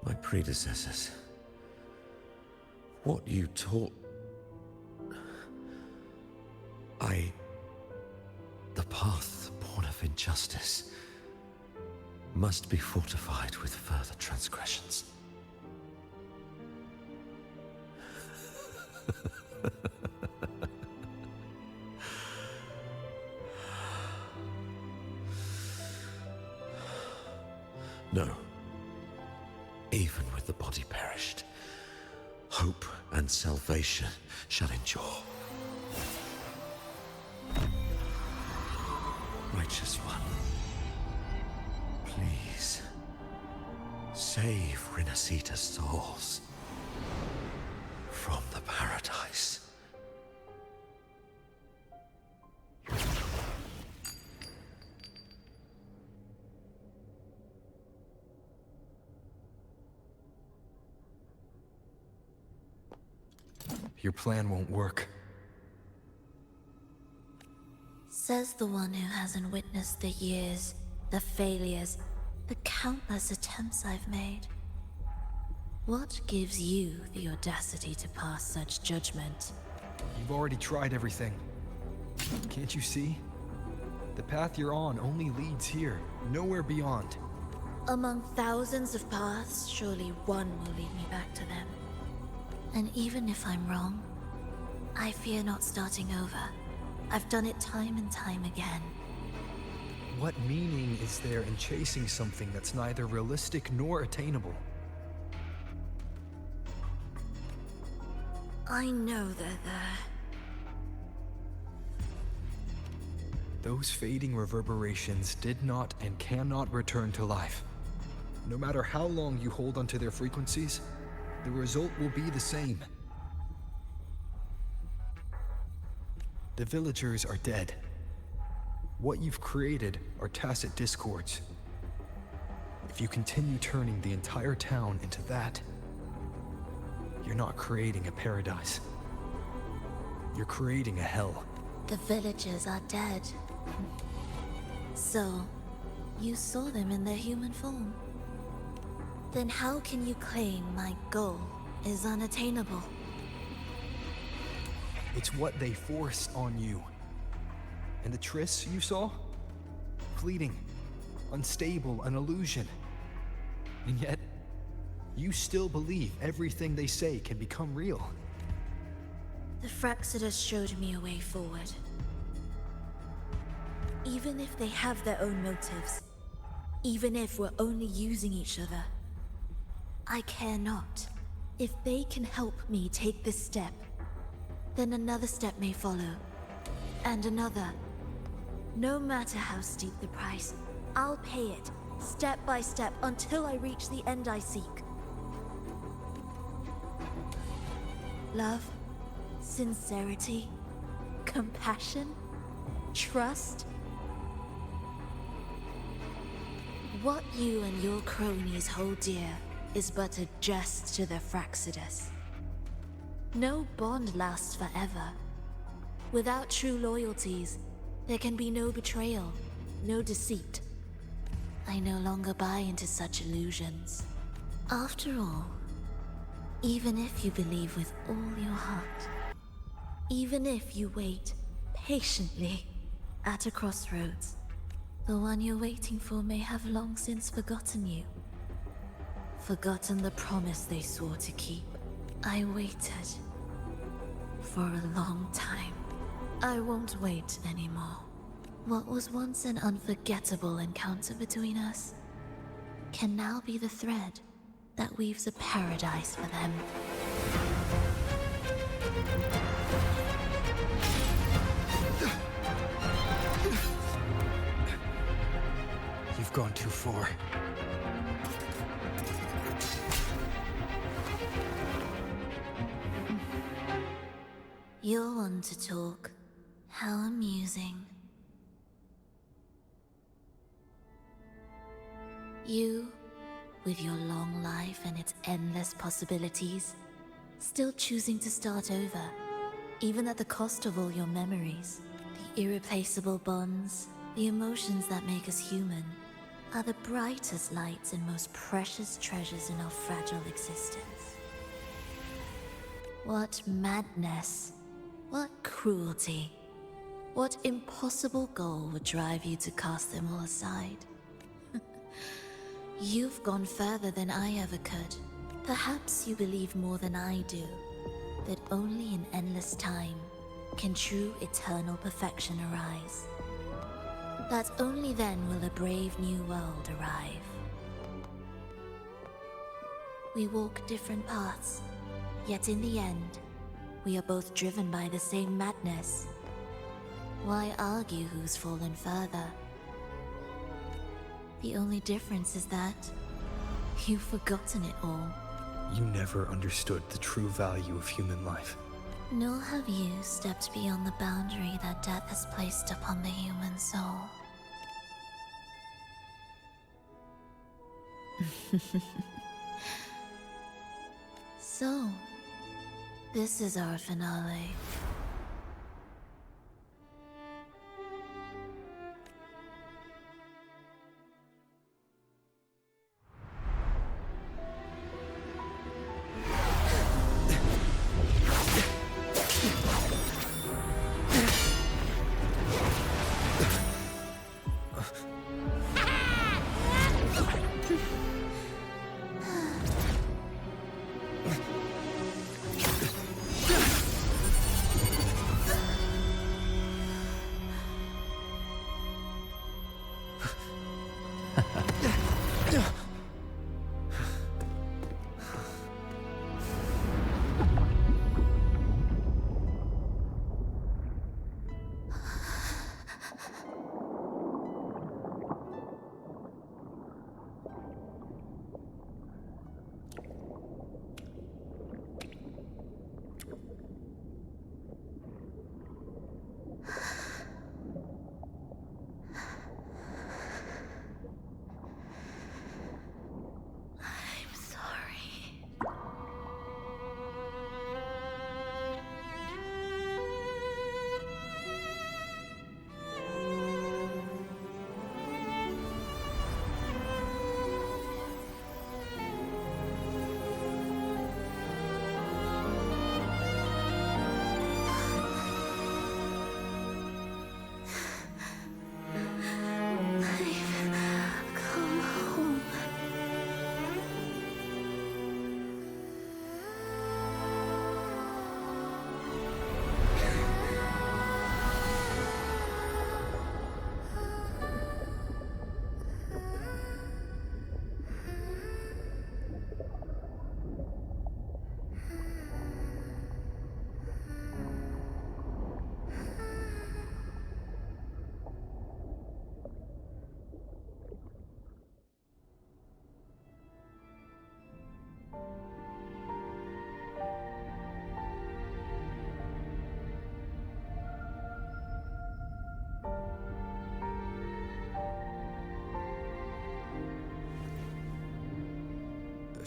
G: My predecessors. What you taught... The path born of injustice must be fortified with further transgressions. No. Even with the body perished, hope and salvation shall endure. Righteous One, please save Renacita's souls from the paradise.
D: Your plan won't work.
C: Says the one who hasn't witnessed the years, the failures, the countless attempts I've made. What gives you the audacity to pass such judgment?
D: You've already tried everything. Can't you see? The path you're on only leads here, nowhere beyond.
C: Among thousands of paths, surely one will lead me back to them. And even if I'm wrong, I fear not starting over. I've done it time and time again.
D: What meaning is there in chasing something that's neither realistic nor attainable?
A: I know they're there.
D: Those fading reverberations did not and cannot return to life. No matter how long you hold onto their frequencies, the result will be the same. The villagers are dead. What you've created are tacit discords. If you continue turning the entire town into that, you're not creating a paradise. You're creating a hell.
A: The villagers are dead. So, you saw them in their human form. Then how can you claim my goal is unattainable?
D: It's what they force on you. And the Triss you saw? Fleeting, unstable, an illusion. And yet, you still believe everything they say can become real.
A: The Fraxidus showed me a way forward. Even if they have their own motives, even if we're only using each other, I care not. If they can help me take this step, then another step may follow, and another. No matter how steep the price, I'll pay it, step by step, until I reach the end I seek. Love, sincerity, compassion, trust. What you and your cronies hold dear is but a jest to the Fraxidus. No bond lasts forever. Without true loyalties, there can be no betrayal, no deceit. I no longer buy into such illusions. After all, even if you believe with all your heart, even if you wait patiently at a crossroads, the one you're waiting for may have long since forgotten you. Forgotten the promise they swore to keep. I waited for a long time. I won't wait anymore. What was once an unforgettable encounter between us can now be the thread that weaves a paradise for them.
N: You've gone too far.
A: You're one to talk. How amusing. You, with your long life and its endless possibilities, still choosing to start over, even at the cost of all your memories. The irreplaceable bonds, the emotions that make us human, are the brightest lights and most precious treasures in our fragile existence. What madness, what cruelty, what impossible goal would drive you to cast them all aside? You've gone further than I ever could. Perhaps you believe more than I do, that only in endless time can true eternal perfection arise. That only then will a brave new world arrive. We walk different paths, yet in the end, we are both driven by the same madness. Why argue who's fallen further? The only difference is that you've forgotten it all.
D: You never understood the true value of human life.
A: Nor have you stepped beyond the boundary that death has placed upon the human soul. So, this is our finale.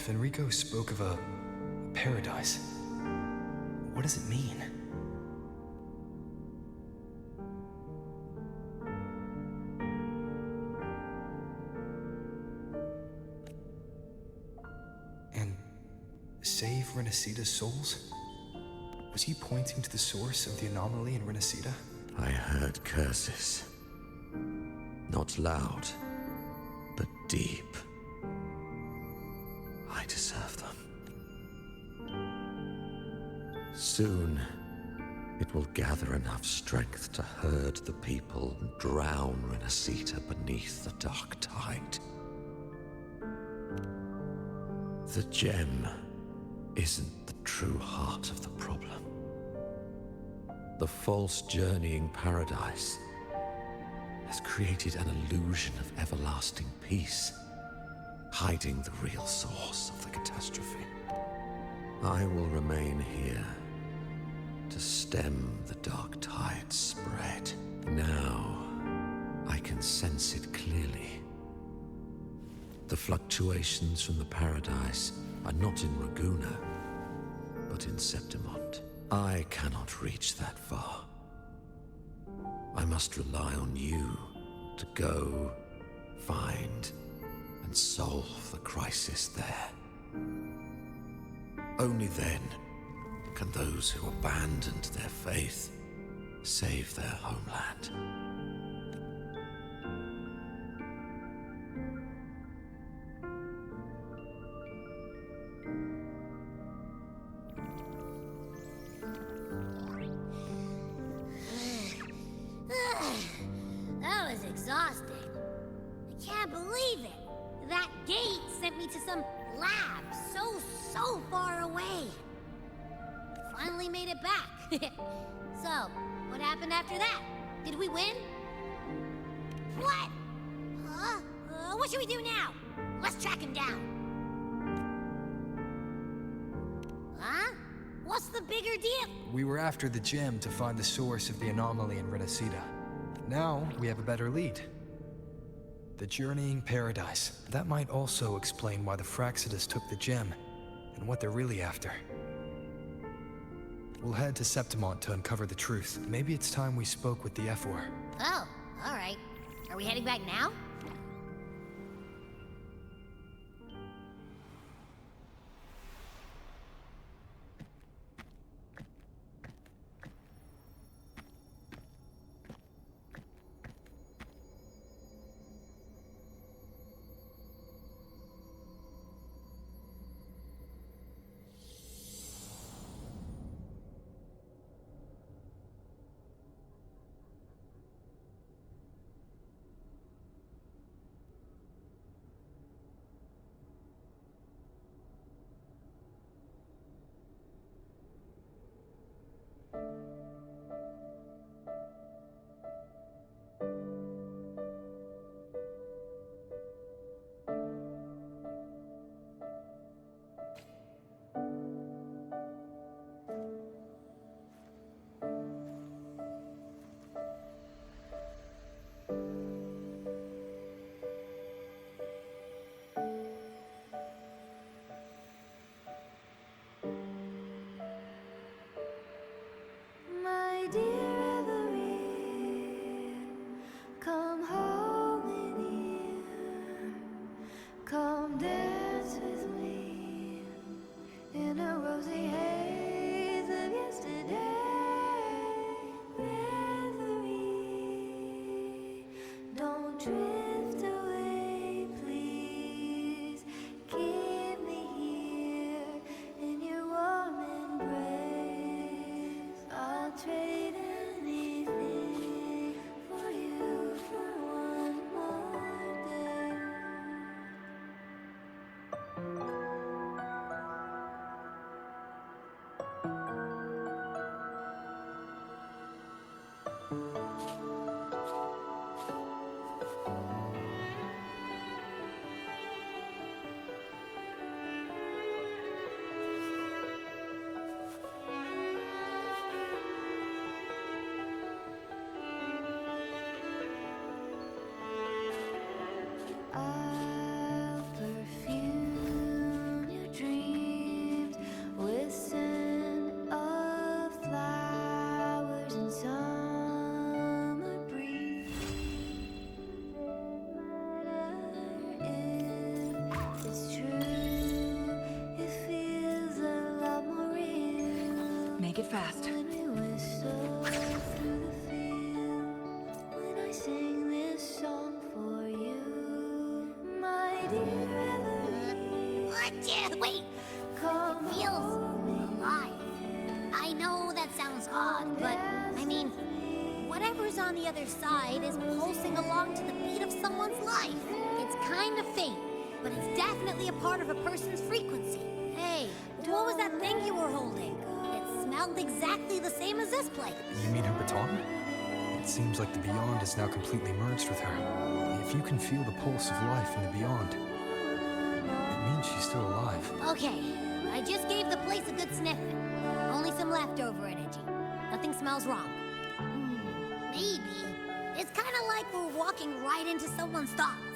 D: Fenrico spoke of a paradise. What does it mean? And save Renacita's souls? Was he pointing to the source of the anomaly in Renacita?
U: I heard curses. Not loud, but deep. I deserve them. Soon, it will gather enough strength to herd the people and drown Renacita beneath the dark tide. The gem isn't the true heart of the problem. The false journeying paradise has created an illusion of everlasting peace, hiding the real source of the catastrophe. I will remain here to stem the dark tide's spread. Now, I can sense it clearly. The fluctuations from the paradise are not in Raguna, but in Septimont. I cannot reach that far. I must rely on you to go, find, and solve the crisis there. Only then can those who abandoned their faith save their homeland.
K: That was exhausting. I can't believe it. That gate sent me to some lab so far away. Finally made it back. So, what happened after that? Did we win? What? Huh? What should we do now? Let's track him down. Huh? What's the bigger deal?
D: We were after the gem to find the source of the anomaly in Renacita. Now, we have a better lead. The journeying paradise. That might also explain why the Fraxidas took the gem, and what they're really after. We'll head to Septimont to uncover the truth. Maybe it's time we spoke with the F-War.
K: Oh, alright. Are we heading back now?
C: My dear Every, come home in here. Come dance with me in a rosy haze of yesterday. Every, don't drift away, please. Keep me here in your warm embrace. I'll trade anything for you for one more day. I'll perfume
J: fast.
K: Wait! It feels alive. I know that sounds odd, but I mean, whatever's on the other side is pulsing along to the beat of someone's life. It's kind of faint, but it's definitely a part of a person's frequency. Hey, what was that thing you were holding? It smelled exactly the same as this place.
D: You mean her baton? It seems like the Beyond is now completely merged with her. If you can feel the pulse of life in the Beyond, it means she's still alive.
K: Okay, I just gave the place a good sniffing. Only some leftover energy. Nothing smells wrong. Maybe. It's kind of like we're walking right into someone's thoughts.